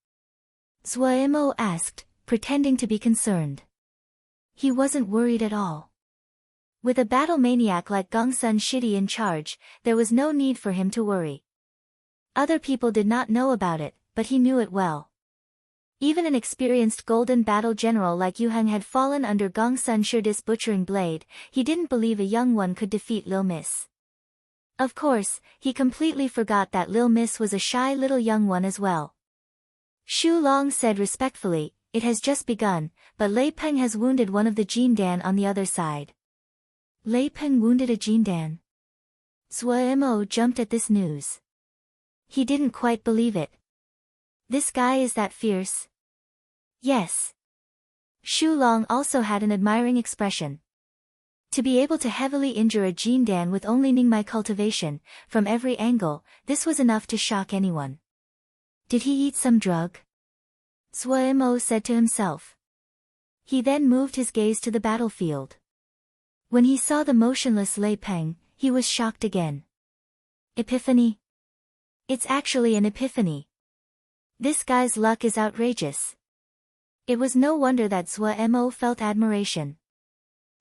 Zhuo Mo asked, pretending to be concerned. He wasn't worried at all. With a battle maniac like Gongsun Shidi in charge, there was no need for him to worry. Other people did not know about it, but he knew it well. Even an experienced golden battle general like Yu Heng had fallen under Gong Sun Shurdi's butchering blade. He didn't believe a young one could defeat Lil Miss. Of course, he completely forgot that Lil Miss was a shy little young one as well. Shu Long said respectfully, "It has just begun, but Lei Peng has wounded one of the Jindan on the other side." Lei Peng wounded a Jindan. Zhou Mo jumped at this news. He didn't quite believe it. This guy is that fierce? Yes. Shu Long also had an admiring expression. To be able to heavily injure a Jindan with only Ningmai cultivation, from every angle, this was enough to shock anyone. Did he eat some drug? Zhou Mo said to himself. He then moved his gaze to the battlefield. When he saw the motionless Lei Peng, he was shocked again. Epiphany? It's actually an epiphany. This guy's luck is outrageous. It was no wonder that Zhou Mo felt admiration.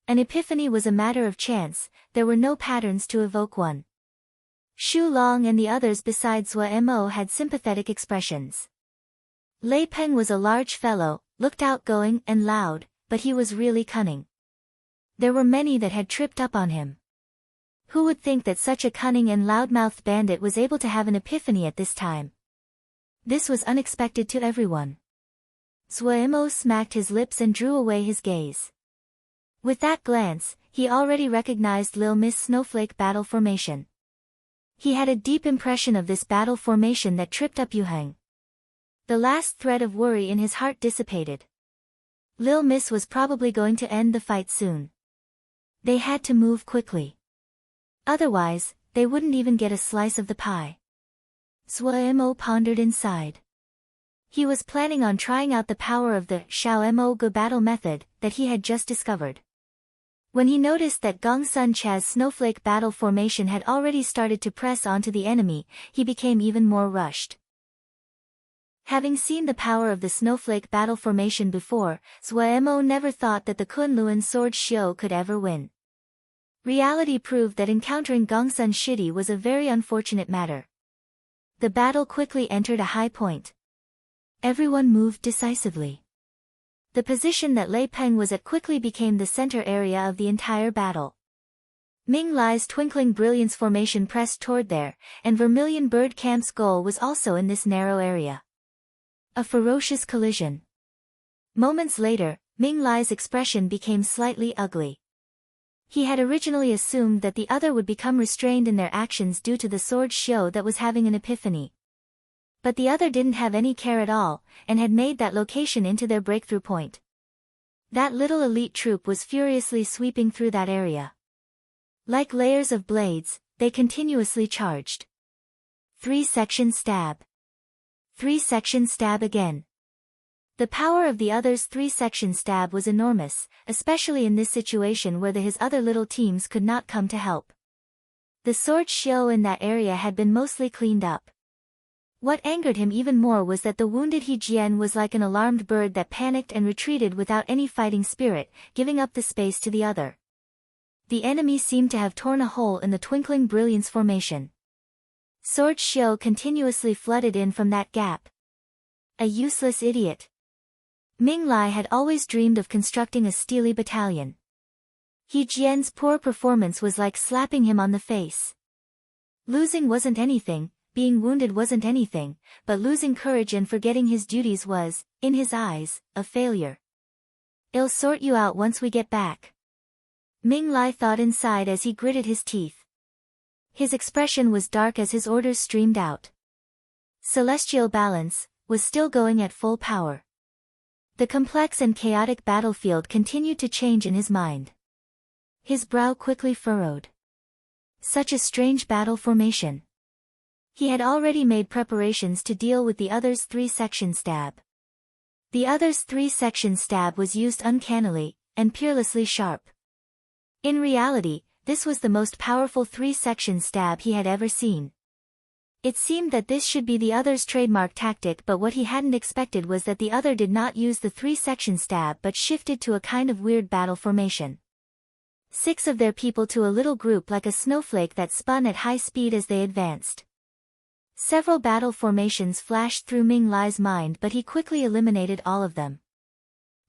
An epiphany was a matter of chance, there were no patterns to evoke one. Shu Long and the others besides Zhou Mo had sympathetic expressions. Lei Peng was a large fellow, looked outgoing and loud, but he was really cunning. There were many that had tripped up on him. Who would think that such a cunning and loudmouthed bandit was able to have an epiphany at this time? This was unexpected to everyone. Zhou Mo smacked his lips and drew away his gaze. With that glance, he already recognized Lil Miss Snowflake battle formation. He had a deep impression of this battle formation that tripped up Yu Heng. The last thread of worry in his heart dissipated. Lil Miss was probably going to end the fight soon. They had to move quickly. Otherwise, they wouldn't even get a slice of the pie. Zhou Mo pondered inside. He was planning on trying out the power of the Xiao Mo Ge battle method that he had just discovered. When he noticed that Gong Sun Cha's snowflake battle formation had already started to press onto the enemy, he became even more rushed. Having seen the power of the snowflake battle formation before, Zhou Mo never thought that the Kunlun sword Xiao could ever win. Reality proved that encountering Gong Sun Shidi was a very unfortunate matter. The battle quickly entered a high point. Everyone moved decisively. The position that Lei Peng was at quickly became the center area of the entire battle. Ming Lai's twinkling brilliance formation pressed toward there, and Vermilion Bird Camp's goal was also in this narrow area. A ferocious collision. Moments later, Ming Lai's expression became slightly ugly. He had originally assumed that the other would become restrained in their actions due to the sword Xiao that was having an epiphany. But the other didn't have any care at all, and had made that location into their breakthrough point. That little elite troop was furiously sweeping through that area. Like layers of blades, they continuously charged. 3-section stab. 3-section stab again. The power of the other's 3-section stab was enormous, especially in this situation where his other little teams could not come to help. The sword Xiao in that area had been mostly cleaned up. What angered him even more was that the wounded He Jian was like an alarmed bird that panicked and retreated without any fighting spirit, giving up the space to the other. The enemy seemed to have torn a hole in the twinkling brilliance formation. Sword Xiao continuously flooded in from that gap. A useless idiot. Ming Lai had always dreamed of constructing a steely battalion. He Jian's poor performance was like slapping him on the face. Losing wasn't anything, being wounded wasn't anything, but losing courage and forgetting his duties was, in his eyes, a failure. "I'll sort you out once we get back," Ming Lai thought inside as he gritted his teeth. His expression was dark as his orders streamed out. Celestial Balance was still going at full power. The complex and chaotic battlefield continued to change in his mind. His brow quickly furrowed. Such a strange battle formation. He had already made preparations to deal with the other's 3-section stab. The other's 3-section stab was used uncannily, and peerlessly sharp. In reality, this was the most powerful 3-section stab he had ever seen. It seemed that this should be the other's trademark tactic, but what he hadn't expected was that the other did not use the 3-section stab but shifted to a kind of weird battle formation. 6 of their people to a little group like a snowflake that spun at high speed as they advanced. Several battle formations flashed through Ming Lai's mind, but he quickly eliminated all of them.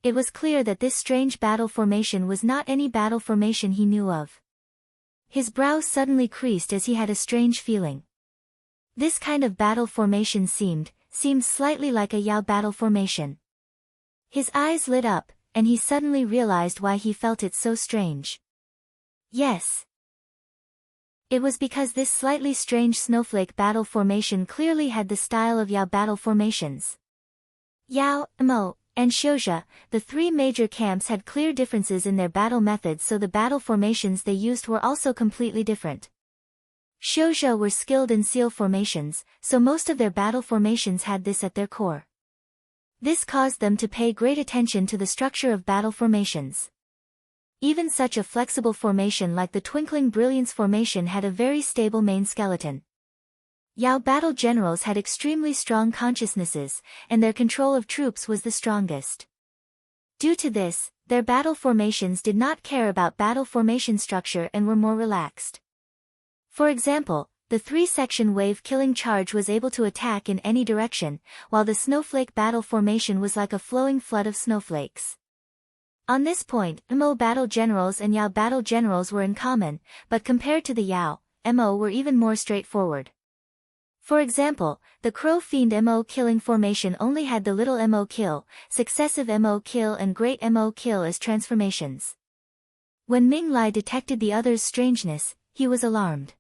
It was clear that this strange battle formation was not any battle formation he knew of. His brow suddenly creased as he had a strange feeling. This kind of battle formation seemed slightly like a Yao battle formation. His eyes lit up, and he suddenly realized why he felt it so strange. Yes. It was because this slightly strange snowflake battle formation clearly had the style of Yao battle formations. Yao, Mo, and Xiuzhe, the three major camps, had clear differences in their battle methods, so the battle formations they used were also completely different. Xiuzhe were skilled in seal formations, so most of their battle formations had this at their core. This caused them to pay great attention to the structure of battle formations. Even such a flexible formation like the Twinkling Brilliance formation had a very stable main skeleton. Yao battle generals had extremely strong consciousnesses, and their control of troops was the strongest. Due to this, their battle formations did not care about battle formation structure and were more relaxed. For example, the three-section wave killing charge was able to attack in any direction, while the snowflake battle formation was like a flowing flood of snowflakes. On this point, Mo battle generals and Yao battle generals were in common, but compared to the Yao, Mo were even more straightforward. For example, the Crow Fiend Mo killing formation only had the little Mo kill, successive Mo kill and great Mo kill as transformations. When Ming Lai detected the other's strangeness, he was alarmed.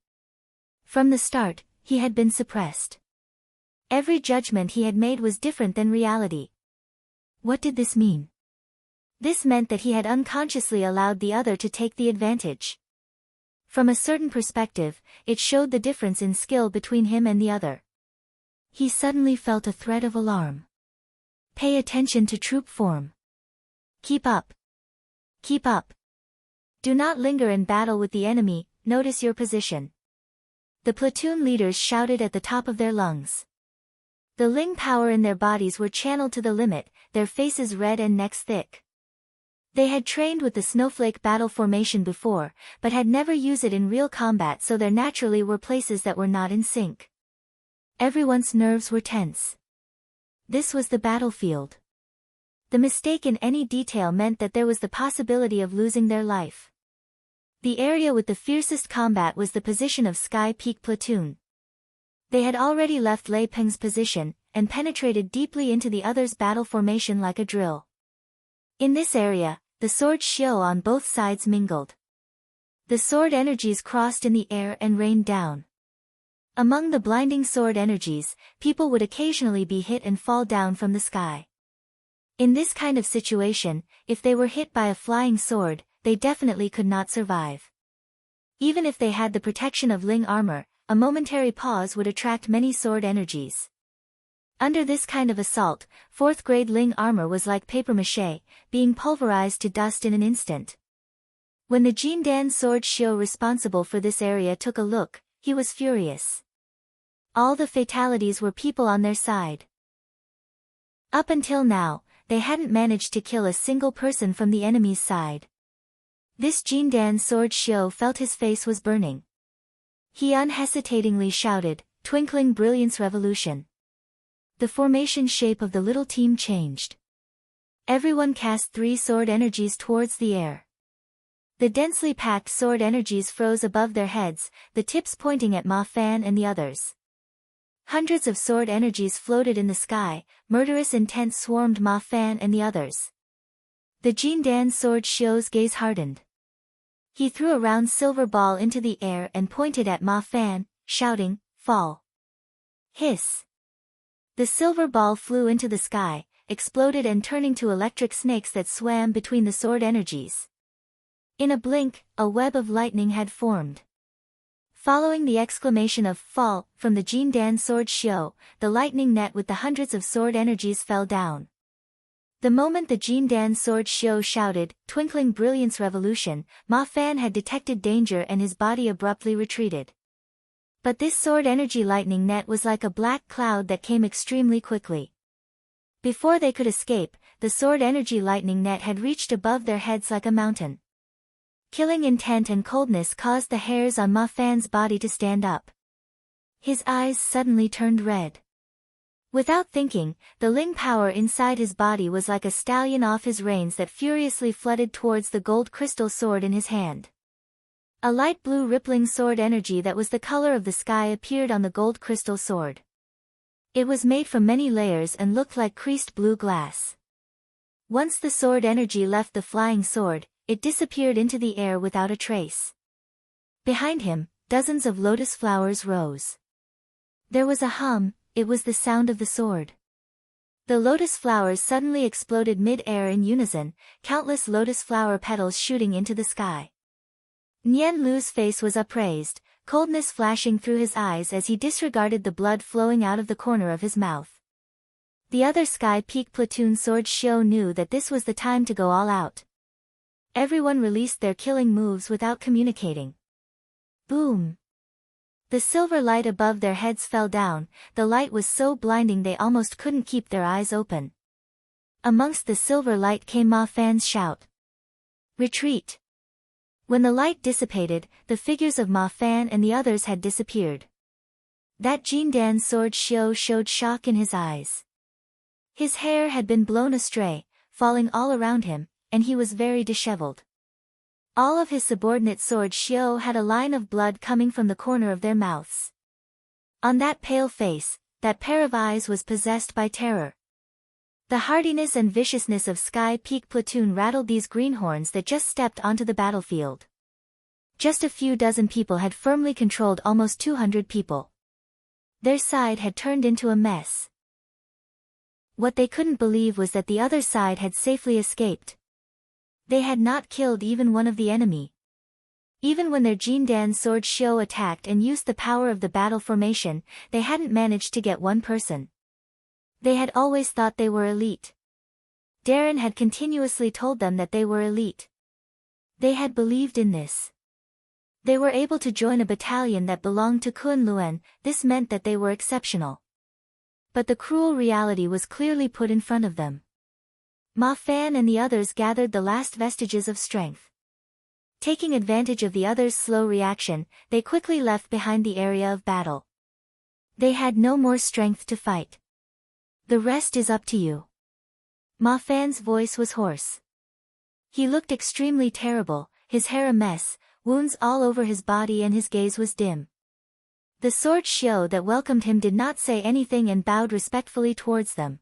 From the start, he had been suppressed. Every judgment he had made was different than reality. What did this mean? This meant that he had unconsciously allowed the other to take the advantage. From a certain perspective, it showed the difference in skill between him and the other. He suddenly felt a thread of alarm. Pay attention to troop form. Keep up. Keep up. Do not linger in battle with the enemy, notice your position. The platoon leaders shouted at the top of their lungs. The Ling power in their bodies were channeled to the limit, their faces red and necks thick. They had trained with the snowflake battle formation before, but had never used it in real combat, so there naturally were places that were not in sync. Everyone's nerves were tense. This was the battlefield. The mistake in any detail meant that there was the possibility of losing their life. The area with the fiercest combat was the position of Sky Peak Platoon. They had already left Lei Peng's position, and penetrated deeply into the other's battle formation like a drill. In this area, the sword Xiu on both sides mingled. The sword energies crossed in the air and rained down. Among the blinding sword energies, people would occasionally be hit and fall down from the sky. In this kind of situation, if they were hit by a flying sword, they definitely could not survive. Even if they had the protection of Ling armor, a momentary pause would attract many sword energies. Under this kind of assault, 4th grade Ling armor was like papier-mâché, being pulverized to dust in an instant. When the Jindan sword Xiu responsible for this area took a look, he was furious. All the fatalities were people on their side. Up until now, they hadn't managed to kill a single person from the enemy's side. This Jindan sword Xiu felt his face was burning. He unhesitatingly shouted, "Twinkling Brilliance Revolution." The formation shape of the little team changed. Everyone cast 3 sword energies towards the air. The densely packed sword energies froze above their heads, the tips pointing at Ma Fan and the others. Hundreds of sword energies floated in the sky, murderous intent swarmed Ma Fan and the others. The Jindan sword Xiu's gaze hardened. He threw a round silver ball into the air and pointed at Ma Fan, shouting, "Fall." Hiss. The silver ball flew into the sky, exploded and turning to electric snakes that swam between the sword energies. In a blink, a web of lightning had formed. Following the exclamation of "Fall" from the Jindan sword Xiu, the lightning net with the hundreds of sword energies fell down. The moment the Jindan sword Xiu shouted, "Twinkling Brilliance Revolution," Ma Fan had detected danger and his body abruptly retreated. But this sword energy lightning net was like a black cloud that came extremely quickly. Before they could escape, the sword energy lightning net had reached above their heads like a mountain. Killing intent and coldness caused the hairs on Ma Fan's body to stand up. His eyes suddenly turned red. Without thinking, the Ling power inside his body was like a stallion off his reins that furiously flooded towards the gold crystal sword in his hand. A light blue rippling sword energy that was the color of the sky appeared on the gold crystal sword. It was made from many layers and looked like creased blue glass. Once the sword energy left the flying sword, it disappeared into the air without a trace. Behind him, dozens of lotus flowers rose. There was a hum. It was the sound of the sword. The lotus flowers suddenly exploded mid-air in unison, countless lotus flower petals shooting into the sky. Nian Lu's face was upraised, coldness flashing through his eyes as he disregarded the blood flowing out of the corner of his mouth. The other Sky Peak platoon sword Xiao knew that this was the time to go all out. Everyone released their killing moves without communicating. Boom! The silver light above their heads fell down. The light was so blinding they almost couldn't keep their eyes open. Amongst the silver light came Ma Fan's shout. Retreat! When the light dissipated, the figures of Ma Fan and the others had disappeared. That Jindan sword Xiao showed shock in his eyes. His hair had been blown astray, falling all around him, and he was very disheveled. All of his subordinate sword Xiao had a line of blood coming from the corner of their mouths. On that pale face, that pair of eyes was possessed by terror. The hardiness and viciousness of Sky Peak platoon rattled these greenhorns that just stepped onto the battlefield. Just a few dozen people had firmly controlled almost 200 people. Their side had turned into a mess. What they couldn't believe was that the other side had safely escaped. They had not killed even one of the enemy. Even when their Jindan sword Xiao attacked and used the power of the battle formation, they hadn't managed to get one person. They had always thought they were elite. Darren had continuously told them that they were elite. They had believed in this. They were able to join a battalion that belonged to Kunlun. This meant that they were exceptional. But the cruel reality was clearly put in front of them. Ma Fan and the others gathered the last vestiges of strength. Taking advantage of the others' slow reaction, they quickly left behind the area of battle. They had no more strength to fight. The rest is up to you. Ma Fan's voice was hoarse. He looked extremely terrible, his hair a mess, wounds all over his body, and his gaze was dim. The sword Xiao that welcomed him did not say anything and bowed respectfully towards them.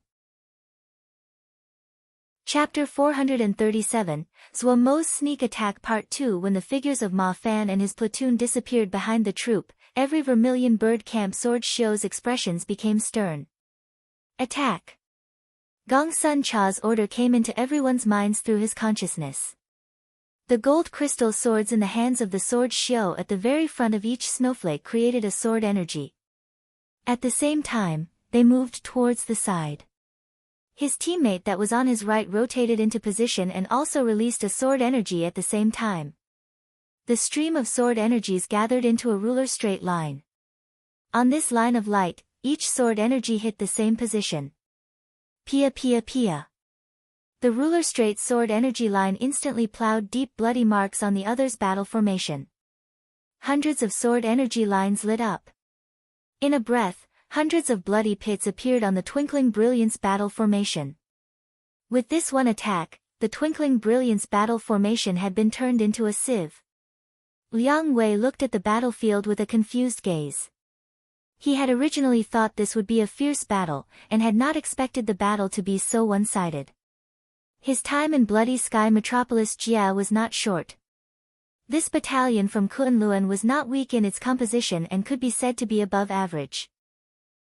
Chapter 437, Zhuo Mo's Sneak Attack Part 2. When the figures of Ma Fan and his platoon disappeared behind the troop, every Vermilion Bird Camp sword Xiao's expressions became stern. Attack! Gong Sun Cha's order came into everyone's minds through his consciousness. The gold crystal swords in the hands of the sword Xiao at the very front of each snowflake created a sword energy. At the same time, they moved towards the side. His teammate that was on his right rotated into position and also released a sword energy at the same time. The stream of sword energies gathered into a ruler straight line. On this line of light, each sword energy hit the same position. Pia pia pia. The ruler straight sword energy line instantly plowed deep bloody marks on the other's battle formation. Hundreds of sword energy lines lit up. In a breath, hundreds of bloody pits appeared on the Twinkling Brilliance battle formation. With this one attack, the Twinkling Brilliance battle formation had been turned into a sieve. Liang Wei looked at the battlefield with a confused gaze. He had originally thought this would be a fierce battle, and had not expected the battle to be so one-sided. His time in Bloody Sky Metropolis Jia was not short. This battalion from Kunlun was not weak in its composition and could be said to be above average.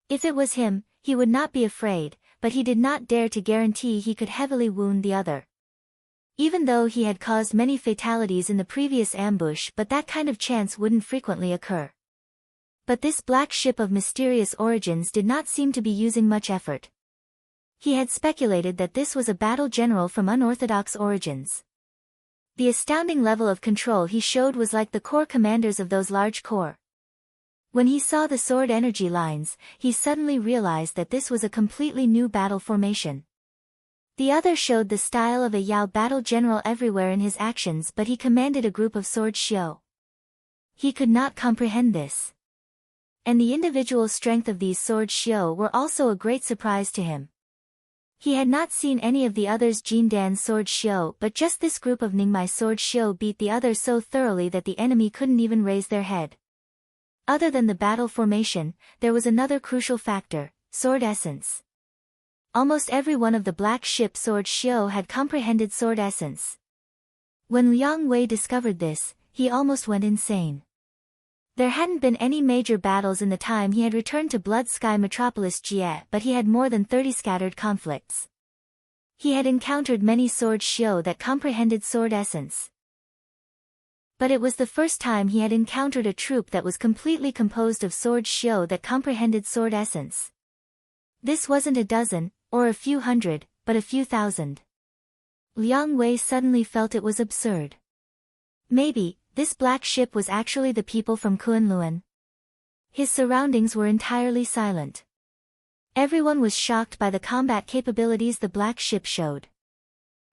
If it was him, he would not be afraid, but he did not dare to guarantee he could heavily wound the other. Even though he had caused many fatalities in the previous ambush, but that kind of chance wouldn't frequently occur. But this black ship of mysterious origins did not seem to be using much effort. He had speculated that this was a battle general from unorthodox origins. The astounding level of control he showed was like the corps commanders of those large corps. When he saw the sword energy lines, he suddenly realized that this was a completely new battle formation. The other showed the style of a Yao battle general everywhere in his actions, but he commanded a group of sword Xiao. He could not comprehend this. and the individual strength of these sword xiu were also a great surprise to him. He had not seen any of the others' Jindan sword xiu, but just this group of Ningmai sword xiu beat the others so thoroughly that the enemy couldn't even raise their head. Other than the battle formation, there was another crucial factor: sword essence. Almost every one of the black ship sword xiu had comprehended sword essence. When Liang Wei discovered this, he almost went insane. There hadn't been any major battles in the time he had returned to Blood Sky Metropolis Jie, but he had more than 30 scattered conflicts. He had encountered many sword xiu that comprehended sword essence. But it was the first time he had encountered a troop that was completely composed of sword xiu that comprehended sword essence. This wasn't a dozen, or a few hundred, but a few thousand. Liang Wei suddenly felt it was absurd. Maybe this black ship was actually the people from Kunlun. His surroundings were entirely silent. Everyone was shocked by the combat capabilities the black ship showed.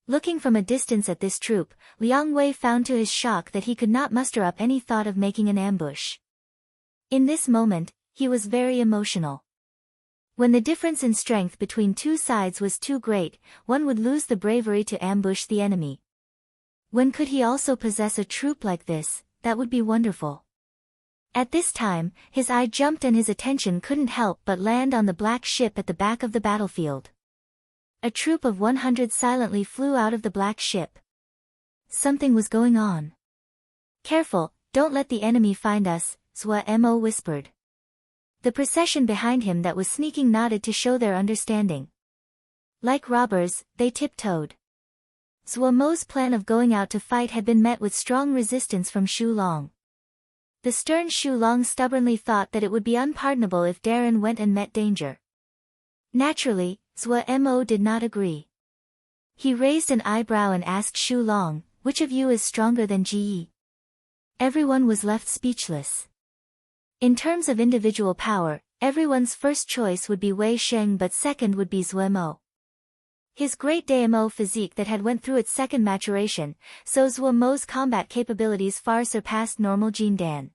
Looking from a distance at this troop, Liang Wei found to his shock that he could not muster up any thought of making an ambush. In this moment, he was very emotional. When the difference in strength between two sides was too great, one would lose the bravery to ambush the enemy. When could he also possess a troop like this? That would be wonderful. At this time, his eye jumped and his attention couldn't help but land on the black ship at the back of the battlefield. A troop of 100 silently flew out of the black ship. Something was going on. "Careful, don't let the enemy find us," Zhou Mo whispered. The procession behind him that was sneaking nodded to show their understanding. Like robbers, they tiptoed. Zhou Mo's plan of going out to fight had been met with strong resistance from Xu Long. The stern Xu Long stubbornly thought that it would be unpardonable if Darren went and met danger. Naturally, Zhou Mo did not agree. He raised an eyebrow and asked Xu Long, "Which of you is stronger than Ji Yi?" Everyone was left speechless. In terms of individual power, everyone's first choice would be Wei Sheng, but second would be Zhou Mo. His great Daimo physique that had went through its second maturation, so Zhou Mo's combat capabilities far surpassed normal Jindan.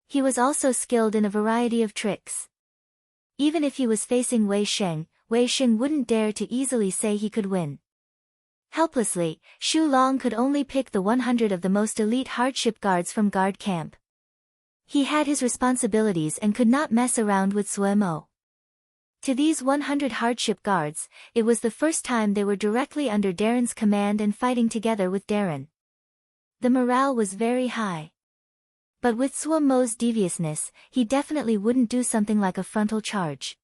He was also skilled in a variety of tricks. Even if he was facing Wei Sheng wouldn't dare to easily say he could win. Helplessly, Xu Long could only pick the 100 of the most elite hardship guards from guard camp. He had his responsibilities and could not mess around with Zhou Mo. To these 100 hardship guards, it was the first time they were directly under Darren's command and fighting together with Darren. The morale was very high. But with Zhou Mo's deviousness, he definitely wouldn't do something like a frontal charge.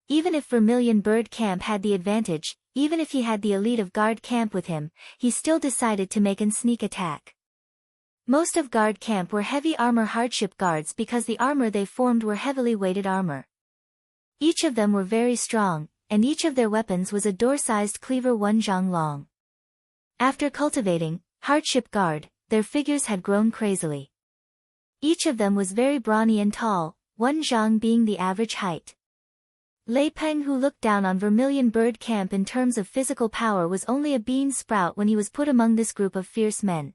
Even if Vermilion Bird Camp had the advantage, even if he had the elite of guard camp with him, he still decided to make an sneak attack. Most of guard camp were heavy armor hardship guards because the armor they formed were heavily weighted armor. Each of them were very strong, and each of their weapons was a door-sized cleaver 1 zhang long. After cultivating hardship guard, their figures had grown crazily. Each of them was very brawny and tall, 1 zhang being the average height. Lei Peng, who looked down on Vermilion Bird Camp in terms of physical power, was only a bean sprout when he was put among this group of fierce men.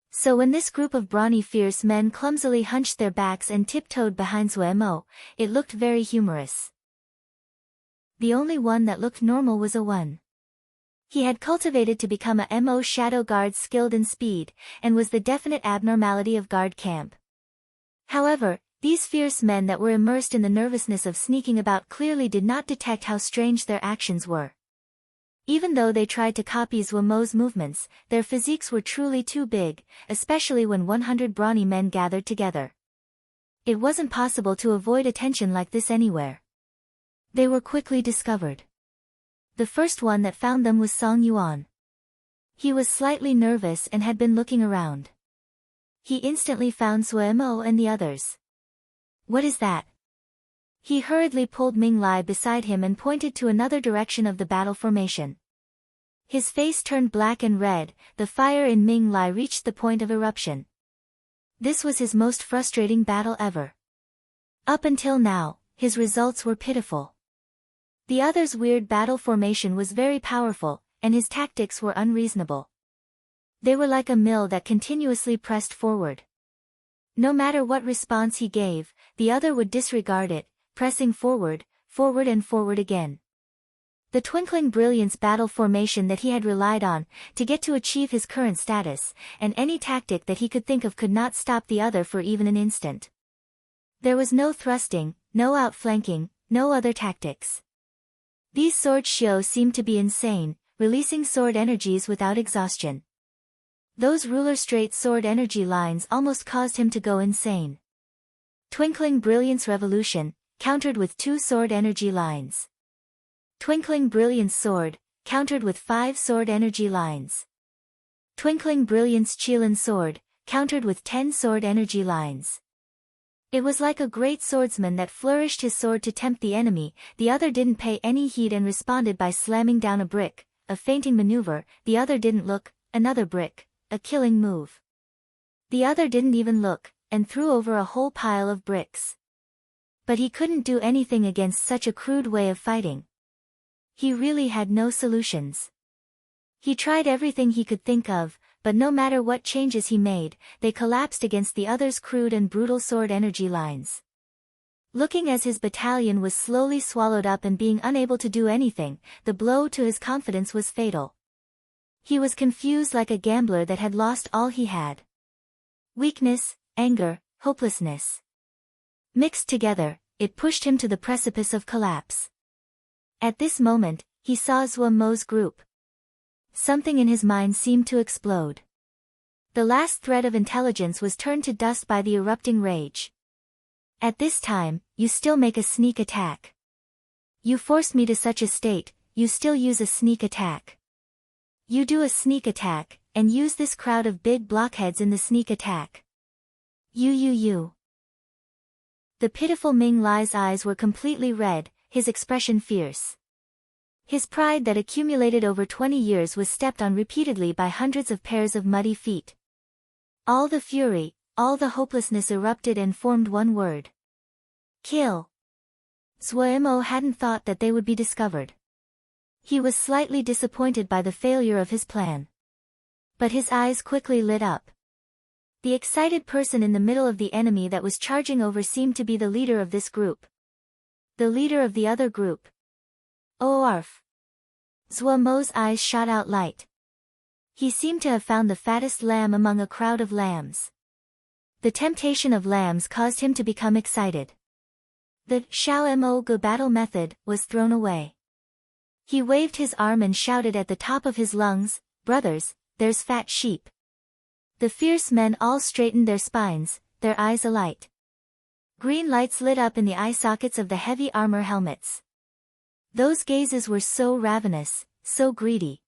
So when this group of brawny fierce men clumsily hunched their backs and tiptoed behind Zhou Mo, it looked very humorous. The only one that looked normal was a one. He had cultivated to become a Mo shadow guard skilled in speed, and was the definite abnormality of guard camp. However, these fierce men that were immersed in the nervousness of sneaking about clearly did not detect how strange their actions were. Even though they tried to copy Zhou Mo's movements, their physiques were truly too big, especially when 100 brawny men gathered together. It wasn't possible to avoid attention like this anywhere. They were quickly discovered. The first one that found them was Song Yuan. He was slightly nervous and had been looking around. He instantly found Zhou Mo and the others. "What is that?" He hurriedly pulled Ming Lai beside him and pointed to another direction of the battle formation. His face turned black and red, the fire in Ming Lai reached the point of eruption. This was his most frustrating battle ever. Up until now, his results were pitiful. The other's weird battle formation was very powerful, and his tactics were unreasonable. They were like a mill that continuously pressed forward. No matter what response he gave, the other would disregard it, pressing forward, forward and forward again. The twinkling brilliance battle formation that he had relied on to get to achieve his current status, and any tactic that he could think of could not stop the other for even an instant. There was no thrusting, no outflanking, no other tactics. These sword shio seemed to be insane, releasing sword energies without exhaustion. Those ruler-straight sword energy lines almost caused him to go insane. Twinkling brilliance revolution, countered with 2 sword energy lines. Twinkling brilliance sword, countered with 5 sword energy lines. Twinkling brilliance Qilin sword, countered with 10 sword energy lines. It was like a great swordsman that flourished his sword to tempt the enemy. The other didn't pay any heed and responded by slamming down a brick, a feinting maneuver. The other didn't look, another brick, a killing move. The other didn't even look, and threw over a whole pile of bricks. But he couldn't do anything against such a crude way of fighting. He really had no solutions. He tried everything he could think of, but no matter what changes he made, they collapsed against the other's crude and brutal sword energy lines. Looking as his battalion was slowly swallowed up and being unable to do anything, the blow to his confidence was fatal. He was confused like a gambler that had lost all he had. Weakness, anger, hopelessness. Mixed together, it pushed him to the precipice of collapse. At this moment, he saw Zhuo Mo's group. Something in his mind seemed to explode. The last thread of intelligence was turned to dust by the erupting rage. At this time, you still make a sneak attack. You forced me to such a state, you still use a sneak attack. You do a sneak attack, and use this crowd of big blockheads in the sneak attack. You. The pitiful Ming Lai's eyes were completely red, his expression fierce. His pride that accumulated over 20 years was stepped on repeatedly by hundreds of pairs of muddy feet. All the fury, all the hopelessness erupted and formed one word. Kill. Zhuo Mo hadn't thought that they would be discovered. He was slightly disappointed by the failure of his plan. But his eyes quickly lit up. The excited person in the middle of the enemy that was charging over seemed to be the leader of this group. The leader of the other group. Oh Arf! Zhuo Mo's eyes shot out light. He seemed to have found the fattest lamb among a crowd of lambs. The temptation of lambs caused him to become excited. The Xiao Mo Ge battle method was thrown away. He waved his arm and shouted at the top of his lungs, "Brothers, there's fat sheep." The fierce men all straightened their spines, their eyes alight. Green lights lit up in the eye sockets of the heavy armor helmets. Those gazes were so ravenous, so greedy.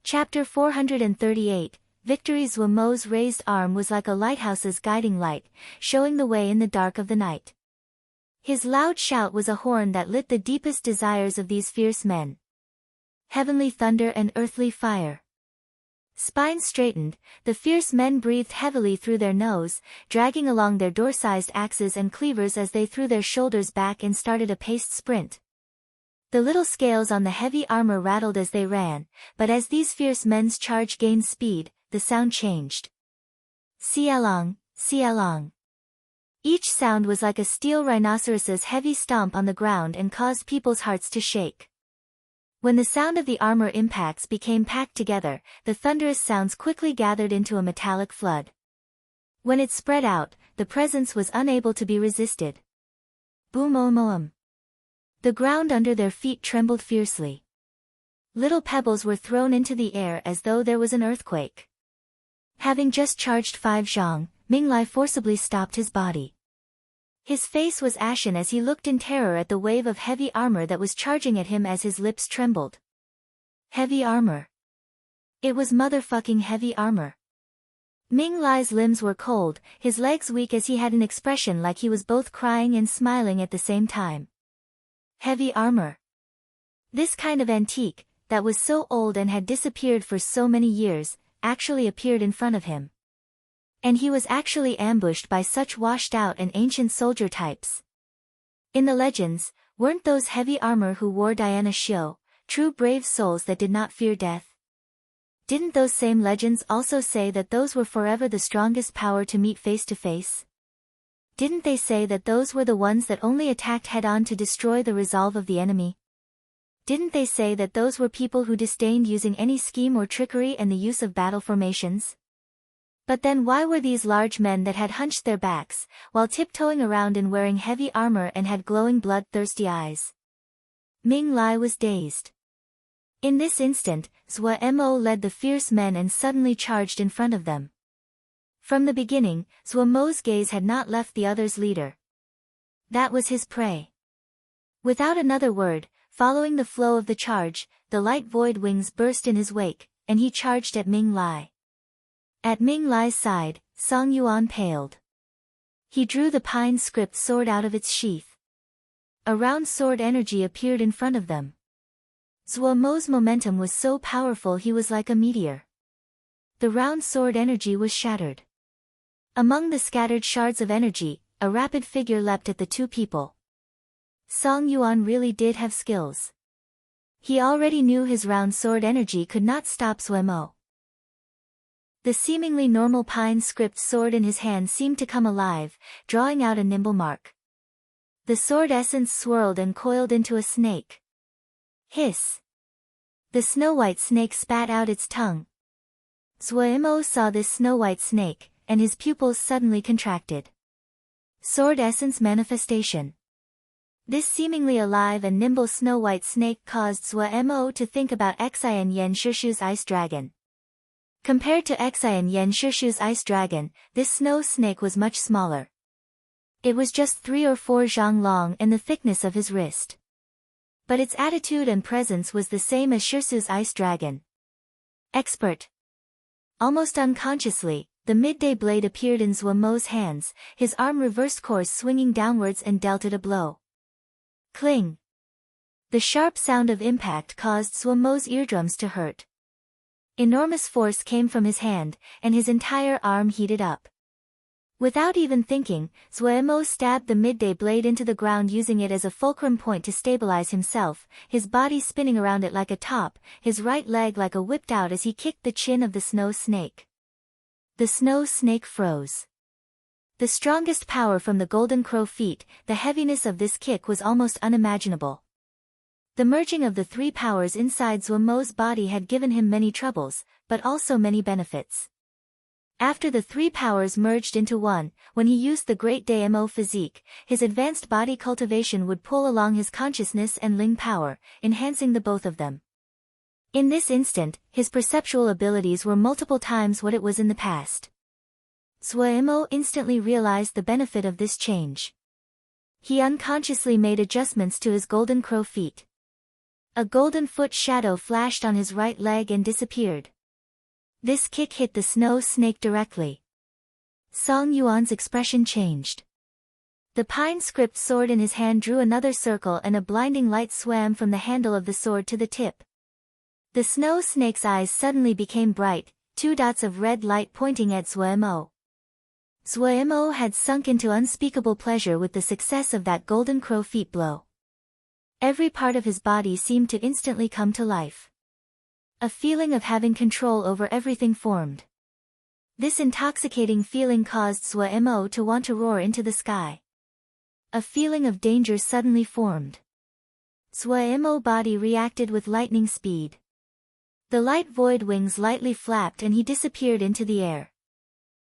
Chapter 438, Victory. Zhuo Mo's raised arm was like a lighthouse's guiding light, showing the way in the dark of the night. His loud shout was a horn that lit the deepest desires of these fierce men. Heavenly thunder and earthly fire. Spines straightened, the fierce men breathed heavily through their nose, dragging along their door-sized axes and cleavers as they threw their shoulders back and started a paced sprint. The little scales on the heavy armor rattled as they ran, but as these fierce men's charge gained speed, the sound changed. Xialong, Xialong. Each sound was like a steel rhinoceros's heavy stomp on the ground and caused people's hearts to shake. When the sound of the armor impacts became packed together, the thunderous sounds quickly gathered into a metallic flood. When it spread out, the presence was unable to be resisted. Boom-om-om. The ground under their feet trembled fiercely. Little pebbles were thrown into the air as though there was an earthquake. Having just charged 5 zhang, Ming Lai forcibly stopped his body. His face was ashen as he looked in terror at the wave of heavy armor that was charging at him as his lips trembled. Heavy armor. It was motherfucking heavy armor. Ming Lai's limbs were cold, his legs weak as he had an expression like he was both crying and smiling at the same time. Heavy armor. This kind of antique, that was so old and had disappeared for so many years, actually appeared in front of him. And he was actually ambushed by such washed-out and ancient soldier types. In the legends, weren't those heavy armor who wore Diana Shio, true brave souls that did not fear death? Didn't those same legends also say that those were forever the strongest power to meet face to face? Didn't they say that those were the ones that only attacked head-on to destroy the resolve of the enemy? Didn't they say that those were people who disdained using any scheme or trickery and the use of battle formations? But then why were these large men that had hunched their backs, while tiptoeing around and wearing heavy armor and had glowing bloodthirsty eyes? Ming Lai was dazed. In this instant, Zhou Mo led the fierce men and suddenly charged in front of them. From the beginning, Zhou Mo's gaze had not left the other's leader. That was his prey. Without another word, following the flow of the charge, the light void wings burst in his wake, and he charged at Ming Lai. At Ming Lai's side, Song Yuan paled. He drew the pine script sword out of its sheath. A round sword energy appeared in front of them. Zhou Mo's momentum was so powerful he was like a meteor. The round sword energy was shattered. Among the scattered shards of energy, a rapid figure leapt at the two people. Song Yuan really did have skills. He already knew his round sword energy could not stop Zhou Mo. The seemingly normal pine script sword in his hand seemed to come alive, drawing out a nimble mark. The sword essence swirled and coiled into a snake. Hiss! The snow-white snake spat out its tongue. Zhou Mo saw this snow-white snake, and his pupils suddenly contracted. Sword essence manifestation. This seemingly alive and nimble snow-white snake caused Zhou Mo to think about Xian Yan Shishu's ice dragon. Compared to Xian Yan Shishu's ice dragon, this snow snake was much smaller. It was just 3 or 4 zhang long and the thickness of his wrist. But its attitude and presence was the same as Shisu's ice dragon. Expert. Almost unconsciously, the midday blade appeared in Zhou Mo's hands, his arm reversed course swinging downwards and dealt it a blow. Cling! The sharp sound of impact caused Zhou Mo's eardrums to hurt. Enormous force came from his hand, and his entire arm heated up. Without even thinking, Zhou Mo stabbed the midday blade into the ground using it as a fulcrum point to stabilize himself, his body spinning around it like a top, his right leg like a whipped out as he kicked the chin of the snow snake. The snow snake froze. The strongest power from the golden crow feet, the heaviness of this kick was almost unimaginable. The merging of the 3 powers inside Zhou Mo's body had given him many troubles, but also many benefits. After the 3 powers merged into one, when he used the Great Damo physique, his advanced body cultivation would pull along his consciousness and Ling power, enhancing the both of them. In this instant, his perceptual abilities were multiple times what it was in the past. Zhou Mo instantly realized the benefit of this change. He unconsciously made adjustments to his golden crow feet. A golden foot shadow flashed on his right leg and disappeared. This kick hit the snow snake directly. Song Yuan's expression changed. The pine script sword in his hand drew another circle and a blinding light swam from the handle of the sword to the tip. The snow snake's eyes suddenly became bright, 2 dots of red light pointing at Zhou Mo. Zhou Mo had sunk into unspeakable pleasure with the success of that golden crow feet blow. Every part of his body seemed to instantly come to life. A feeling of having control over everything formed. This intoxicating feeling caused Zhou Mo to want to roar into the sky. A feeling of danger suddenly formed. Zhou Mo's body reacted with lightning speed. The light void wings lightly flapped and he disappeared into the air.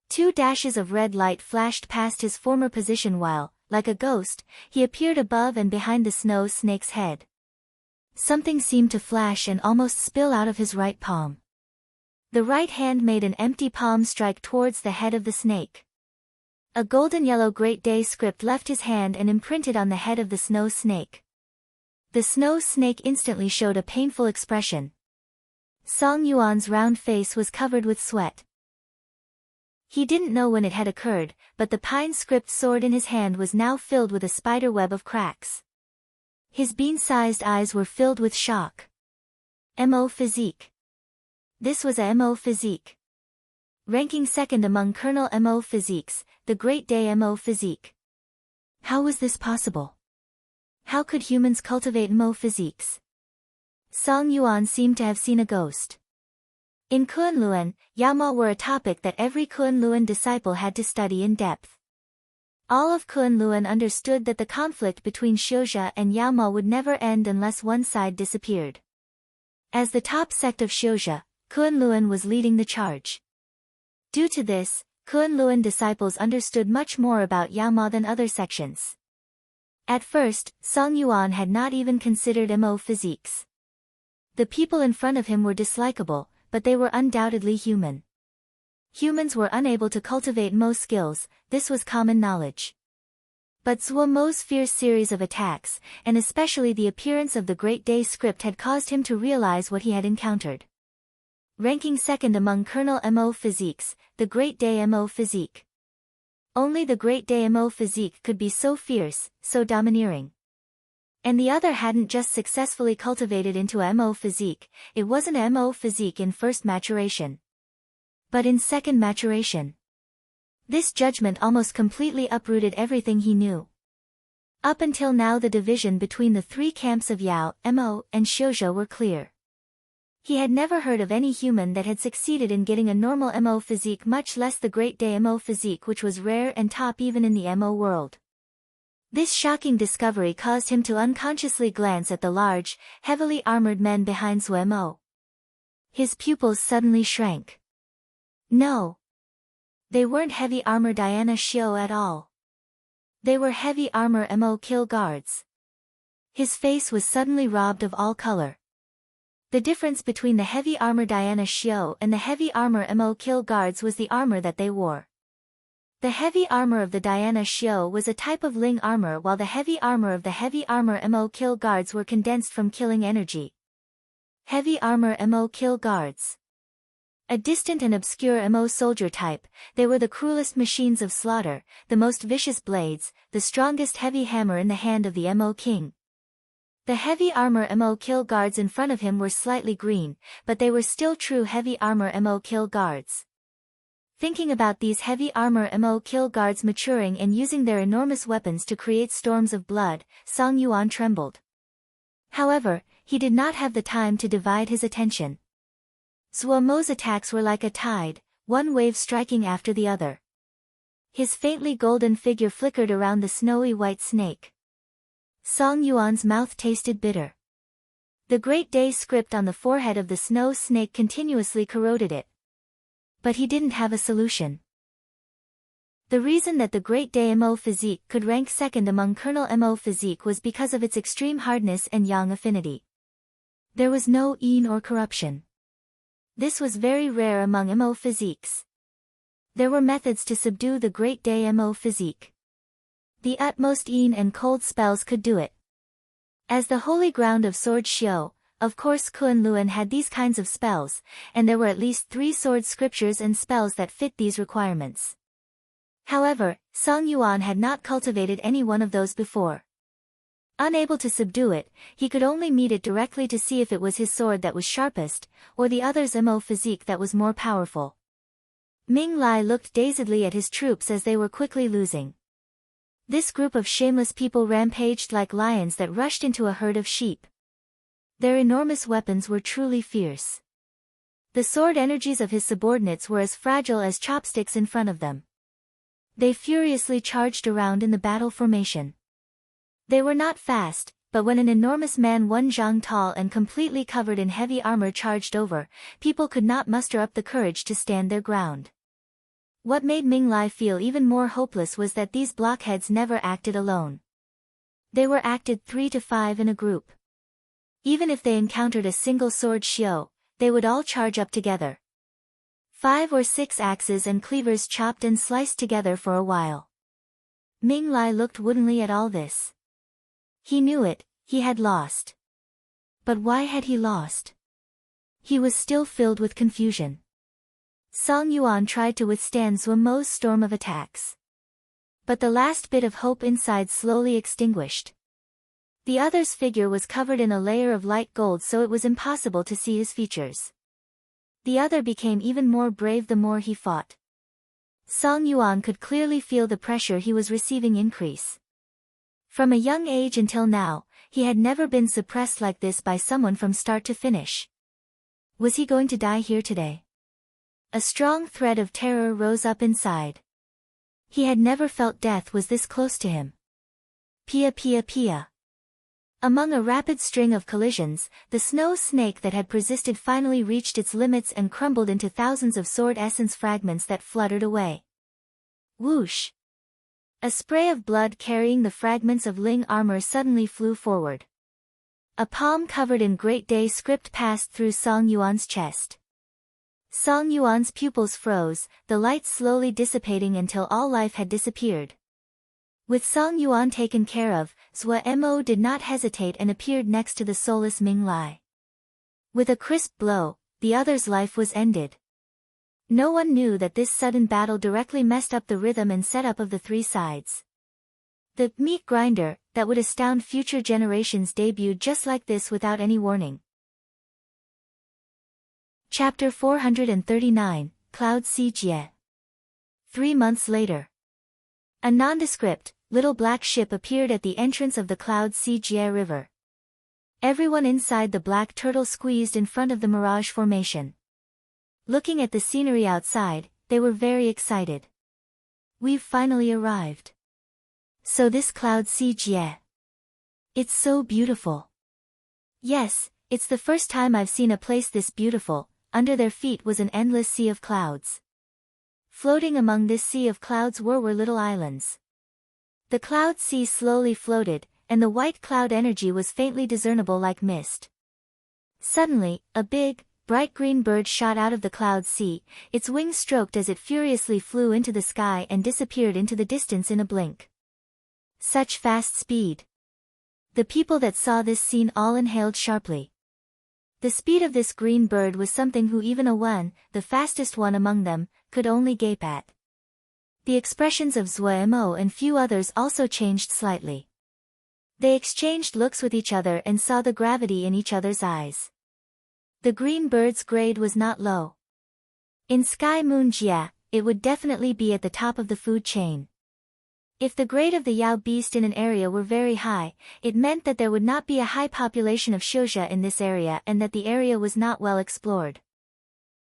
2 dashes of red light flashed past his former position while, like a ghost, he appeared above and behind the snow snake's head. Something seemed to flash and almost spill out of his right palm. The right hand made an empty palm strike towards the head of the snake. A golden yellow Great Day script left his hand and imprinted on the head of the snow snake. The snow snake instantly showed a painful expression. Song Yuan's round face was covered with sweat. He didn't know when it had occurred, but the pine script sword in his hand was now filled with a spider web of cracks. His bean-sized eyes were filled with shock. Mo physique. This was a Mo physique. Ranking second among Colonel Mo physiques, the Great Day Mo physique. How was this possible? How could humans cultivate Mo physiques? Song Yuan seemed to have seen a ghost. In Kunlun, Yama were a topic that every Kunlun disciple had to study in depth. All of Kunlun understood that the conflict between Shouja and Yama would never end unless one side disappeared. As the top sect of Shouja, Kunlun was leading the charge. Due to this, Kunlun disciples understood much more about Yama than other sections. At first, Song Yuan had not even considered Mo physiques. The people in front of him were dislikable, but they were undoubtedly human. Humans were unable to cultivate Mo skills, this was common knowledge. But Zuo Mo's fierce series of attacks, and especially the appearance of the Great Day script had caused him to realize what he had encountered. Ranking second among Colonel Mo physiques, the Great Day Mo physique. Only the Great Day Mo physique could be so fierce, so domineering. And the other hadn't just successfully cultivated into a Mo physique, it wasn't a Mo physique in first maturation, but in second maturation. This judgment almost completely uprooted everything he knew. Up until now the division between the three camps of Yao, Mo, and Shouja were clear. He had never heard of any human that had succeeded in getting a normal Mo physique, much less the Great Day Mo physique, which was rare and top even in the Mo world. This shocking discovery caused him to unconsciously glance at the large, heavily armored men behind Zuo Mo. His pupils suddenly shrank. No. They weren't heavy armor Diana Xiao at all. They were heavy armor Mo kill guards. His face was suddenly robbed of all color. The difference between the heavy armor Diana Xiao and the heavy armor Mo kill guards was the armor that they wore. The heavy armor of the Diana Xiao was a type of Ling armor, while the heavy armor of the heavy armor Mo kill guards were condensed from killing energy. Heavy armor Mo kill guards. A distant and obscure Mo soldier type, they were the cruelest machines of slaughter, the most vicious blades, the strongest heavy hammer in the hand of the Mo king. The heavy armor Mo kill guards in front of him were slightly green, but they were still true heavy armor Mo kill guards. Thinking about these heavy armor Mo kill guards maturing and using their enormous weapons to create storms of blood, Song Yuan trembled. However, he did not have the time to divide his attention. Zuo Mo's attacks were like a tide, one wave striking after the other. His faintly golden figure flickered around the snowy white snake. Song Yuan's mouth tasted bitter. The Great Day script on the forehead of the snow snake continuously corroded it. But he didn't have a solution. The reason that the Great Day Mo physique could rank second among Colonel Mo physique was because of its extreme hardness and yang affinity. There was no yin or corruption. This was very rare among Mo physiques. There were methods to subdue the Great Day Mo physique. The utmost yin and cold spells could do it. As the holy ground of Sword Xiu, of course Kunlun had these kinds of spells, and there were at least 3 sword scriptures and spells that fit these requirements. However, Song Yuan had not cultivated any one of those before. Unable to subdue it, he could only meet it directly to see if it was his sword that was sharpest, or the other's Mo physique that was more powerful. Ming Lai looked dazedly at his troops as they were quickly losing. This group of shameless people rampaged like lions that rushed into a herd of sheep. Their enormous weapons were truly fierce. The sword energies of his subordinates were as fragile as chopsticks in front of them. They furiously charged around in the battle formation. They were not fast, but when an enormous man 1 zhang tall and completely covered in heavy armor charged over, people could not muster up the courage to stand their ground. What made Ming Lai feel even more hopeless was that these blockheads never acted alone. They were acted 3 to 5 in a group. Even if they encountered a single sword Xiu, they would all charge up together. 5 or 6 axes and cleavers chopped and sliced together for a while. Ming Lai looked woodenly at all this. He knew it, he had lost. But why had he lost? He was still filled with confusion. Song Yuan tried to withstand Zuo Mo's storm of attacks. But the last bit of hope inside slowly extinguished. The other's figure was covered in a layer of light gold, so it was impossible to see his features. The other became even more brave the more he fought. Song Yuan could clearly feel the pressure he was receiving increase. From a young age until now, he had never been suppressed like this by someone from start to finish. Was he going to die here today? A strong thread of terror rose up inside. He had never felt death was this close to him. Pia pia pia. Among a rapid string of collisions, the snow snake that had persisted finally reached its limits and crumbled into thousands of sword essence fragments that fluttered away. Whoosh! A spray of blood carrying the fragments of Ling armor suddenly flew forward. A palm covered in Great Day script passed through Song Yuan's chest. Song Yuan's pupils froze, the light slowly dissipating until all life had disappeared. With Song Yuan taken care of, Zhou Mo did not hesitate and appeared next to the soulless Ming Lai. With a crisp blow, the other's life was ended. No one knew that this sudden battle directly messed up the rhythm and setup of the three sides. The meat grinder that would astound future generations debuted just like this without any warning. Chapter 439, Cloud Sea Jie. 3 months later. A nondescript, little black ship appeared at the entrance of the Cloud Sea Jie River. Everyone inside the black turtle squeezed in front of the mirage formation. Looking at the scenery outside, they were very excited. We've finally arrived. So this Cloud Sea Jie. It's so beautiful. Yes, it's the first time I've seen a place this beautiful. Under their feet was an endless sea of clouds. Floating among this sea of clouds were little islands. The cloud sea slowly floated, and the white cloud energy was faintly discernible like mist. Suddenly, a big, bright green bird shot out of the cloud sea, its wings stroked as it furiously flew into the sky and disappeared into the distance in a blink. Such fast speed. The people that saw this scene all inhaled sharply. The speed of this green bird was something who even a one, the fastest one among them, could only gape at. The expressions of Zhou Mo and few others also changed slightly. They exchanged looks with each other and saw the gravity in each other's eyes. The green bird's grade was not low. In Sky Moon Jia, it would definitely be at the top of the food chain. If the grade of the Yao beast in an area were very high, it meant that there would not be a high population of Xiuzha in this area and that the area was not well explored.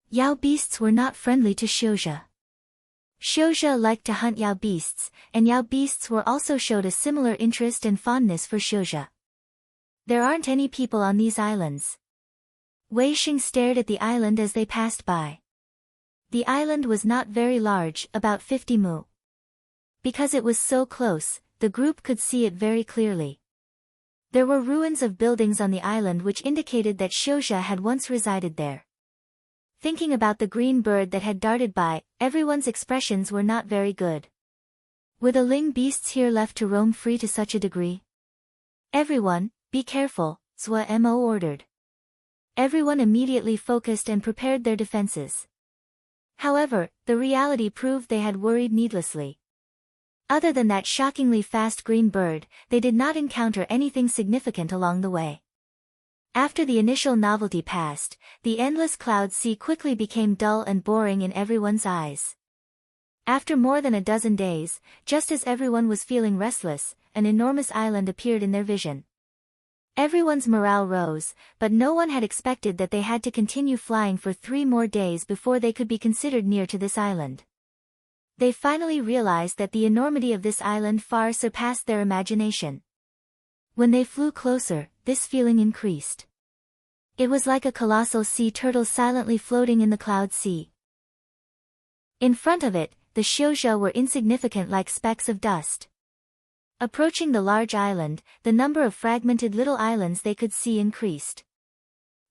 Yao beasts were not friendly to Xiuzha. Xiuzha liked to hunt Yao beasts, and Yao beasts were also showed a similar interest and fondness for Xiuzha. There aren't any people on these islands. Wei Xing stared at the island as they passed by. The island was not very large, about 50 mu. Because it was so close, the group could see it very clearly. There were ruins of buildings on the island which indicated that Xiuzha had once resided there. Thinking about the green bird that had darted by, everyone's expressions were not very good. Were the Ling beasts here left to roam free to such a degree? Everyone, be careful, Zhou Mo ordered. Everyone immediately focused and prepared their defenses. However, the reality proved they had worried needlessly. Other than that shockingly fast green bird, they did not encounter anything significant along the way. After the initial novelty passed, the endless cloud sea quickly became dull and boring in everyone's eyes. After more than a dozen days, just as everyone was feeling restless, an enormous island appeared in their vision. Everyone's morale rose, but no one had expected that they had to continue flying for 3 more days before they could be considered near to this island. They finally realized that the enormity of this island far surpassed their imagination. When they flew closer, this feeling increased. It was like a colossal sea turtle silently floating in the cloud sea. In front of it, the Xiuzha were insignificant like specks of dust. Approaching the large island, the number of fragmented little islands they could see increased.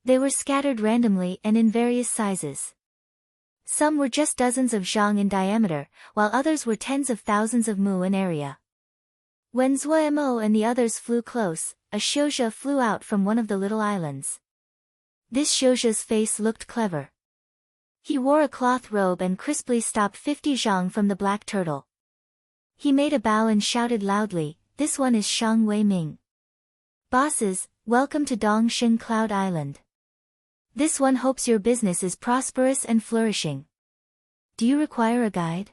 They were scattered randomly and in various sizes. Some were just dozens of zhang in diameter, while others were tens of thousands of mu in area. When Zhou Mo and the others flew close, a Xiuzha flew out from one of the little islands. This Xiuzha's face looked clever. He wore a cloth robe and crisply stopped 50 zhang from the black turtle. He made a bow and shouted loudly, "This one is Shang Wei Ming. Bosses, welcome to Dongshin Cloud Island. This one hopes your business is prosperous and flourishing. Do you require a guide?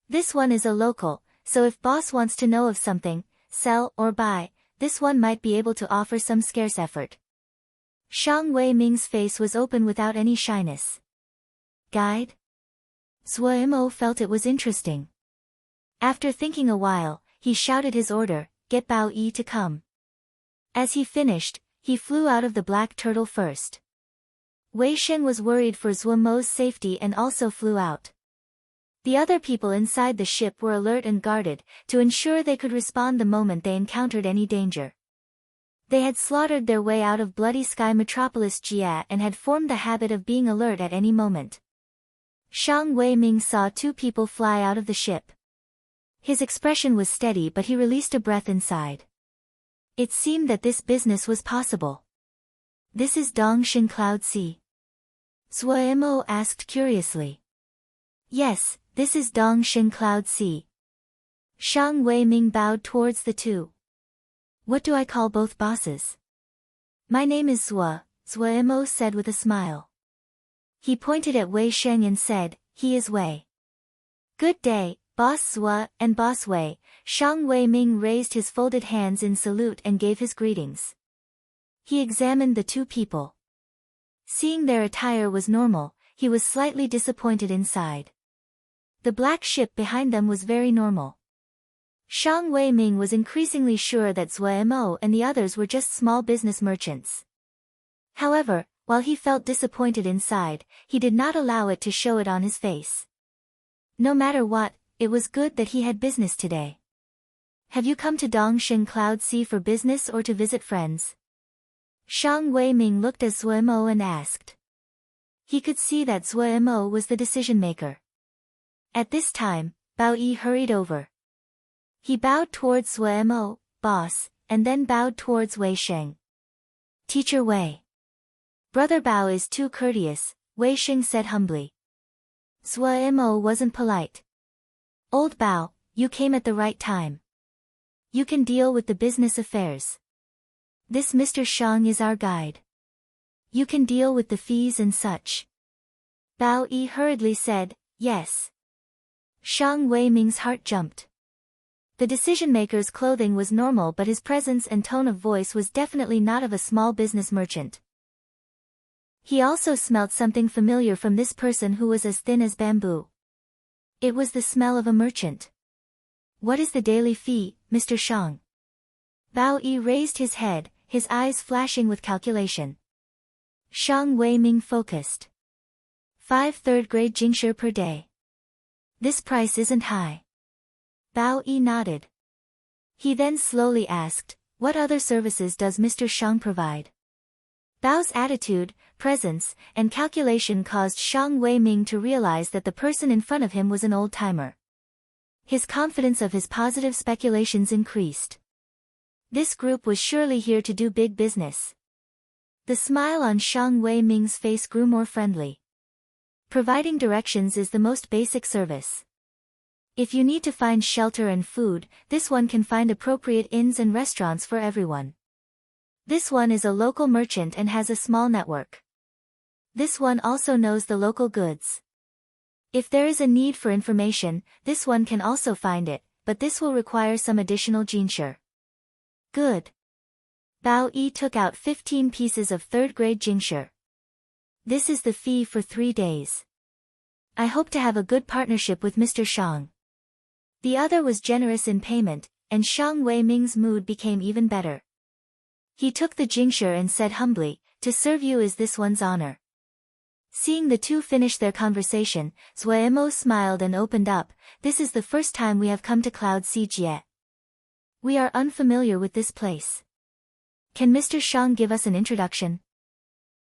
This one is a local, so if boss wants to know of something, sell or buy, this one might be able to offer some scarce effort." Shang Wei Ming's face was open without any shyness. Guide? Zhuo felt it was interesting. After thinking a while, he shouted his order, "Get Bao Yi to come." As he finished, he flew out of the black turtle first. Wei Sheng was worried for Zhuo's safety and also flew out. The other people inside the ship were alert and guarded, to ensure they could respond the moment they encountered any danger. They had slaughtered their way out of Bloody Sky Metropolis Jia and had formed the habit of being alert at any moment. Shang Wei-ming saw two people fly out of the ship. His expression was steady, but he released a breath inside. It seemed that this business was possible. "This is Dongshin Cloud Sea?" Zhuo asked curiously. "Yes, this is Dongshin Cloud Sea." Shang Wei-ming bowed towards the two. "What do I call both bosses?" "My name is Zhuo said with a smile. He pointed at Wei Sheng and said, "He is Wei." "Good day, Boss Zhuo and Boss Wei." Shang Wei-ming raised his folded hands in salute and gave his greetings. He examined the two people. Seeing their attire was normal, he was slightly disappointed inside. The black ship behind them was very normal. Shang Wei-ming was increasingly sure that Zhuo and the others were just small business merchants. However, while he felt disappointed inside, he did not allow it to show it on his face. No matter what, it was good that he had business today. "Have you come to Dongshin Cloud Sea for business or to visit friends?" Shang Wei-ming looked at Zhuo and asked. He could see that Zhuo was the decision-maker. At this time, Bao Yi hurried over. He bowed towards Zhuo, "Boss," and then bowed towards Wei Sheng. "Teacher Wei." "Brother Bao is too courteous," Wei Sheng said humbly. Zhuo wasn't polite. "Old Bao, you came at the right time. You can deal with the business affairs. This Mr. Shang is our guide. You can deal with the fees and such." Bao Yi hurriedly said, "Yes." Shang Wei-ming's heart jumped. The decision-maker's clothing was normal, but his presence and tone of voice was definitely not of a small business merchant. He also smelt something familiar from this person who was as thin as bamboo. It was the smell of a merchant. "What is the daily fee, Mr. Shang?" Bao Yi raised his head, his eyes flashing with calculation. Shang Wei-ming focused. 5 third-grade jingshi per day. This price isn't high. Bao Yi nodded. He then slowly asked, "What other services does Mr. Shang provide?" Bao's attitude, presence, and calculation caused Shang Wei-ming to realize that the person in front of him was an old-timer. His confidence of his positive speculations increased. This group was surely here to do big business. The smile on Shang Wei-ming's face grew more friendly. Providing directions is the most basic service. If you need to find shelter and food, this one can find appropriate inns and restaurants for everyone. This one is a local merchant and has a small network. This one also knows the local goods. If there is a need for information, this one can also find it, but this will require some additional jinshi. Good. Bao Yi took out 15 pieces of third-grade jinshi. This is the fee for 3 days. I hope to have a good partnership with Mr. Shang. The other was generous in payment, and Shang Wei-ming's mood became even better. He took the jinshi and said humbly, "To serve you is this one's honor." Seeing the two finish their conversation, Zhuo smiled and opened up, "This is the first time we have come to Cloud Sea Jie. We are unfamiliar with this place. Can Mr. Shang give us an introduction?"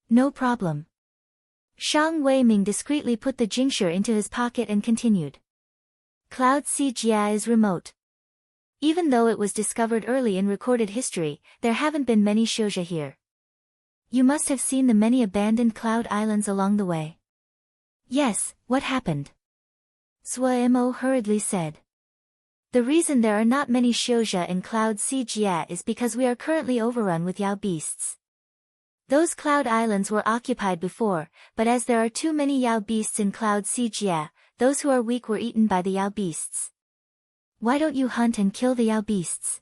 "No problem." Shang Wei-ming discreetly put the jinshi into his pocket and continued. Cloud Sea Jie is remote. Even though it was discovered early in recorded history, there haven't been many shouja here. You must have seen the many abandoned cloud islands along the way. Yes, what happened? Zhuo hurriedly said. The reason there are not many shouja in Cloud Sea Jie is because we are currently overrun with Yao beasts. Those cloud islands were occupied before, but as there are too many Yao beasts in Cloud Sea Jie, those who are weak were eaten by the Yao beasts. Why don't you hunt and kill the Yao beasts?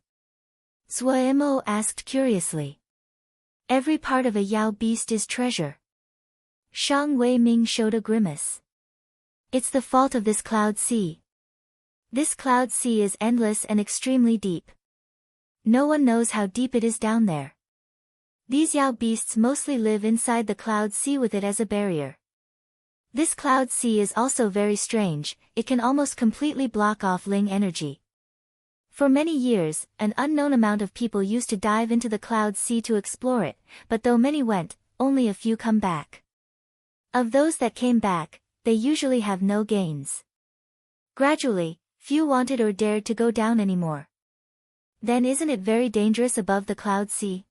Zhuo asked curiously. Every part of a Yao beast is treasure. Shang Wei-ming showed a grimace. It's the fault of this cloud sea. This cloud sea is endless and extremely deep. No one knows how deep it is down there. These Yao beasts mostly live inside the cloud sea with it as a barrier. This cloud sea is also very strange, it can almost completely block off Ling energy. For many years, an unknown amount of people used to dive into the cloud sea to explore it, but though many went, only a few come back. Of those that came back, they usually have no gains. Gradually, few wanted or dared to go down anymore. Then isn't it very dangerous above the cloud sea?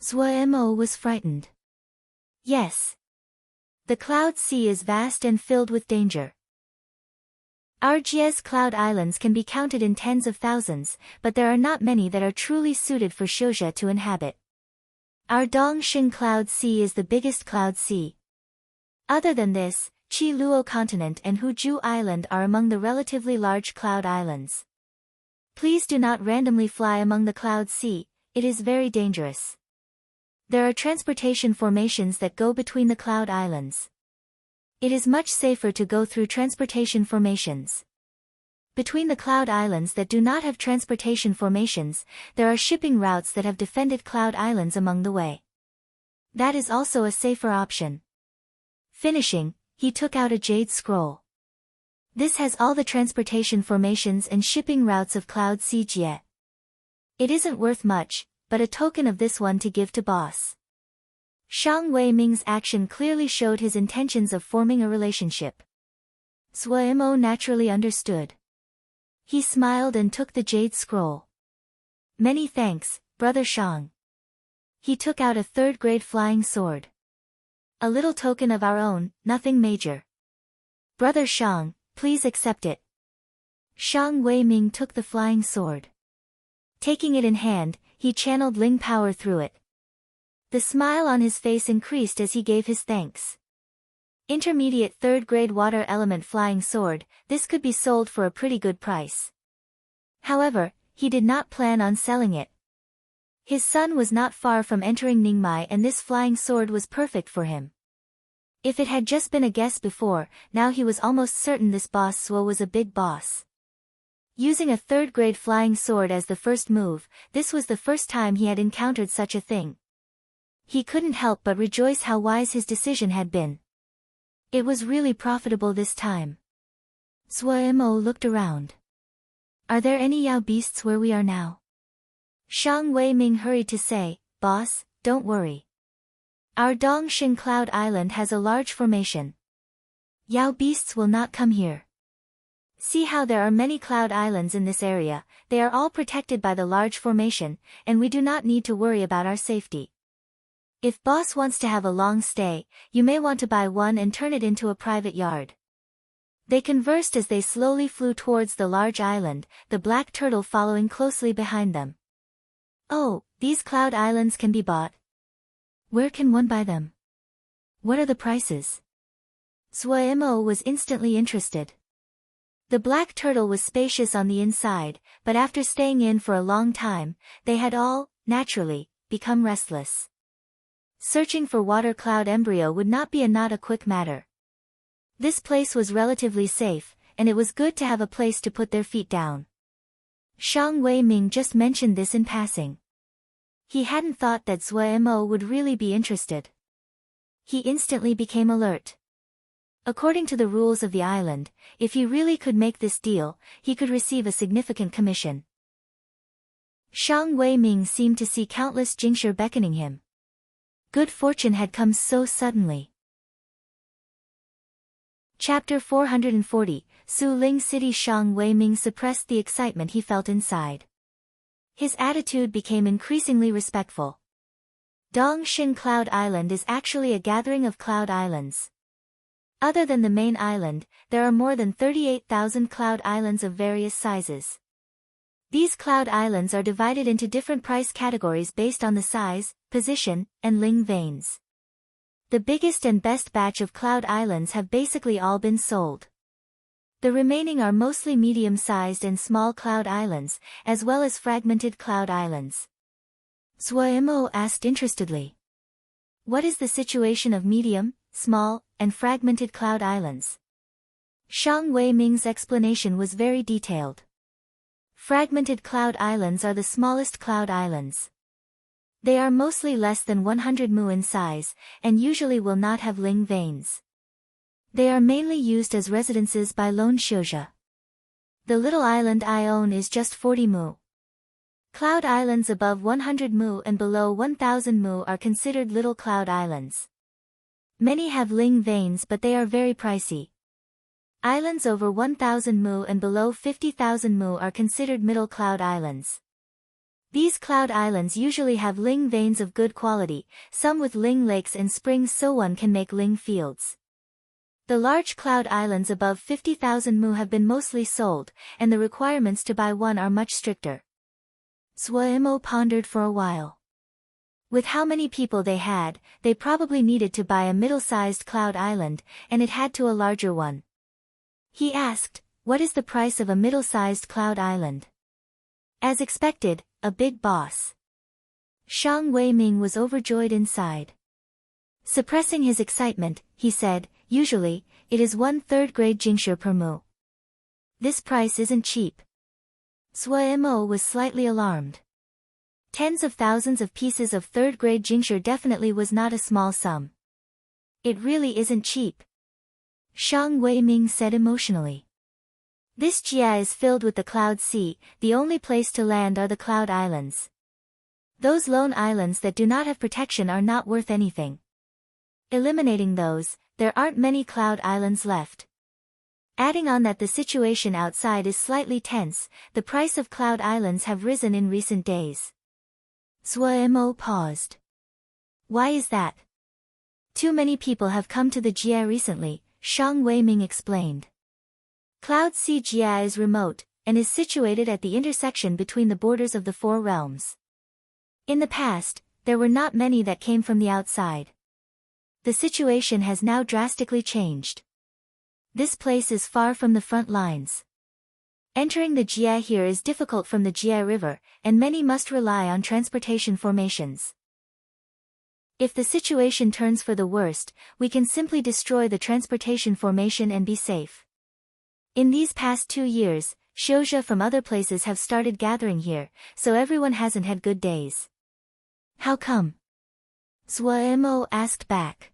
Zhuo was frightened. Yes. The cloud sea is vast and filled with danger. Our Jie's cloud islands can be counted in tens of thousands, but there are not many that are truly suited for Xiuzhe to inhabit. Our Dongshin cloud sea is the biggest cloud sea. Other than this, Qi Luo continent and Huju island are among the relatively large cloud islands. Please do not randomly fly among the cloud sea, it is very dangerous. There are transportation formations that go between the cloud islands. It is much safer to go through transportation formations. Between the cloud islands that do not have transportation formations, there are shipping routes that have defended cloud islands among the way. That is also a safer option. Finishing, he took out a jade scroll. This has all the transportation formations and shipping routes of Cloud Sea Jie. It isn't worth much, but a token of this one to give to boss. Shang Wei-ming's action clearly showed his intentions of forming a relationship. Zhuo naturally understood. He smiled and took the jade scroll. Many thanks, Brother Shang. He took out a third-grade flying sword. A little token of our own, nothing major. Brother Shang, please accept it. Shang Wei-ming took the flying sword. Taking it in hand, he channeled Ling power through it. The smile on his face increased as he gave his thanks. Intermediate third-grade water element flying sword, this could be sold for a pretty good price. However, he did not plan on selling it. His son was not far from entering Ningmai and this flying sword was perfect for him. If it had just been a guess before, now he was almost certain this boss Zhuo was a big boss. Using a third-grade flying sword as the first move, this was the first time he had encountered such a thing. He couldn't help but rejoice how wise his decision had been. It was really profitable this time. Zhuo looked around. Are there any Yao beasts where we are now? Shang Wei-ming hurried to say, Boss, don't worry. Our Dongshin Cloud Island has a large formation. Yao beasts will not come here. See how there are many cloud islands in this area, they are all protected by the large formation, and we do not need to worry about our safety. If boss wants to have a long stay, you may want to buy one and turn it into a private yard. They conversed as they slowly flew towards the large island, the black turtle following closely behind them. Oh, these cloud islands can be bought. Where can one buy them? What are the prices? Zhuo was instantly interested. The black turtle was spacious on the inside, but after staying in for a long time, they had all, naturally, become restless. Searching for water cloud embryo would not be a quick matter. This place was relatively safe, and it was good to have a place to put their feet down. Shang Wei-ming just mentioned this in passing. He hadn't thought that Zhuo would really be interested. He instantly became alert. According to the rules of the island, if he really could make this deal, he could receive a significant commission. Shang Wei-ming seemed to see countless Jingshi beckoning him. Good fortune had come so suddenly. Chapter 440, Su Ling City. Shang Wei-ming suppressed the excitement he felt inside. His attitude became increasingly respectful. Dongshin Cloud Island is actually a gathering of cloud islands. Other than the main island, there are more than 38,000 cloud islands of various sizes. These cloud islands are divided into different price categories based on the size, position, and Ling veins. The biggest and best batch of cloud islands have basically all been sold. The remaining are mostly medium-sized and small cloud islands, as well as fragmented cloud islands. Zhuo asked interestedly. What is the situation of medium, small, and fragmented cloud islands? Shang Weiming's explanation was very detailed. Fragmented cloud islands are the smallest cloud islands. They are mostly less than 100 mu in size, and usually will not have ling veins. They are mainly used as residences by lone shouja. The little island I own is just 40 mu. Cloud islands above 100 mu and below 1000 mu are considered little cloud islands. Many have ling veins, but they are very pricey. Islands over 1000 mu and below 50,000 mu are considered middle cloud islands. These cloud islands usually have ling veins of good quality, some with ling lakes and springs so one can make ling fields. The large cloud islands above 50,000 mu have been mostly sold, and the requirements to buy one are much stricter. Suemo pondered for a while. With how many people they had, they probably needed to buy a middle-sized cloud island, and it had to a larger one. He asked, "What is the price of a middle-sized cloud island?" As expected, a big boss. Shang Weiming was overjoyed inside. Suppressing his excitement, he said, "Usually, it is 1/3 grade jingshi per mu. This price isn't cheap." Suemo was slightly alarmed. Tens of thousands of pieces of 3rd grade jingshi definitely was not a small sum. "It really isn't cheap," Shang Weiming said emotionally. "This jia is filled with the cloud sea, the only place to land are the cloud islands. Those lone islands that do not have protection are not worth anything. Eliminating those, there aren't many cloud islands left. Adding on that the situation outside is slightly tense, the price of cloud islands have risen in recent days." Suemo paused. "Why is that?" "Too many people have come to the jia recently," Shang Weiming explained. Cloud Sea Jia is remote, and is situated at the intersection between the borders of the 4 realms. In the past, there were not many that came from the outside. The situation has now drastically changed. This place is far from the front lines. Entering the Jia here is difficult from the Jia River, and many must rely on transportation formations. If the situation turns for the worst, we can simply destroy the transportation formation and be safe. In these past 2 years, shouja from other places have started gathering here, so everyone hasn't had good days." "How come?" Suemo asked back.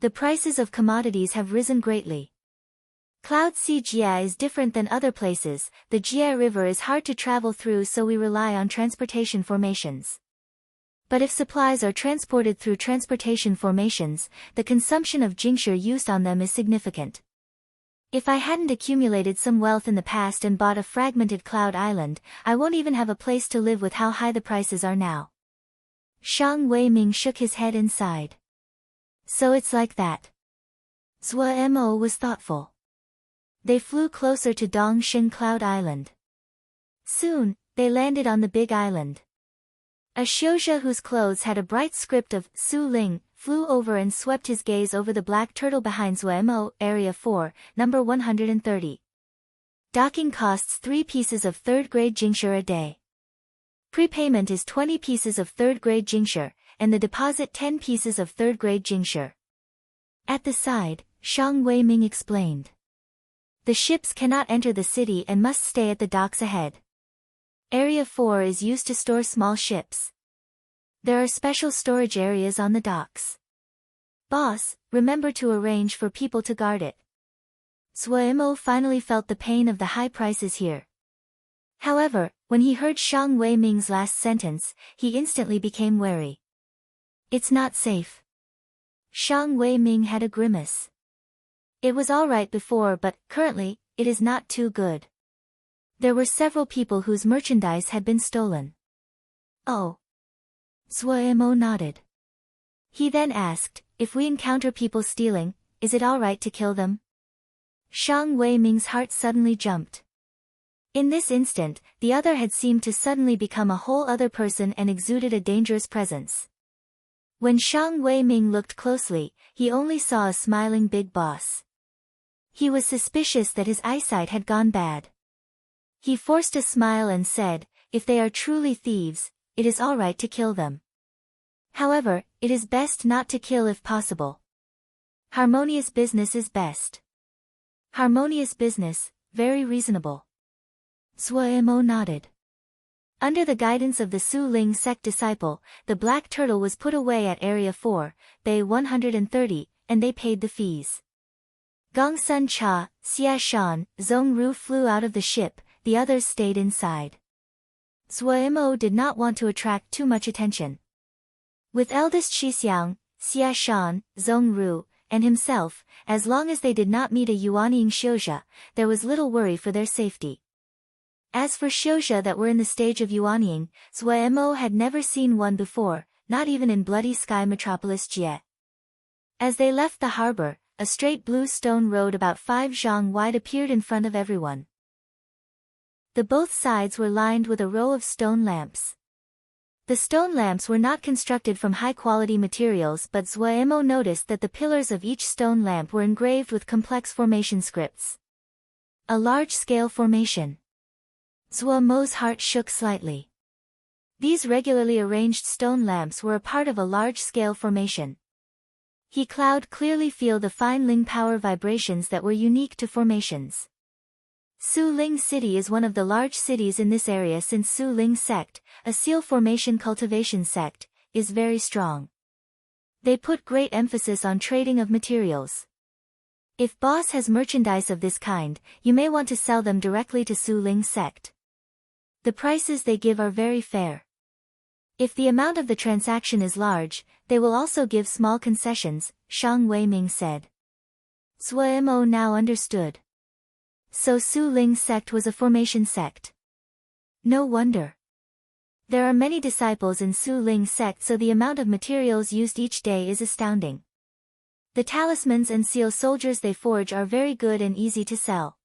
"The prices of commodities have risen greatly. Cloud Sea Jia is different than other places, the Jia River is hard to travel through, so we rely on transportation formations. But if supplies are transported through transportation formations, the consumption of jingshi used on them is significant. If I hadn't accumulated some wealth in the past and bought a fragmented cloud island, I won't even have a place to live with how high the prices are now." Shang Weiming shook his head and sighed. "So it's like that." Suemo was thoughtful. They flew closer to Dongshin Cloud Island. Soon, they landed on the big island. A shouja whose clothes had a bright script of Su Ling flew over and swept his gaze over the black turtle behind Suemo, Area 4, number 130. Docking costs 3 pieces of 3rd grade jingshi a day. Prepayment is 20 pieces of 3rd grade jingshi, and the deposit 10 pieces of 3rd grade jingshi. At the side, Shang Weiming explained. The ships cannot enter the city and must stay at the docks ahead. Area 4 is used to store small ships. There are special storage areas on the docks. Boss, remember to arrange for people to guard it. Suemo finally felt the pain of the high prices here. However, when he heard Shang Weiming's last sentence, he instantly became wary. "It's not safe." Shang Weiming had a grimace. "It was alright before, but, currently, it is not too good. There were several people whose merchandise had been stolen." "Oh." Suemo nodded. He then asked, "If we encounter people stealing, is it alright to kill them?" Shang Weiming's heart suddenly jumped. In this instant, the other had seemed to suddenly become a whole other person and exuded a dangerous presence. When Shang Weiming looked closely, he only saw a smiling big boss. He was suspicious that his eyesight had gone bad. He forced a smile and said, "If they are truly thieves, it is alright to kill them. However, it is best not to kill if possible. Harmonious business is best." Harmonious business, very reasonable. Suemo nodded. Under the guidance of the Su Ling sect disciple, the black turtle was put away at Area 4, Bay 130, and they paid the fees. Gongsun Cha, Xia Shan, Zhong Ru flew out of the ship, the others stayed inside. Suemo did not want to attract too much attention. With eldest Shixiang, Xia Shan, Zhong Ru, and himself, as long as they did not meet a Yuanying Xiuzha, there was little worry for their safety. As for Xiuzha that were in the stage of Yuanying, Suemo had never seen one before, not even in Bloody Sky Metropolis Jie. As they left the harbor, a straight blue stone road about 5 zhang wide appeared in front of everyone. The both sides were lined with a row of stone lamps. The stone lamps were not constructed from high-quality materials, but Suemo noticed that the pillars of each stone lamp were engraved with complex formation scripts. A large-scale formation. Suemo's heart shook slightly. These regularly arranged stone lamps were a part of a large-scale formation. He could clearly feel the fine Ling power vibrations that were unique to formations. Su Ling City is one of the large cities in this area since Su Ling sect, a seal formation cultivation sect, is very strong. They put great emphasis on trading of materials. If boss has merchandise of this kind, you may want to sell them directly to Su Ling sect. The prices they give are very fair. If the amount of the transaction is large, they will also give small concessions, Shang Weiming said. Suemo now understood. So Su Ling sect was a formation sect. No wonder. There are many disciples in Su Ling sect, so the amount of materials used each day is astounding. The talismans and seal soldiers they forge are very good and easy to sell.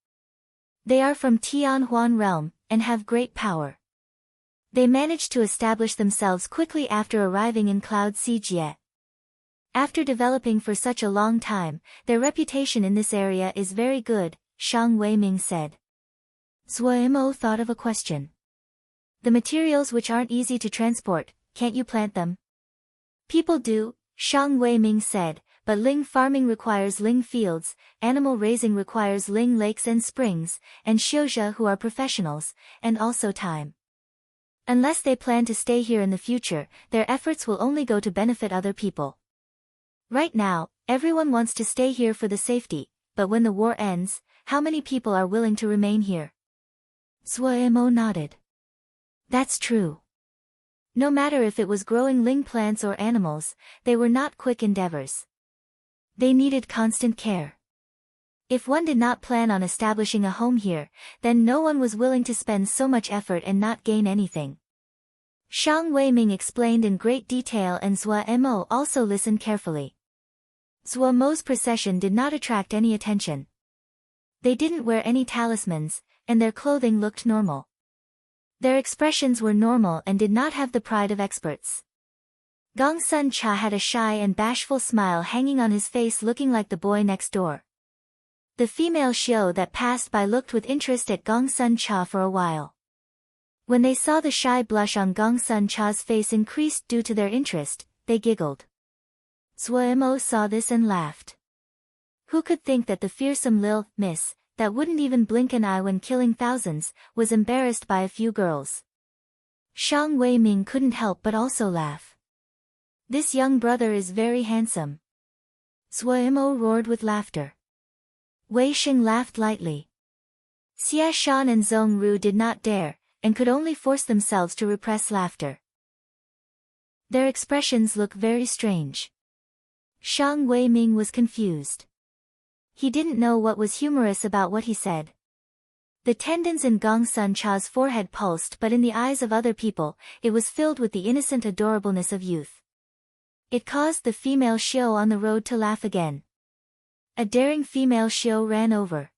They are from Tianhuan realm, and have great power. They managed to establish themselves quickly after arriving in Cloud Sea Jie. After developing for such a long time, their reputation in this area is very good, Shang Weiming said. Suemo thought of a question. The materials which aren't easy to transport, can't you plant them? People do, Shang Weiming said, but Ling farming requires Ling fields, animal raising requires Ling lakes and springs, and Xiuzha who are professionals, and also time. Unless they plan to stay here in the future, their efforts will only go to benefit other people. Right now, everyone wants to stay here for the safety, but when the war ends, how many people are willing to remain here? Suemo nodded. That's true. No matter if it was growing Ling plants or animals, they were not quick endeavors. They needed constant care. If one did not plan on establishing a home here, then no one was willing to spend so much effort and not gain anything. Shang Weiming explained in great detail and Suemo also listened carefully. Suemo's procession did not attract any attention. They didn't wear any talismans, and their clothing looked normal. Their expressions were normal and did not have the pride of experts. Gongsun Cha had a shy and bashful smile hanging on his face, looking like the boy next door. The female Xiu that passed by looked with interest at Gongsun Cha for a while. When they saw the shy blush on Gongsun Cha's face increased due to their interest, they giggled. Suemo saw this and laughed. Who could think that the fearsome Lil Miss, that wouldn't even blink an eye when killing thousands, was embarrassed by a few girls? Shang Weiming couldn't help but also laugh. This young brother is very handsome. Suemo roared with laughter. Wei Xing laughed lightly. Xia Shan and Zhong Ru did not dare, and could only force themselves to repress laughter. Their expressions look very strange. Shang Weiming was confused. He didn't know what was humorous about what he said. The tendons in Gongsun Cha's forehead pulsed, but in the eyes of other people, it was filled with the innocent adorableness of youth. It caused the female Xiu on the road to laugh again. A daring female Xiu ran over.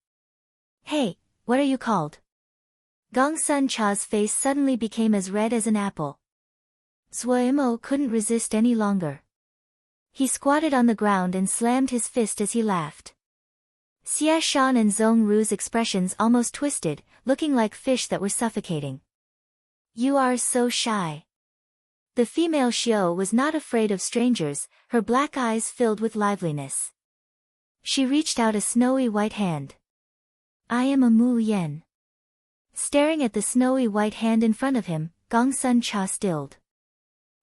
Hey, what are you called? Gongsun Cha's face suddenly became as red as an apple. Suemo couldn't resist any longer. He squatted on the ground and slammed his fist as he laughed. Xia Shan and Zhong Ru's expressions almost twisted, looking like fish that were suffocating. You are so shy. The female Xiu was not afraid of strangers, her black eyes filled with liveliness. She reached out a snowy white hand. I am a Mu Yen. Staring at the snowy white hand in front of him, Gong Sun Cha stilled.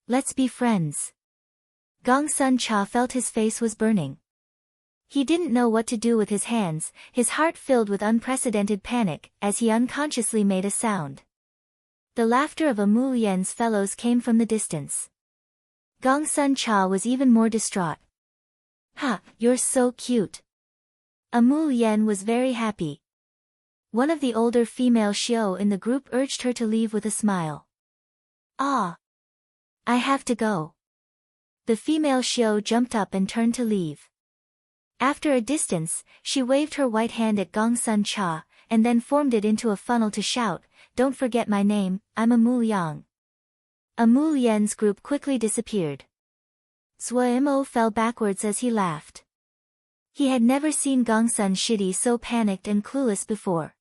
Let's be friends. Gong Sun Cha felt his face was burning. He didn't know what to do with his hands, his heart filled with unprecedented panic, as he unconsciously made a sound. The laughter of a Mu Yen's fellows came from the distance. Gong Sun Cha was even more distraught. Ha, you're so cute. A Mu Yen was very happy. One of the older female Xiao in the group urged her to leave with a smile. Ah! I have to go. The female Xiao jumped up and turned to leave. After a distance, she waved her white hand at Gong Sun Cha, and then formed it into a funnel to shout, "Don't forget my name, I'm a Mu Yang." A Mu Yen's group quickly disappeared. Zhuo fell backwards as he laughed. He had never seen Gong Sun Shidi so panicked and clueless before.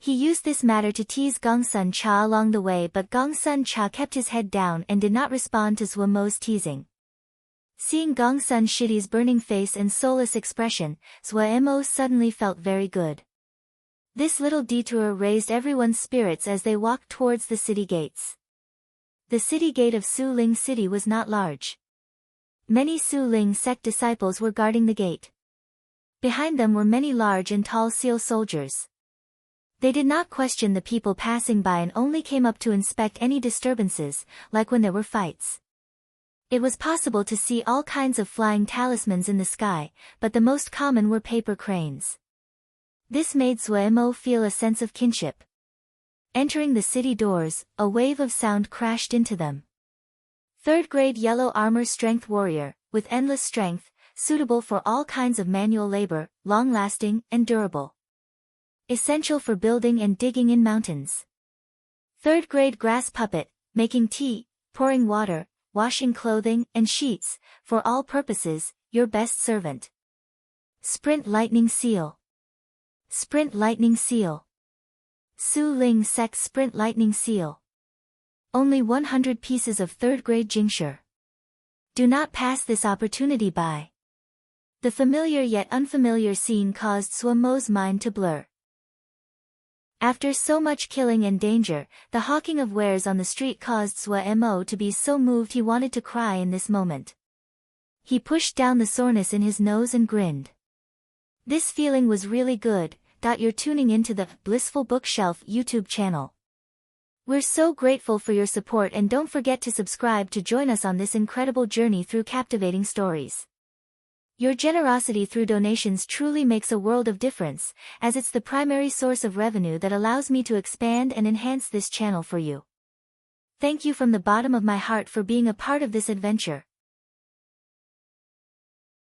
He used this matter to tease Gong Sun Cha along the way, but Gong Sun Cha kept his head down and did not respond to Zhuo's teasing. Seeing Gong Sun Shidi's burning face and soulless expression, Zhuo suddenly felt very good. This little detour raised everyone's spirits as they walked towards the city gates. The city gate of Su Ling City was not large. Many Su Ling sect disciples were guarding the gate. Behind them were many large and tall seal soldiers. They did not question the people passing by and only came up to inspect any disturbances, like when there were fights. It was possible to see all kinds of flying talismans in the sky, but the most common were paper cranes. This made Zhuo feel a sense of kinship. Entering the city doors, a wave of sound crashed into them. Third-grade yellow armor strength warrior, with endless strength, suitable for all kinds of manual labor, long-lasting and durable. Essential for building and digging in mountains. Third-grade grass puppet, making tea, pouring water, washing clothing and sheets, for all purposes, your best servant. Sprint lightning seal. Sprint lightning seal. Su Ling Sect Sprint lightning seal. Only 100 pieces of third-grade Jingshi. Do not pass this opportunity by. The familiar yet unfamiliar scene caused Zhuo's mind to blur. After so much killing and danger, the hawking of wares on the street caused Zhuo to be so moved he wanted to cry in this moment. He pushed down the soreness in his nose and grinned. This feeling was really good. You're tuning into the Blissful Bookshelf YouTube channel. We're so grateful for your support, and don't forget to subscribe to join us on this incredible journey through captivating stories. Your generosity through donations truly makes a world of difference, as it's the primary source of revenue that allows me to expand and enhance this channel for you. Thank you from the bottom of my heart for being a part of this adventure.